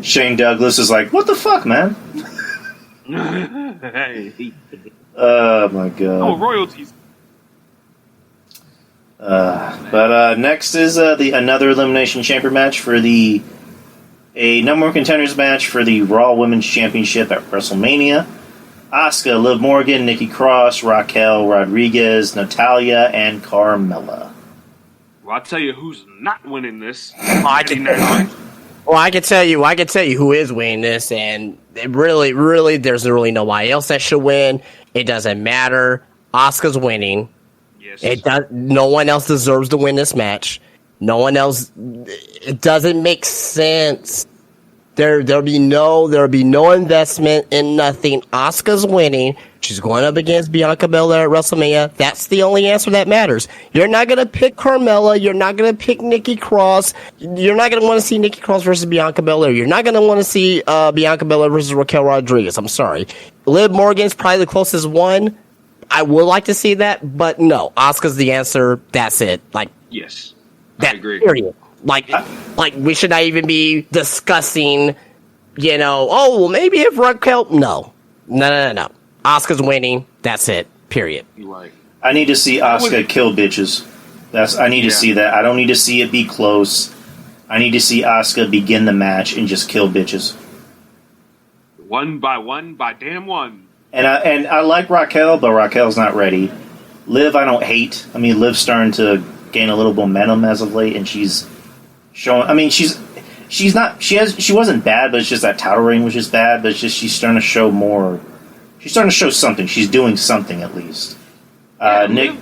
Speaker 2: Shane Douglas is like, what the fuck, man?
Speaker 4: Hey.
Speaker 2: Oh my god.
Speaker 4: Oh, royalties.
Speaker 2: But next is another Elimination Chamber match for a number one contenders match for the Raw Women's Championship at WrestleMania. Asuka, Liv Morgan, Nikki Cross, Raquel Rodriguez, Natalya, and Carmella.
Speaker 4: Well, I'll tell you who's not winning this.
Speaker 3: I can tell you who is winning this, and it really, there's really nobody else that should win. It doesn't matter. Asuka's winning.
Speaker 4: Yes.
Speaker 3: No one else deserves to win this match. No one else. It doesn't make sense. There'll be no investment in nothing. Asuka's winning. She's going up against Bianca Belair at WrestleMania. That's the only answer that matters. You're not gonna pick Carmella. You're not gonna pick Nikki Cross. You're not gonna want to see Nikki Cross versus Bianca Belair. You're not gonna want to see Bianca Belair versus Raquel Rodriguez. I'm sorry. Liv Morgan's probably the closest one. I would like to see that, but no. Asuka's the answer. That's it. Like,
Speaker 4: yes,
Speaker 3: I agree. Period. Like we should not even be discussing, maybe if Raquel. No. Asuka's winning. That's it. Period.
Speaker 4: Right.
Speaker 2: I need to see Asuka kill bitches. I need to see that. I don't need to see it be close. I need to see Asuka begin the match and just kill bitches.
Speaker 4: One by damn one.
Speaker 2: And I like Raquel, but Raquel's not ready. Liv, I don't hate. I mean, Liv's starting to gain a little momentum as of late, and she's showing. I mean, she's not. She wasn't bad, but it's just that title reign was just bad. But it's just she's starting to show more. She's starting to show something. She's doing something at least. Nick,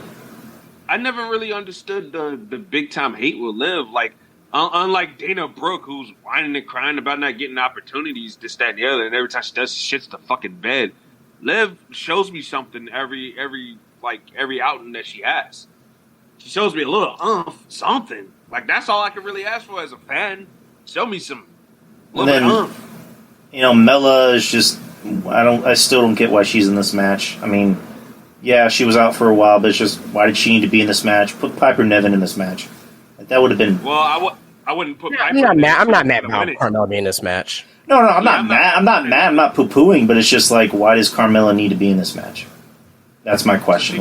Speaker 4: I never really understood the big time hate with Liv. Like, unlike Dana Brooke, who's whining and crying about not getting opportunities, this, that, and the other, and every time she does, she shits the fucking bed. Liv shows me something every outing that she has. She shows me a little something. Like, that's all I can really ask for as a fan. Show me some little bit
Speaker 2: you know, Mella is just. I still don't get why she's in this match. I mean, yeah, she was out for a while, but it's just why did she need to be in this match? Put Piper Niven in this match. Like, that would have been.
Speaker 4: Well, I wouldn't put.
Speaker 5: I'm not mad about Carmella being in this match.
Speaker 2: No, I'm not mad. I'm not mad. I'm not poo-pooing, but it's just like, why does Carmella need to be in this match? That's my question.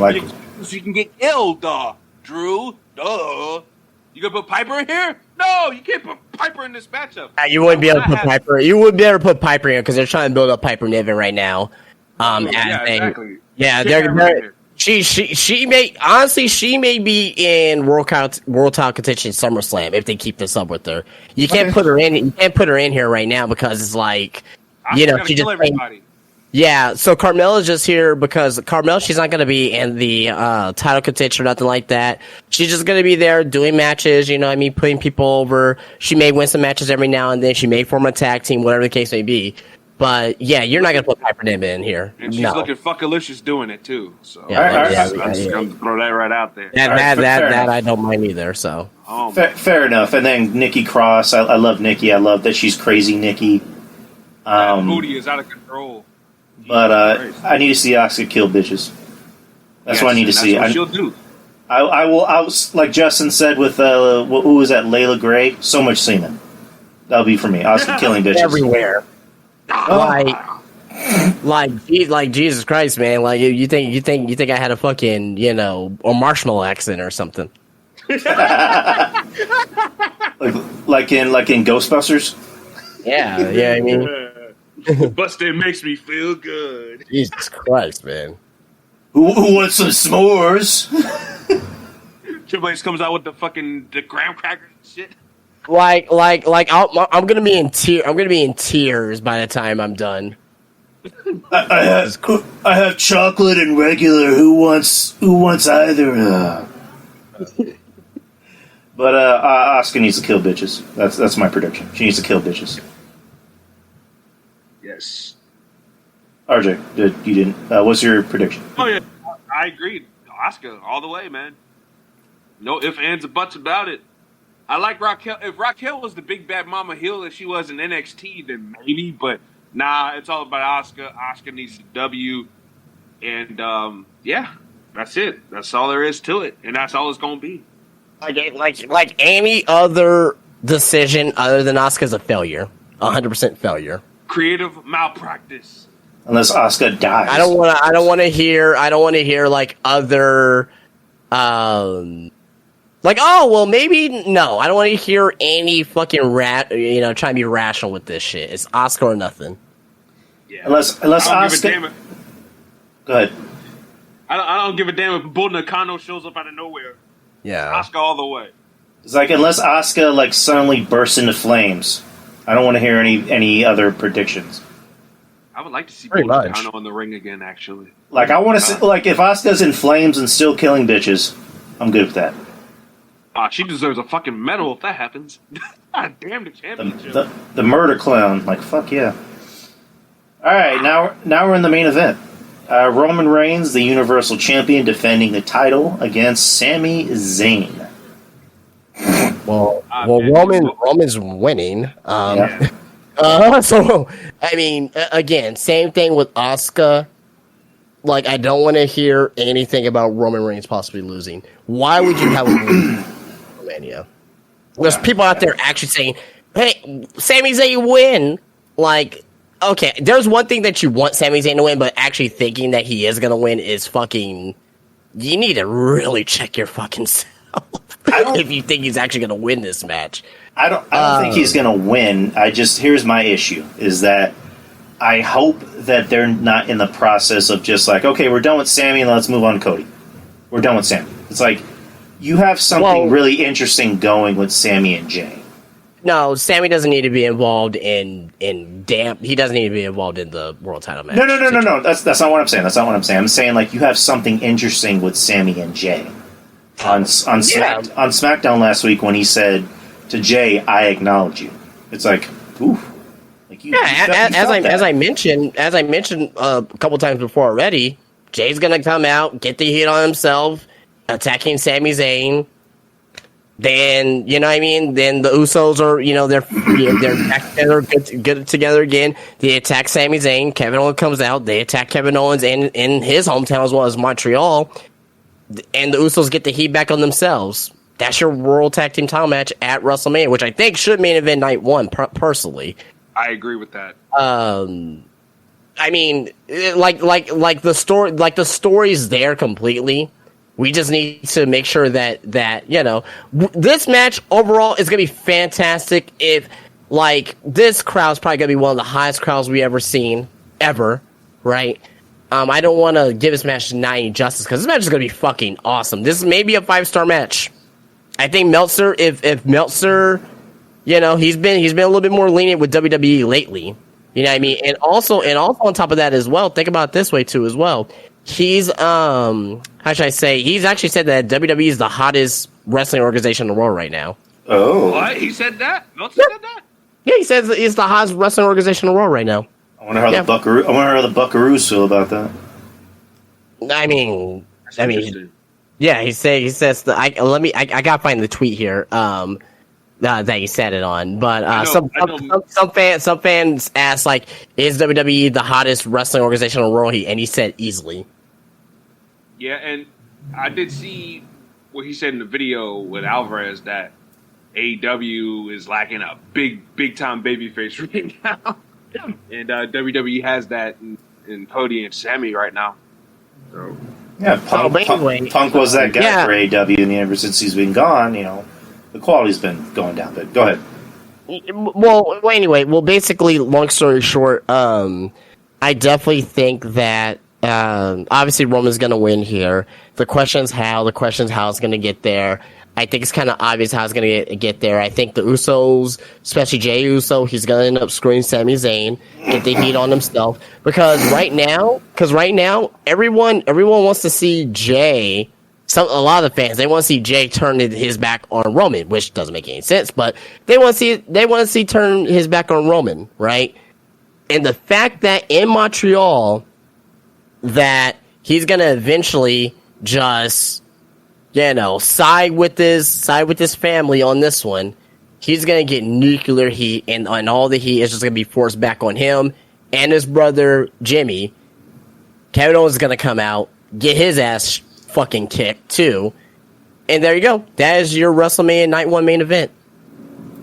Speaker 4: She can get killed, Drew. Duh. You gonna put Piper in here? No, you can't put Piper in this matchup.
Speaker 5: You wouldn't be able to put Piper. You would be able to put Piper in because they're trying to build up Piper Niven right now.
Speaker 4: Exactly.
Speaker 5: Yeah, they're she may be in world title contention SummerSlam if they keep this up with her. You can't put her in. You can't put her in here right now because it's like, she just
Speaker 4: everybody.
Speaker 5: Yeah, so Carmella's just here because Carmella, she's not going to be in the title contention or nothing like that. She's just going to be there doing matches, putting people over. She may win some matches every now and then. She may form a tag team, whatever the case may be. But, yeah, you're not going to put Piper Niven in here.
Speaker 4: And she's looking fuckalicious doing it, too. So
Speaker 2: I'm
Speaker 4: just going to throw that right out there.
Speaker 5: That I don't mind either, so.
Speaker 2: Fair enough. And then Nikki Cross. I love Nikki. I love that she's crazy Nikki.
Speaker 4: That booty is out of control.
Speaker 2: But I need to see Asuka kill bitches. That's what I need to see.
Speaker 4: That's what she'll do.
Speaker 2: I will, like Justin said with, who was that, Layla Gray? So much semen. That'll be for me. Asuka killing bitches.
Speaker 5: Everywhere. Like Jesus Christ, man. Like, you think I had a fucking, a marshmallow accent or something.
Speaker 2: like in Ghostbusters?
Speaker 5: Yeah, I mean.
Speaker 4: Busted makes me feel good.
Speaker 5: Jesus Christ, man.
Speaker 2: Who wants some s'mores?
Speaker 4: Triple H comes out with the graham cracker shit.
Speaker 5: I'm gonna be in tears by the time I'm done.
Speaker 2: I have chocolate and regular. Who wants either? But Asuka needs to kill bitches. That's my prediction. She needs to kill bitches.
Speaker 4: Yes.
Speaker 2: RJ, you didn't. What's your prediction?
Speaker 4: Oh yeah, I agreed. Asuka all the way, man. No ifs, ands, or buts about it. I like Raquel. If Raquel was the big bad mama heel that she was in NXT, then maybe. But nah, it's all about Asuka. Asuka needs the W, and yeah, that's it. That's all there is to it, and that's all it's gonna be.
Speaker 5: Like any other decision other than Asuka's a failure, 100% failure.
Speaker 4: Creative malpractice.
Speaker 2: Unless Asuka dies.
Speaker 5: I don't want to hear like other like, oh well, maybe no. I don't want to hear any fucking trying to be rational with this shit. It's Asuka or nothing.
Speaker 2: Yeah. Unless Asuka. Go ahead.
Speaker 4: I don't give a damn if Bull Nakano shows up out of nowhere.
Speaker 5: Yeah.
Speaker 4: Asuka all the way.
Speaker 2: It's like, unless Asuka suddenly bursts into flames, I don't want to hear any other predictions.
Speaker 4: I would like to see Bull Nakano in the ring again, actually.
Speaker 2: I want to see, if Asuka's in flames and still killing bitches, I'm good with that.
Speaker 4: She deserves a fucking medal if that happens. God damn the championship.
Speaker 2: The murder clown. Fuck yeah. Alright, now we're in the main event. Roman Reigns, the Universal Champion, defending the title against Sami Zayn.
Speaker 5: Roman's winning. So, I mean, again, same thing with Asuka. I don't want to hear anything about Roman Reigns possibly losing. Why would you have a WrestleMania? There's people out there actually saying, hey, Sami Zayn win. Okay, there's one thing that you want Sami Zayn to win, but actually thinking that he is going to win is fucking... You need to really check your fucking self if you think he's actually going to win this match.
Speaker 2: I don't think he's going to win. Here's my issue, is that I hope that they're not in the process of just okay, we're done with Sami and let's move on to Cody. we're done with Sammy. It's like, you have something really interesting going with Sammy and Jay.
Speaker 5: No, Sammy doesn't need to be involved in he doesn't need to be involved in the world title match.
Speaker 2: No. That's not what I'm saying. I'm saying, like, you have something interesting with Sammy and Jay. On SmackDown last week when he said to Jay, "I acknowledge you." It's like, ooh. Like
Speaker 5: as I mentioned a couple times before already, Jay's gonna come out, get the heat on himself, attacking Sami Zayn. Then, you know what I mean? Then the Usos are, they're back together, good together again. They attack Sami Zayn. Kevin Owens comes out. They attack Kevin Owens in his hometown as well as Montreal. And the Usos get the heat back on themselves. That's your World Tag Team title match at WrestleMania, which I think should main event night one, personally.
Speaker 4: I agree with that.
Speaker 5: I mean, like the story's there completely. We just need to make sure that this match overall is gonna be fantastic. If this crowd's probably gonna be one of the highest crowds we ever seen ever, right? I don't want to give this match any justice because this match is gonna be fucking awesome. This is maybe a 5-star match. I think Meltzer, if Meltzer, he's been a little bit more lenient with WWE lately. You know what I mean? And also on top of that as well, think about it this way too as well. He's how should I say? He's actually said that WWE is the hottest wrestling organization in the world right now.
Speaker 2: Oh,
Speaker 4: what? He said that? Meltzer said that?
Speaker 5: Yeah, he says it's the hottest wrestling organization in the world right now.
Speaker 2: I wonder how the Buckaroos feel about that.
Speaker 5: I mean, yeah, he says I gotta find the tweet here. That he said it on, but some fans asked is WWE the hottest wrestling organization in the world? And he said easily.
Speaker 4: Yeah, and I did see what he said in the video with Alvarez that AEW is lacking a big time babyface right now, and WWE has that in Cody and Sammy right now. So
Speaker 2: yeah, Punk was that guy for AEW, and ever since he's been gone, the quality's been going down. But go ahead.
Speaker 5: Well, basically, long story short, I definitely think that obviously Roman's going to win here. The question's how. The question's how it's going to get there. I think it's kind of obvious how it's going to get there. I think the Usos, especially Jey Uso, he's going to end up screwing Sami Zayn, get the heat on himself. Because right now, everyone wants to see Jey. A lot of the fans, they want to see Jey turn his back on Roman, which doesn't make any sense, but they want to see turn his back on Roman, right? And the fact that in Montreal that he's gonna eventually just side with this family on this one, he's gonna get nuclear heat, and all the heat is just gonna be forced back on him and his brother Jimmy. Kevin Owens is gonna come out, get his ass fucking kick too, and there you go. That is your WrestleMania Night 1 main event.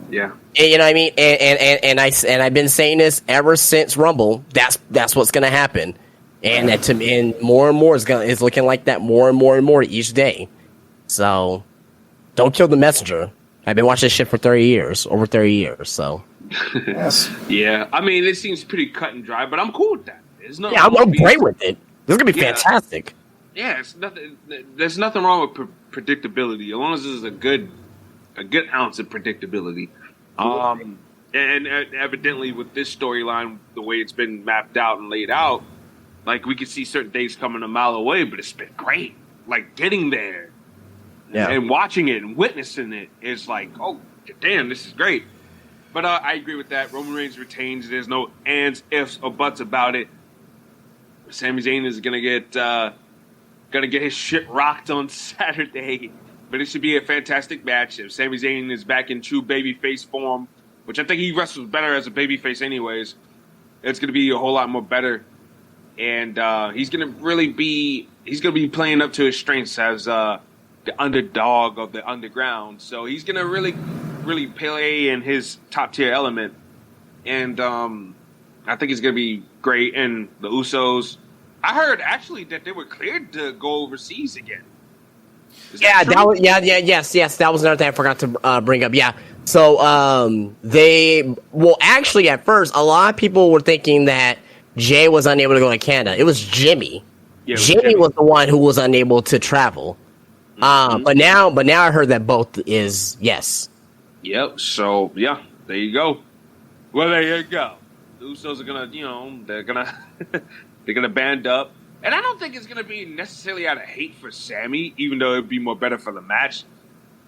Speaker 4: Yeah,
Speaker 5: and, you know what I mean. And I've been saying this ever since Rumble. That's what's gonna happen, and more and more is looking like that more and more each day. So don't kill the messenger. I've been watching this shit for over 30 years. So
Speaker 2: yes,
Speaker 4: yeah. I mean, it seems pretty cut and dry, but I'm cool with that.
Speaker 5: I'm great with it. This is gonna be fantastic.
Speaker 4: Yeah, it's nothing. There's nothing wrong with predictability, as long as there's a good ounce of predictability. And evidently with this storyline, the way it's been mapped out and laid out, we could see certain days coming a mile away, but it's been great. Getting there, and watching it and witnessing it is oh damn, this is great. But I agree with that. Roman Reigns retains. There's no ands, ifs, or buts about it. Sami Zayn is gonna get his shit rocked on Saturday, but it should be a fantastic match. If Sami Zayn is back in true babyface form, which I think he wrestles better as a babyface anyways, it's going to be a whole lot more better. And he's going to be playing up to his strengths as the underdog of the underground. So he's going to really play in his top tier element. And I think it's going to be great. And the Usos, I heard actually that they were cleared to go overseas again.
Speaker 5: Yes. That was another thing I forgot to bring up. Yeah. So actually, at first, a lot of people were thinking that Jay was unable to go to Canada. It was Jimmy. Jimmy was the one who was unable to travel. But now I heard that both is yes.
Speaker 4: Yep. So yeah, there you go. Well, there you go. The Usos are gonna, they're gonna band up, and I don't think it's gonna be necessarily out of hate for Sammy, even though it'd be more better for the match.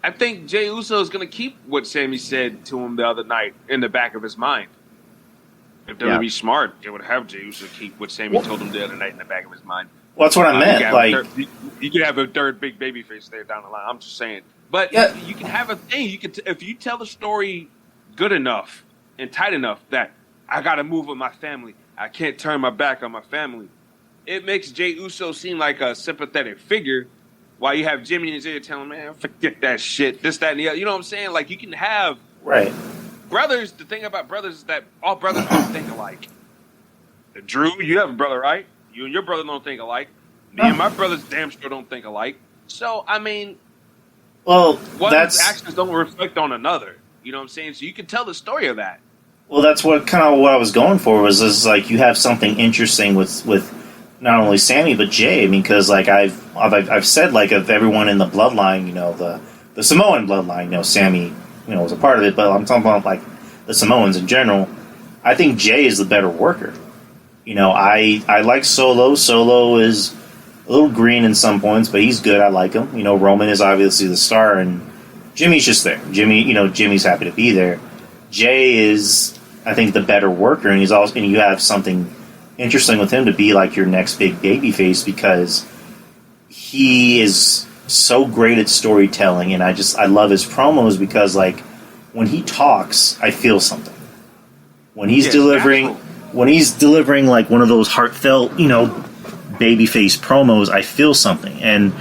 Speaker 4: I think Jey Uso is gonna keep what Sammy said to him the other night in the back of his mind. If they would be smart, they would have Jey Uso keep what Sammy told him the other night in the back of his mind.
Speaker 2: Well, that's what I meant.
Speaker 4: You could have a third big babyface there down the line. I'm just saying, but you can have a thing. You can if you tell the story good enough and tight enough that I got to move with my family. I can't turn my back on my family. It makes Jey Uso seem like a sympathetic figure, while you have Jimmy in his ear telling him, man, forget that shit, this, that, and the other. You know what I'm saying? Like, you can have brothers. The thing about brothers is that all brothers don't think alike. Drew, you have a brother, right? You and your brother don't think alike. Me and my brothers damn sure don't think alike. So, I mean, one actions don't reflect on another. You know what I'm saying? So you can tell the story of that.
Speaker 2: Well, that's what I was going for was like you have something interesting with not only Sammy but Jay. I mean, because like I've said, like, of everyone in the bloodline, you know, the Samoan bloodline, you know, Sammy, you know, was a part of it, but I'm talking about like the Samoans in general. I think Jay is the better worker. You know, I like Solo. Solo is a little green in some points, but he's good. I like him. You know, Roman is obviously the star, and Jimmy's just there. Jimmy's happy to be there. Jay is, I think, the better worker, and you have something interesting with him to be like your next big babyface because he is so great at storytelling, and I love his promos because like when he talks, I feel something. When he's delivering like one of those heartfelt, you know, babyface promos, I feel something, and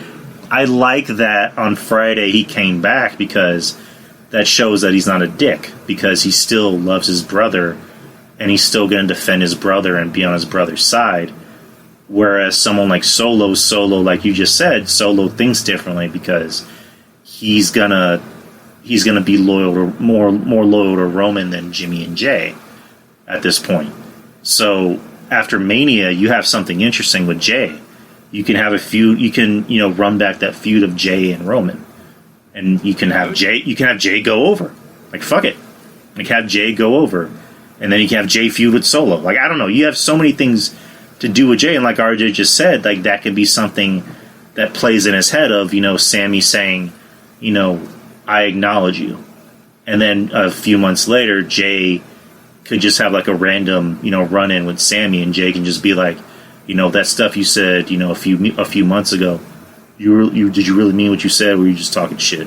Speaker 2: I like that on Friday he came back because that shows that he's not a dick, because he still loves his brother and he's still going to defend his brother and be on his brother's side. Whereas someone like Solo, like you just said, Solo thinks differently because he's gonna be more loyal to Roman than Jimmy and Jay at this point. So after Mania, you have something interesting with Jay. You can have a feud. You can run back that feud of Jay and Roman. And you can have Jay go over. Like, fuck it. Like, have Jay go over. And then you can have Jay feud with Solo. Like, I don't know. You have so many things to do with Jay. And like RJ just said, like, that can be something that plays in his head of, Sammy saying, I acknowledge you. And then a few months later, Jay could just have like a random, run-in with Sammy. And Jay can just be like, that stuff you said, a few months ago, did you really mean what you said, or were you just talking shit?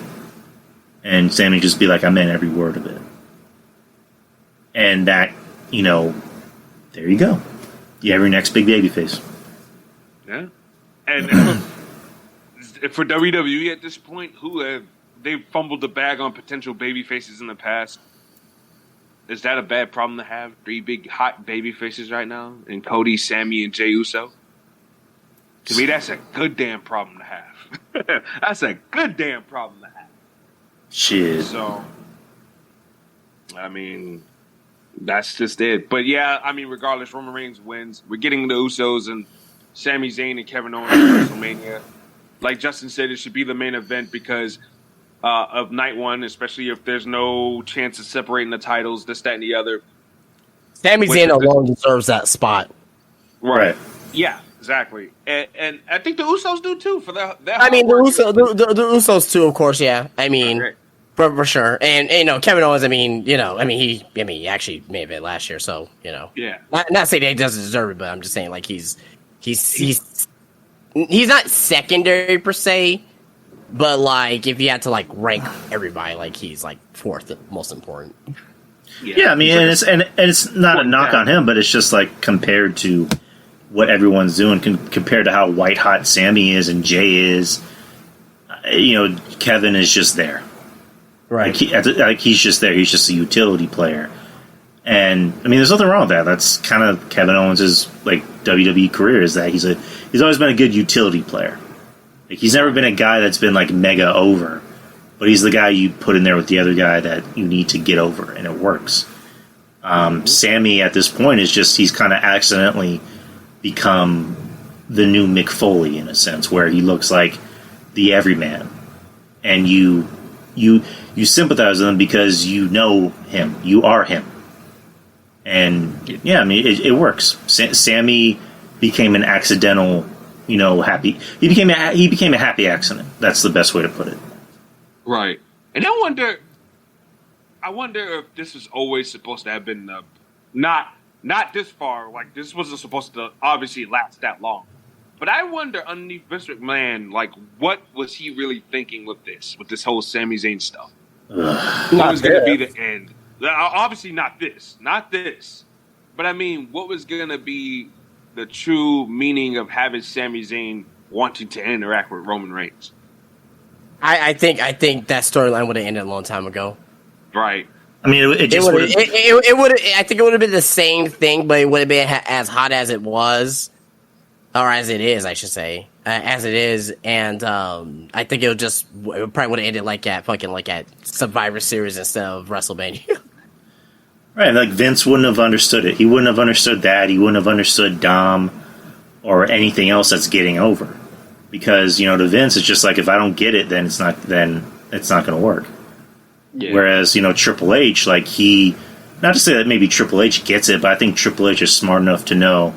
Speaker 2: And Sammy just be like, I meant every word of it. And that, there you go. You have your next big babyface.
Speaker 4: Yeah. And for WWE at this point, they've fumbled the bag on potential babyfaces in the past. Is that a bad problem to have? 3 big hot babyfaces right now, and Cody, Sammy, and Jey Uso. To me, that's a good damn problem to have. That's a good damn problem to have.
Speaker 2: Shit.
Speaker 4: So, I mean, that's just it. But yeah, I mean, regardless, Roman Reigns wins. We're getting the Usos and Sami Zayn and Kevin Owens at WrestleMania. Like Justin said, it should be the main event because of night one, especially if there's no chance of separating the titles, this, that, and the other.
Speaker 5: Sami Zayn alone deserves that spot.
Speaker 2: Right.
Speaker 4: Yeah, exactly. And I think the Usos do too for their
Speaker 5: I mean, the Usos too, of course. Yeah, I mean, for sure. And Kevin Owens. He actually made it last year. So
Speaker 4: yeah.
Speaker 5: Not saying that he doesn't deserve it, but I'm just saying like he's not secondary per se. But, like, if you had to, like, rank everybody, like, he's, like, 4th most important.
Speaker 2: Yeah, I mean, and it's not a knock on him, but it's just, like, compared to what everyone's doing, compared to how white-hot Sammy is and Jay is, Kevin is just there.
Speaker 5: Right.
Speaker 2: Like, he's just there. He's just a utility player. And, I mean, there's nothing wrong with that. That's kind of Kevin Owens' like, WWE career, is that he's always been a good utility player. He's never been a guy that's been, like, mega over. But he's the guy you put in there with the other guy that you need to get over, and it works. Sammy, at this point, is just, he's kind of accidentally become the new Mick Foley in a sense, where he looks like the everyman, and you sympathize with him because you know him, you are him, and yeah, I mean it works. Sammy became an accidental, happy. He became a happy accident. That's the best way to put it.
Speaker 4: Right, and I wonder if this was always supposed to have been not this far. Like this wasn't supposed to obviously last that long. But I wonder underneath Vince McMahon, like what was he really thinking with this whole Sami Zayn stuff? What was going to be the end? Obviously not this. But I mean, what was going to be the true meaning of having Sami Zayn wanting to interact with Roman Reigns?
Speaker 5: I think that storyline would have ended a long time ago.
Speaker 4: Right.
Speaker 2: I mean, it just would.
Speaker 5: It would. I think it would have been the same thing, but it would have been as hot as it was, or as it is, I should say, as it is. And I think it probably would have ended like at Survivor Series instead of WrestleMania.
Speaker 2: Right, like Vince wouldn't have understood it. He wouldn't have understood that. He wouldn't have understood Dom or anything else that's getting over, because to Vince it's just like, if I don't get it, then it's not going to work. Yeah. Whereas Triple H, like not to say that maybe Triple H gets it, but I think Triple H is smart enough to know,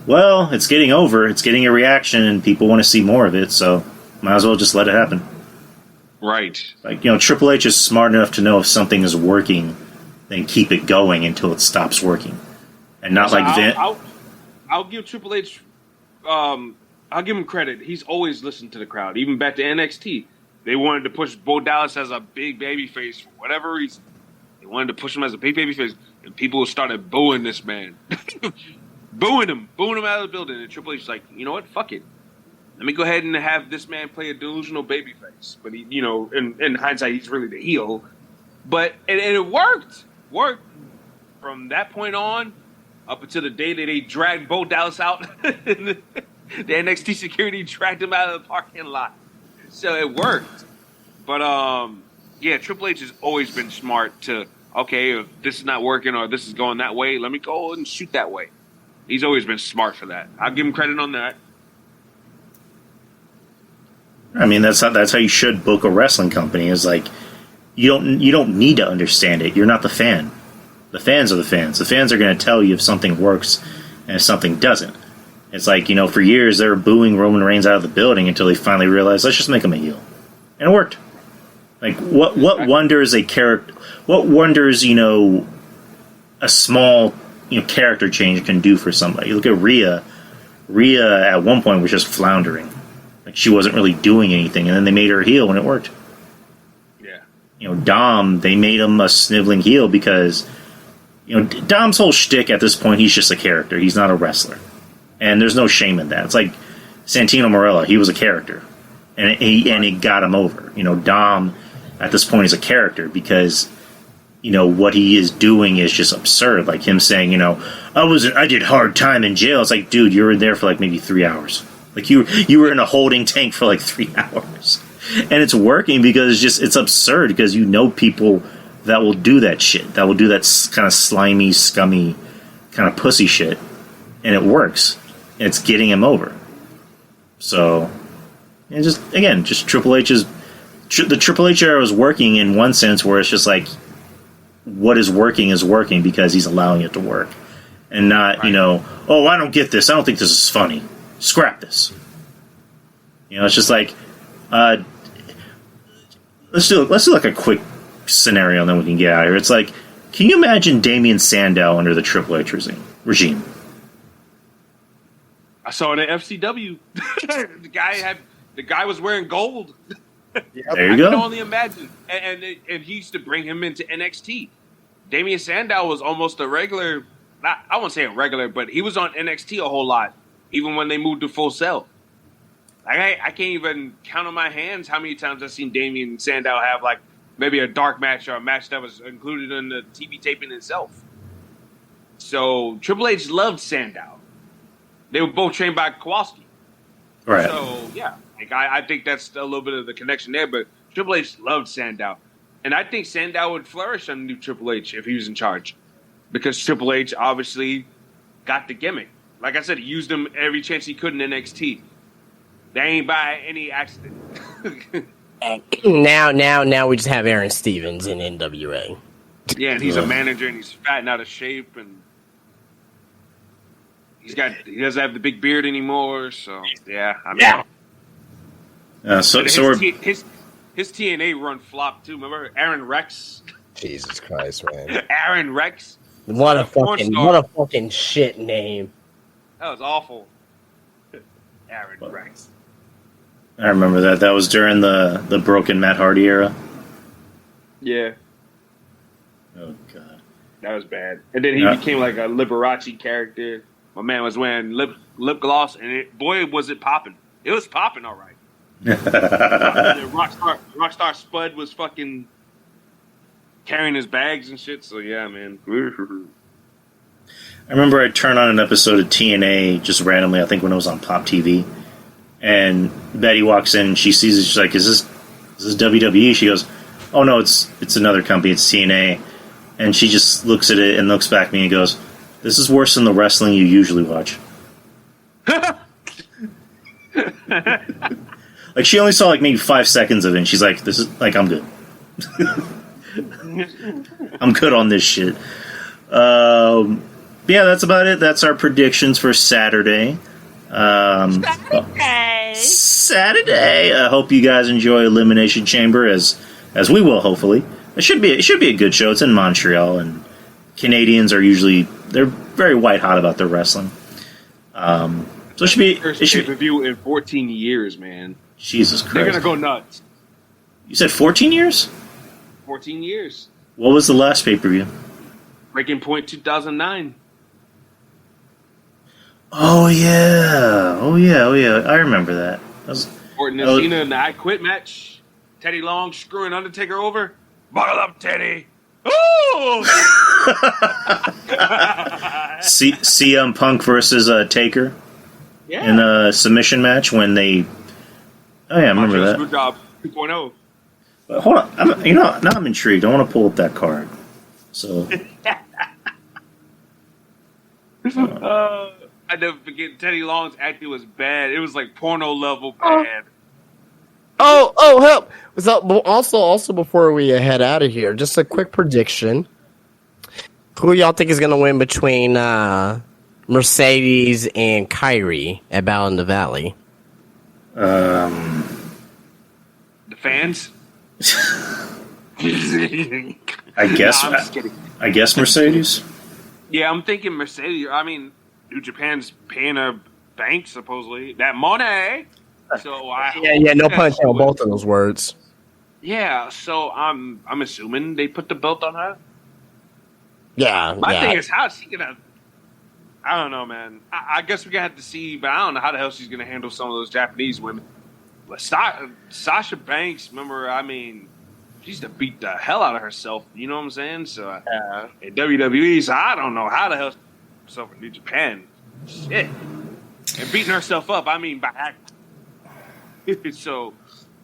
Speaker 2: well, it's getting over, it's getting a reaction, and people want to see more of it, so might as well just let it happen.
Speaker 4: Right.
Speaker 2: Like Triple H is smart enough to know if something is working, then keep it going until it stops working, and not like Vince.
Speaker 4: I'll give Triple H. I'll give him credit. He's always listened to the crowd, even back to NXT. They wanted to push Bo Dallas as a big baby face for whatever reason. They wanted to push him as a big baby face, and people started booing this man. booing him out of the building. And Triple H was like, you know what? Fuck it. Let me go ahead and have this man play a delusional baby face. But, he, in hindsight, he's really the heel. But, and it worked. Worked. From that point on, up until the day that they dragged Bo Dallas out, the NXT security dragged him out of the parking lot. So it worked. But, Triple H has always been smart to, okay, if this is not working or this is going that way, let me go and shoot that way. He's always been smart for that. I'll give him credit on that.
Speaker 2: I mean, that's how you should book a wrestling company. Is like, you don't need to understand it. You're not the fan. The fans are the fans. The fans are going to tell you if something works and if something doesn't. It's like, for years they were booing Roman Reigns out of the building until they finally realized, let's just make him a heel. And it worked. Like, what wonders a character, what wonders, a small, character change can do for somebody. You look at Rhea. Rhea at one point was just floundering. Like, she wasn't really doing anything, and then they made her a heel and it worked. Yeah. Dom, they made him a sniveling heel because, Dom's whole shtick at this point, he's just a character. He's not a wrestler. And there's no shame in that. It's like Santino Marella. He was a character. And it got him over. Dom, at this point, is a character because, what he is doing is just absurd. Like him saying, I did hard time in jail. It's like, dude, you were there for like maybe 3 hours. Like you were in a holding tank for like 3 hours. And it's working because it's absurd because people that will do that shit. That will do that kind of slimy, scummy, kind of pussy shit. And it works. It's getting him over. So, just Triple H's... The Triple H era is working in one sense where it's just like, what is working because he's allowing it to work. And not, right. Oh, I don't get this. I don't think this is funny. Scrap this. It's just like, let's do like a quick scenario and then we can get out of here. It's like, can you imagine Damien Sandow under the Triple H regime?
Speaker 4: I saw it at FCW. the guy was wearing gold.
Speaker 2: There you go.
Speaker 4: I can only imagine. And he used to bring him into NXT. Damien Sandow was almost a regular. I won't say a regular, but he was on NXT a whole lot, even when they moved to Full Sail. I can't even count on my hands how many times I've seen Damien Sandow have like maybe a dark match or a match that was included in the TV taping itself. So Triple H loved Sandow. They were both trained by Kowalski.
Speaker 2: Right.
Speaker 4: So, yeah. I think that's a little bit of the connection there, but Triple H loved Sandow. And I think Sandow would flourish under new Triple H if he was in charge. Because Triple H obviously got the gimmick. Like I said, he used him every chance he could in NXT. They ain't by any accident.
Speaker 5: Now we just have Aaron Stevens in NWA.
Speaker 4: Yeah, and he's a manager, and he's fat and out of shape, and he doesn't have the big beard anymore. So yeah, I mean,
Speaker 2: so
Speaker 4: his TNA run flopped too. Remember Aaron Rex?
Speaker 6: Jesus Christ, man!
Speaker 4: Aaron Rex.
Speaker 5: What a fucking shit name.
Speaker 4: That was awful. Aaron Rex.
Speaker 2: I remember that. That was during the broken Matt Hardy era.
Speaker 4: Yeah.
Speaker 2: Oh god,
Speaker 4: that was bad. And then he became like a Liberace character. My man was wearing lip gloss, and boy was it popping. It was popping all right. Rockstar Spud was fucking carrying his bags and shit. So yeah, man.
Speaker 2: I remember I turned on an episode of TNA just randomly. I think when it was on Pop TV, and Betty walks in and she sees it. She's like, "Is this WWE?" She goes, "Oh no, it's another company. It's TNA." And she just looks at it and looks back at me and goes, "This is worse than the wrestling you usually watch." Like, she only saw like maybe 5 seconds of it, and she's like, "This is like, I'm good. I'm good on this shit." Yeah, that's about it. That's our predictions for Saturday. Saturday. I hope you guys enjoy Elimination Chamber as we will. Hopefully, it should be a good show. It's in Montreal, and Canadians are they're very white hot about their wrestling. So it should be
Speaker 4: first pay-per-view in 14 years, man.
Speaker 2: Jesus Christ,
Speaker 4: they're gonna go nuts.
Speaker 2: You said 14 years?
Speaker 4: 14 years.
Speaker 2: What was the last pay-per-view?
Speaker 4: Breaking Point 2009.
Speaker 2: Oh yeah. I remember that.
Speaker 4: Orton and Cena in the I Quit match. Teddy Long screwing Undertaker over. Buckle up, Teddy. Ooh!
Speaker 2: CM Punk versus Taker in a submission match when they. Oh yeah, I remember that.
Speaker 4: Good job 2.0.
Speaker 2: But hold on, now I'm intrigued. I want to pull up that card. So.
Speaker 4: I never forget Teddy Long's acting was bad. It was like porno level bad.
Speaker 5: Oh, help! So, also before we head out of here, just a quick prediction. Who y'all think is going to win between Mercedes and Kyrie at Battle in the Valley?
Speaker 4: The fans?
Speaker 2: I guess Mercedes.
Speaker 4: Yeah, I'm thinking Mercedes. I mean, New Japan's paying a bank supposedly that money. So
Speaker 5: no punch on both of those words.
Speaker 4: Yeah, so I'm assuming they put the belt on her.
Speaker 5: Yeah.
Speaker 4: My thing is, how is she gonna? I don't know, man. I guess we're gonna have to see, but I don't know how the hell she's gonna handle some of those Japanese women. But Sasha Banks, remember? I mean, she used to beat the hell out of herself. You know what I'm saying? So in WWE, so I don't know how the hell herself in New Japan. Shit, and beating herself up. I mean, by acting. So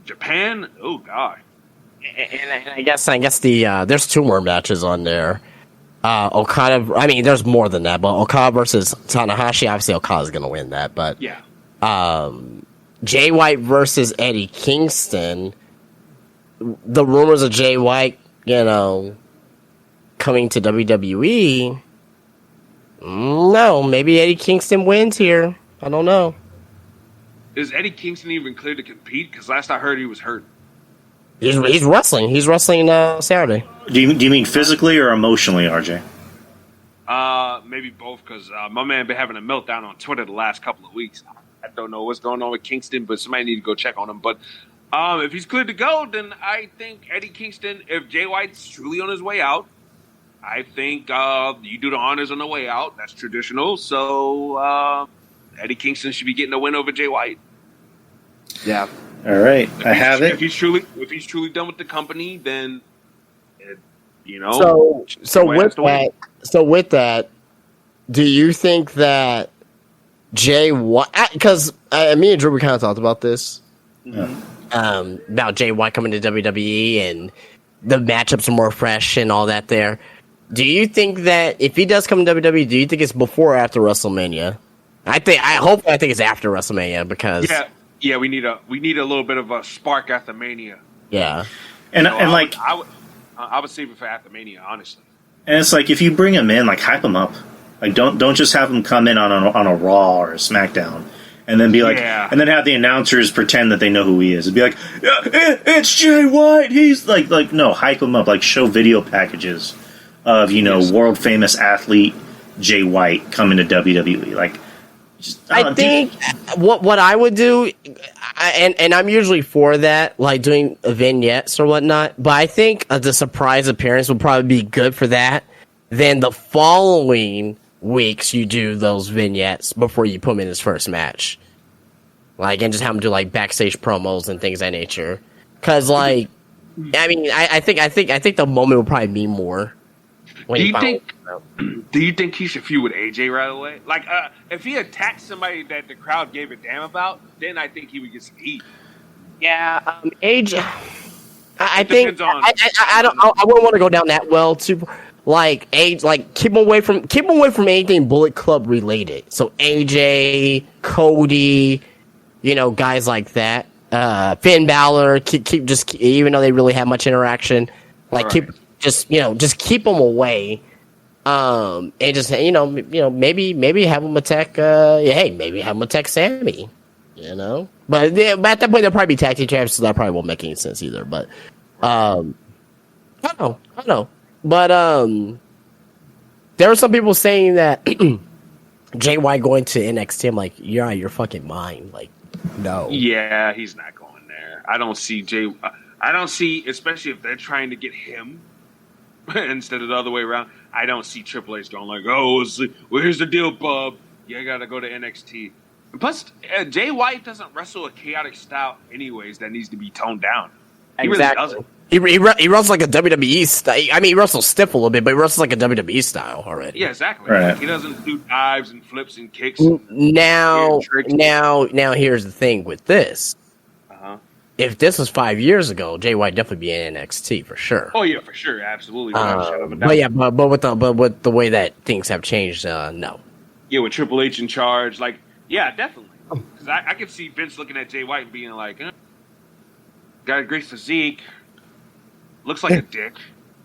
Speaker 4: Japan, oh god.
Speaker 5: And I guess the there's 2 more matches on there. Okada, I mean, there's more than that, but Okada versus Tanahashi. Obviously, Okada's gonna win that, but
Speaker 4: yeah.
Speaker 5: Jay White versus Eddie Kingston. The rumors of Jay White, coming to WWE. No, maybe Eddie Kingston wins here. I don't know.
Speaker 4: Is Eddie Kingston even cleared to compete? Because last I heard, he was hurt.
Speaker 5: He's wrestling. He's wrestling Saturday.
Speaker 2: Do you mean physically or emotionally, RJ?
Speaker 4: Maybe both. Because my man been having a meltdown on Twitter the last couple of weeks. I don't know what's going on with Kingston, but somebody need to go check on him. But if he's cleared to go, then I think Eddie Kingston. If Jay White's truly on his way out, I think you do the honors on the way out. That's traditional. So Eddie Kingston should be getting a win over Jay White.
Speaker 5: Yeah.
Speaker 2: All right, I have it.
Speaker 4: If he's truly done with the company, then
Speaker 5: So with that, do you think that Jay White? Because me and Drew we kind of talked about this, about Jay White coming to WWE and the matchups are more fresh and all that. There, do you think that if he does come to WWE, do you think it's before or after WrestleMania? I think it's after WrestleMania because
Speaker 4: we need a little bit of a spark after Mania.
Speaker 5: Yeah,
Speaker 2: and
Speaker 4: So
Speaker 2: and like
Speaker 4: I would save it for after Mania, honestly.
Speaker 2: and it's like if you bring him in, like hype him up. Like don't just have him come in on a Raw or a SmackDown. And then be like, and then have the announcers pretend that they know who he is. It'd be like, it's Jay White. He's like, no, hype him up. Like, show video packages of world famous athlete Jay White coming to WWE. Like,
Speaker 5: I think what I would do, and I'm usually for that, like doing vignettes or whatnot. But I think the surprise appearance would probably be good for that. Then the following weeks you do those vignettes before you put him in his first match, like, and just have him do like backstage promos and things of that nature. Because I think the moment would probably be more.
Speaker 4: Do you think he should feud with AJ right away? Like, if he attacked somebody that the crowd gave a damn about, then I think he would get some heat.
Speaker 5: Yeah, AJ. I think I wouldn't want to go down that well too. Like keep him away from anything Bullet Club related. So AJ, Cody, guys like that. Finn Balor, keep even though they really have much interaction, like right. Keep keep them away. And just maybe have them attack. Maybe have them attack Sammy. But at that point they'll probably be tag team champions, so that probably won't make any sense either. But I don't know. But there were some people saying that Jay White going to NXT. I'm like, you're out of your fucking mind. Like, no.
Speaker 4: Yeah, he's not going there. I don't see especially if they're trying to get him instead of the other way around. I don't see Triple H going like, well, here's the deal, bub. You gotta go to NXT. Plus, Jay White doesn't wrestle a chaotic style anyways that needs to be toned down. He really doesn't.
Speaker 5: He wrestles like a WWE style. I mean, he wrestles stiff a little bit, but he wrestles like a WWE style already.
Speaker 4: Yeah, exactly.
Speaker 2: Right.
Speaker 4: He doesn't do dives and flips and kicks.
Speaker 5: Now, here's the thing with this. If this was 5 years ago, Jay White definitely be in NXT for sure.
Speaker 4: Oh yeah, for sure, absolutely.
Speaker 5: But with the way that things have changed, no.
Speaker 4: Yeah, with Triple H in charge, like, yeah, definitely. Because I could see Vince looking at Jay White and being like, got a great physique. Looks like a dick.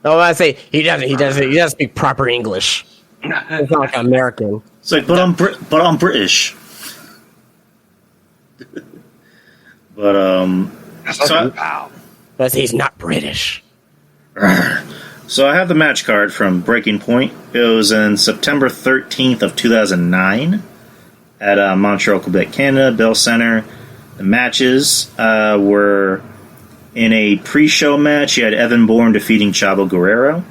Speaker 5: No, I say he doesn't speak proper English. It's not like American.
Speaker 2: It's like, but I'm British.
Speaker 5: But he's not British.
Speaker 2: So I have the match card from Breaking Point. It was on September 13th of 2009 at Montreal, Quebec, Canada, Bell Center. The matches were... In a pre-show match, you had Evan Bourne defeating Chavo Guerrero.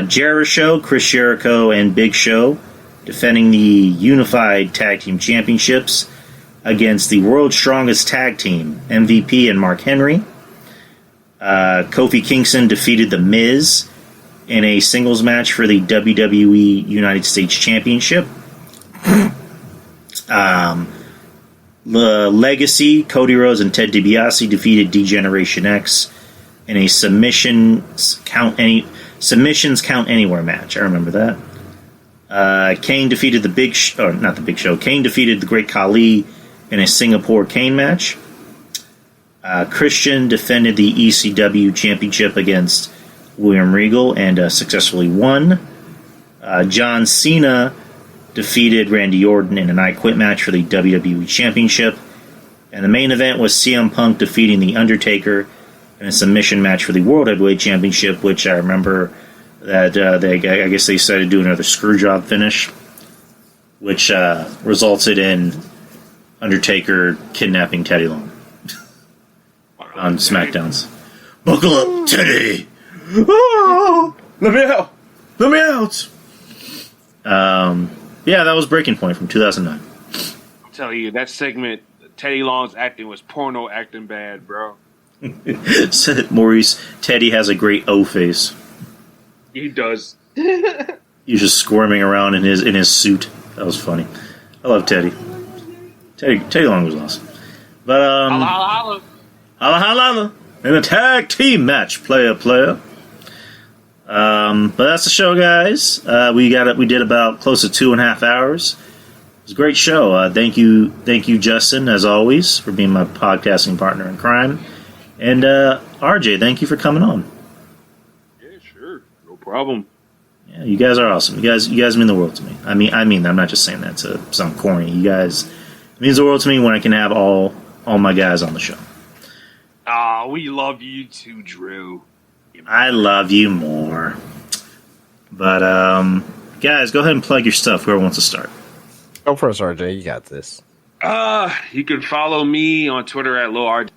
Speaker 2: Jericho, Chris Jericho, and Big Show defending the Unified Tag Team Championships against the World's Strongest Tag Team, MVP and Mark Henry. Kofi Kingston defeated The Miz in a singles match for the WWE United States Championship. The Legacy, Cody Rhodes and Ted DiBiase defeated D-Generation X in a submissions count anywhere match. I remember that. Kane defeated Kane defeated the Great Khali in a Singapore Kane match. Christian defended the ECW Championship against William Regal and successfully won. John Cena defeated Randy Orton in an I Quit match for the WWE Championship. And the main event was CM Punk defeating The Undertaker in a submission match for the World Heavyweight Championship, which I remember that I guess they decided to do another screwjob finish, which resulted in Undertaker kidnapping Teddy Long on SmackDowns. Buckle up, Teddy! Oh, let me out! Let me out! Yeah, that was Breaking Point from 2009.
Speaker 4: I'll tell you, that segment, Teddy Long's acting was porno acting bad, bro.
Speaker 2: Said Maurice, Teddy has a great O face.
Speaker 4: He does.
Speaker 2: He's just squirming around in his suit. That was funny. I love Teddy. Teddy Long was awesome. But
Speaker 4: holla.
Speaker 2: Holla. In a tag team match, player. But that's the show, guys. We did about close to 2.5 hours. was a great show. Thank you, Justin, as always, for being my podcasting partner in crime. And RJ, thank you for coming on.
Speaker 4: Yeah, sure, no problem.
Speaker 2: Yeah, you guys are awesome. You guys mean the world to me. I mean, I'm not just saying that to sound corny. You guys, it means the world to me when I can have all my guys on the show.
Speaker 4: We love you too, Drew.
Speaker 2: I love you more. But guys, go ahead and plug your stuff. Whoever wants to start.
Speaker 6: Go first, RJ. You got this.
Speaker 4: You can follow me on Twitter at LilRJ.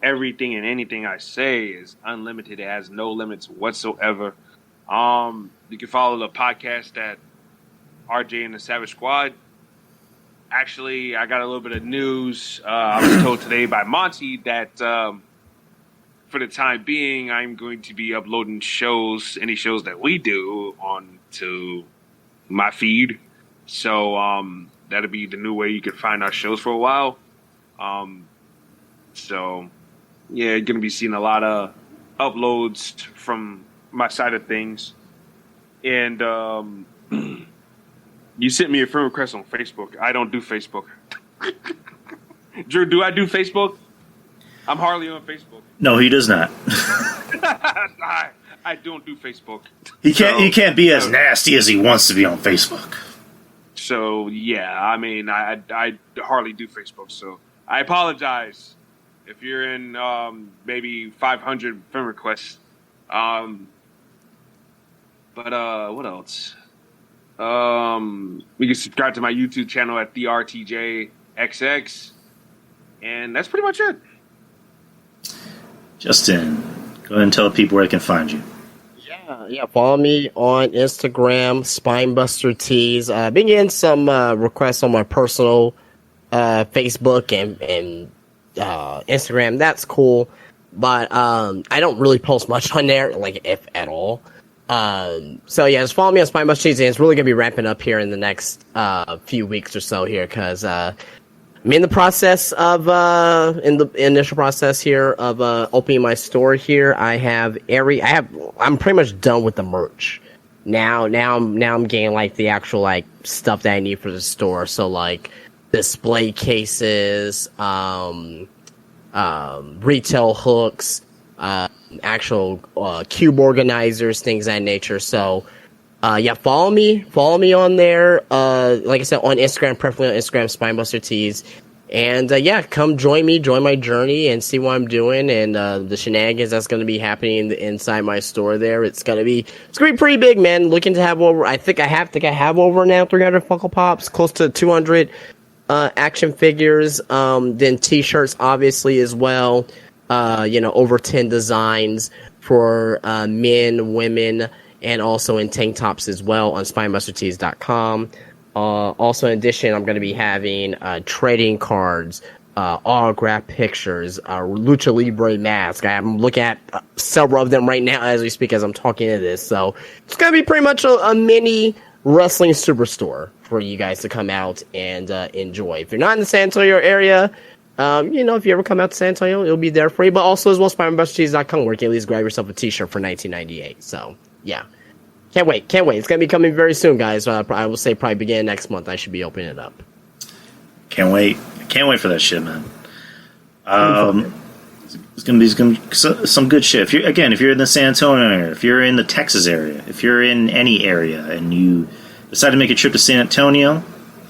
Speaker 4: Everything and anything I say is unlimited. It has no limits whatsoever. You can follow the podcast at RJ and the Savage Squad. Actually, I got a little bit of news. I was told today by Monty that for the time being, I'm going to be uploading any shows that we do onto my feed. So that'll be the new way you can find our shows for a while. So yeah, you're gonna be seeing a lot of uploads from my side of things. And you sent me a friend request on Facebook. I don't do Facebook. Drew, do I do Facebook? I'm hardly on Facebook.
Speaker 2: No, he does not.
Speaker 4: I don't do Facebook.
Speaker 2: He can't be as nasty as he wants to be on Facebook.
Speaker 4: So yeah, I mean, I hardly do Facebook. So I apologize if you're in maybe 500 friend requests. But what else? You can subscribe to my YouTube channel at TheRTJXX, and that's pretty much it.
Speaker 2: Justin, go ahead and tell people where they can find you.
Speaker 3: Yeah. Follow me on Instagram, Spinebuster Tees. Been getting some requests on my personal Facebook and Instagram. That's cool, but I don't really post much on there, like if at all. So yeah, just follow me on Spinebuster Tees, and it's really gonna be ramping up here in the next few weeks or so here, because I'm in the process of in the initial process here of opening my store here. I'm pretty much done with the merch. Now I'm getting like the actual like stuff that I need for the store. So like display cases, retail hooks, actual cube organizers, things of that nature. So yeah, follow me on there. Like I said, on Instagram, preferably on Instagram, Spinebuster Tees. And yeah, come join my journey and see what I'm doing and the shenanigans that's going to be happening inside my store there. It's gonna be pretty big, man. Looking to have over, I think I have over now 300 Funko Pops, close to 200 action figures, then T-shirts obviously as well. Over 10 designs for men, women, and also in tank tops as well on spinebustertees.com. Also, in addition, I'm going to be having trading cards, autograph pictures, Lucha Libre mask. I'm looking at several of them right now as we speak, as I'm talking to this. So it's going to be pretty much a mini wrestling superstore for you guys to come out and enjoy. If you're not in the San Antonio area, if you ever come out to San Antonio, it'll be there for you. But also as well, spinebustertees.com, where you can at least grab yourself a T-shirt for $19.98. So yeah. Can't wait. It's going to be coming very soon, guys. I will say probably beginning next month. I should be opening it up.
Speaker 2: Can't wait for that shit, man. It's gonna be some good shit. If you're in the San Antonio area, if you're in the Texas area, if you're in any area and you decide to make a trip to San Antonio,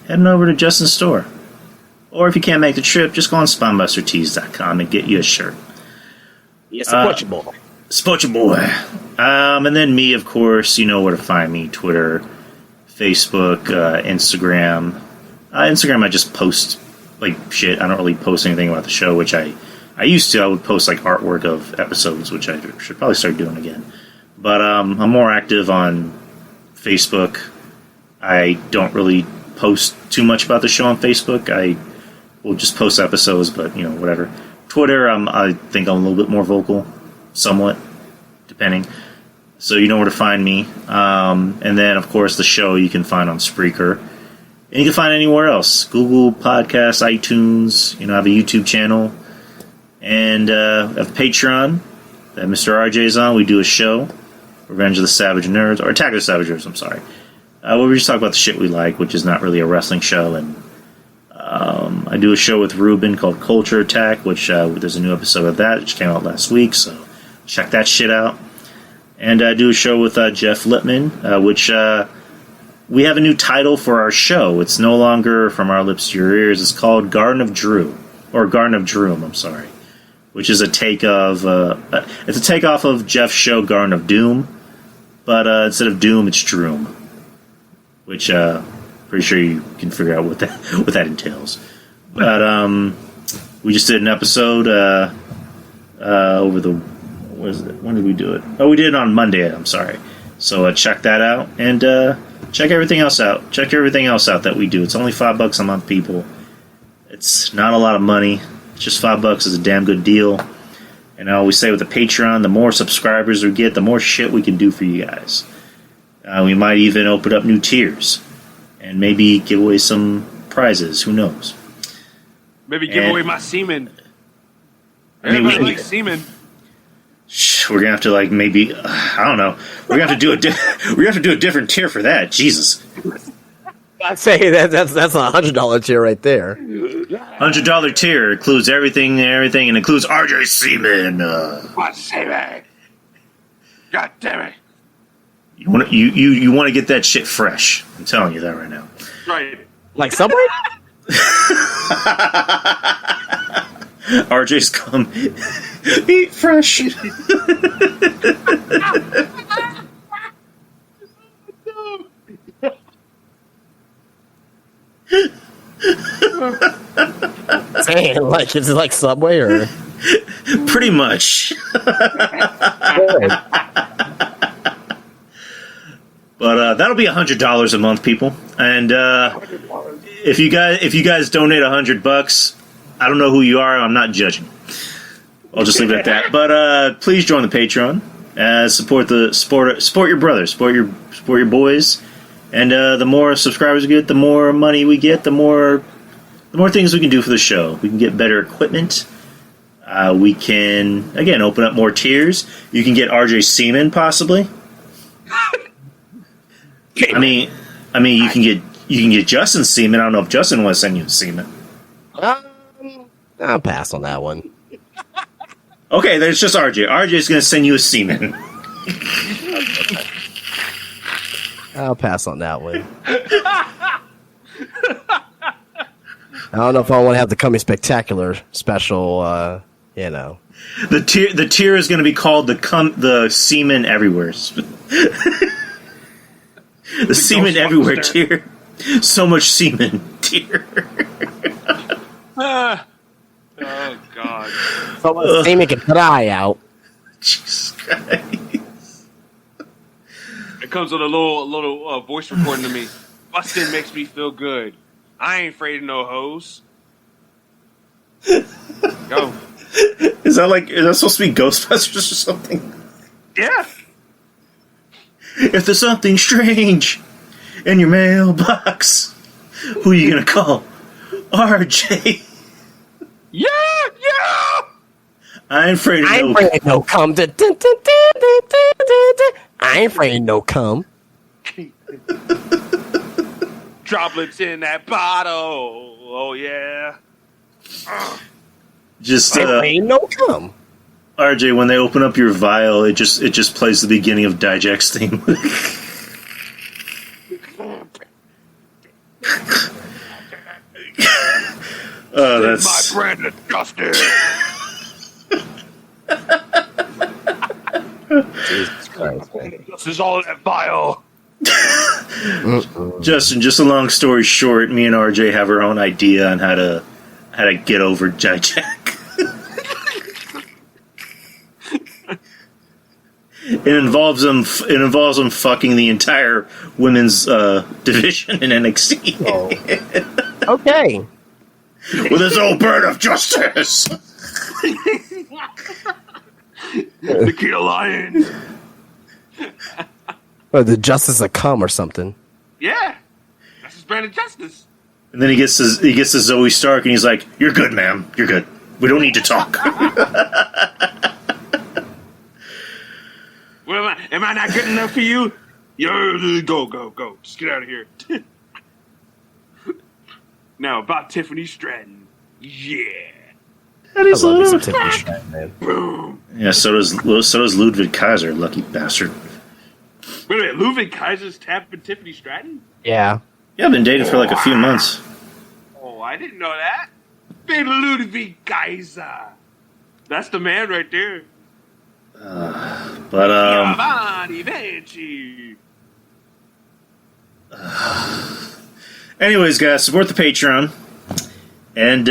Speaker 2: head on over to Justin's store. Or if you can't make the trip, just go on SpinebusterTees.com and get you a shirt.
Speaker 3: Yes, support your boy.
Speaker 2: Support your boy. And then me, of course, you know where to find me. Twitter, Facebook, Instagram. Instagram, I just post, like, shit. I don't really post anything about the show, which I used to. I would post, like, artwork of episodes, which I should probably start doing again. But I'm more active on Facebook. I don't really post too much about the show on Facebook. I will just post episodes, but, whatever. Twitter, I think I'm a little bit more vocal. Somewhat, depending. So you know where to find me. And then, of course, the show you can find on Spreaker. And you can find anywhere else. Google Podcasts, iTunes. I have a YouTube channel. And I have Patreon that Mr. RJ is on. We do a show, Revenge of the Savage Nerds. Or Attack of the Savage Nerds, I'm sorry. where we just talk about the shit we like, which is not really a wrestling show. And I do a show with Ruben called Culture Attack, which there's a new episode of that, which came out last week, so check that shit out. And I do a show with Jeff Lippman, which we have a new title for our show. It's no longer From Our Lips to Your Ears. It's called Garden of Drew, or Garden of Droom, I'm sorry, which is a take of it's a takeoff of Jeff's show Garden of Doom, but instead of Doom, it's Droom, which pretty sure you can figure out what that entails. But we just did an episode over the when did we do it? Oh, we did it on Monday. I'm sorry. So check that out and check everything else out. Check everything else out that we do. It's only $5 a month, people. It's not a lot of money. It's just $5 is a damn good deal. And I always say with the Patreon, the more subscribers we get, the more shit we can do for you guys. We might even open up new tiers and maybe give away some prizes. Who knows?
Speaker 4: Maybe give away my semen.
Speaker 2: Everybody
Speaker 4: likes semen.
Speaker 2: We're gonna have to maybe I don't know. We're gonna have to do a different tier for that. Jesus.
Speaker 6: I'd say that's a $100 tier right there.
Speaker 2: $100 tier includes everything, and includes RJ semen.
Speaker 4: What semen? God damn it!
Speaker 2: You want to get that shit fresh. I'm telling you that right now.
Speaker 4: Right.
Speaker 6: Like Subway?
Speaker 2: RJ's come eat fresh.
Speaker 6: Saying is it like Subway or?
Speaker 2: Pretty much. But that'll be $100 a month, people. And if you guys donate $100, I don't know who you are. I'm not judging. I'll just leave it at that. But please join the Patreon. Support your brothers, support your boys. And the more subscribers we get, the more money we get, the more things we can do for the show. We can get better equipment. We can again open up more tiers. You can get RJ semen possibly. I mean, you can get Justin semen. I don't know if Justin wants to send you semen.
Speaker 6: I'll pass on that one.
Speaker 2: Okay, there's just RJ. RJ's going to send you a semen.
Speaker 6: I'll pass on that one. I don't know if I want to have the Coming Spectacular special.
Speaker 2: The tier is going to be called the Semen Everywhere. The Semen Everywhere tier. So much semen tier.
Speaker 4: Oh God!
Speaker 6: So semen can dry out.
Speaker 2: Jesus Christ.
Speaker 4: It comes with a little voice recording to me. Bustin' makes me feel good. I ain't afraid of no hoes. Go.
Speaker 2: Is that supposed to be Ghostbusters or something?
Speaker 4: Yeah.
Speaker 2: If there's something strange in your mailbox, who are you gonna call? RJ.
Speaker 4: Yeah.
Speaker 2: I ain't afraid of
Speaker 6: I ain't afraid of no cum. I ain't afraid of no cum.
Speaker 4: Droplets in that bottle. Oh yeah.
Speaker 2: Just
Speaker 6: Ain't no cum.
Speaker 2: RJ, when they open up your vial, it just plays the beginning of Dijek's theme. Oh, that's
Speaker 4: my brand of justice.
Speaker 6: Jesus Christ, man.
Speaker 4: This is all in that vial.
Speaker 2: Justin. Just a long story short, me and RJ have our own idea on how to get over Dijek. It involves them fucking the entire women's division in NXT.
Speaker 6: Oh. Okay.
Speaker 2: With his old bird of justice.
Speaker 4: Nikita Lyons.
Speaker 6: Or the justice of cum or something.
Speaker 4: Yeah. That's his brand of justice.
Speaker 2: And then he gets to Zoe Stark and he's like, "You're good, ma'am. You're good. We don't need to talk."
Speaker 4: What am I not good enough for you? Yeah, go. Just get out of here. Now, about Tiffany Stratton. Yeah.
Speaker 2: That is
Speaker 6: I love me some
Speaker 2: little.
Speaker 6: Tiffany Stratton, man.
Speaker 4: Boom.
Speaker 2: Yeah, so does Ludwig Kaiser, lucky bastard.
Speaker 4: Wait a minute, Ludwig Kaiser's tapping Tiffany Stratton?
Speaker 6: Yeah.
Speaker 2: Yeah, I've been dating for like a few months.
Speaker 4: Oh, I didn't know that. Big Ludwig Kaiser. That's the man right there.
Speaker 2: But
Speaker 4: Giovanni Vinci.
Speaker 2: anyways, guys, support the Patreon and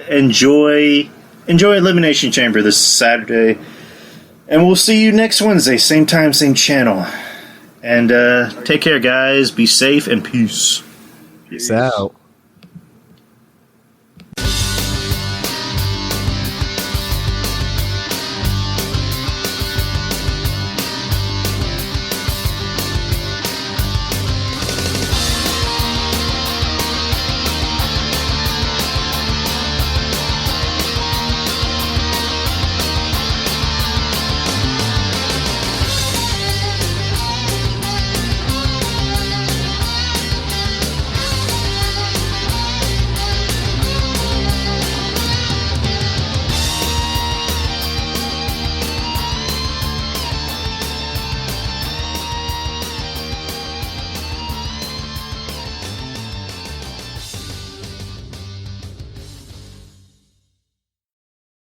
Speaker 2: enjoy Elimination Chamber this Saturday, and we'll see you next Wednesday, same time, same channel. And take care, guys. Be safe and peace.
Speaker 6: Peace out.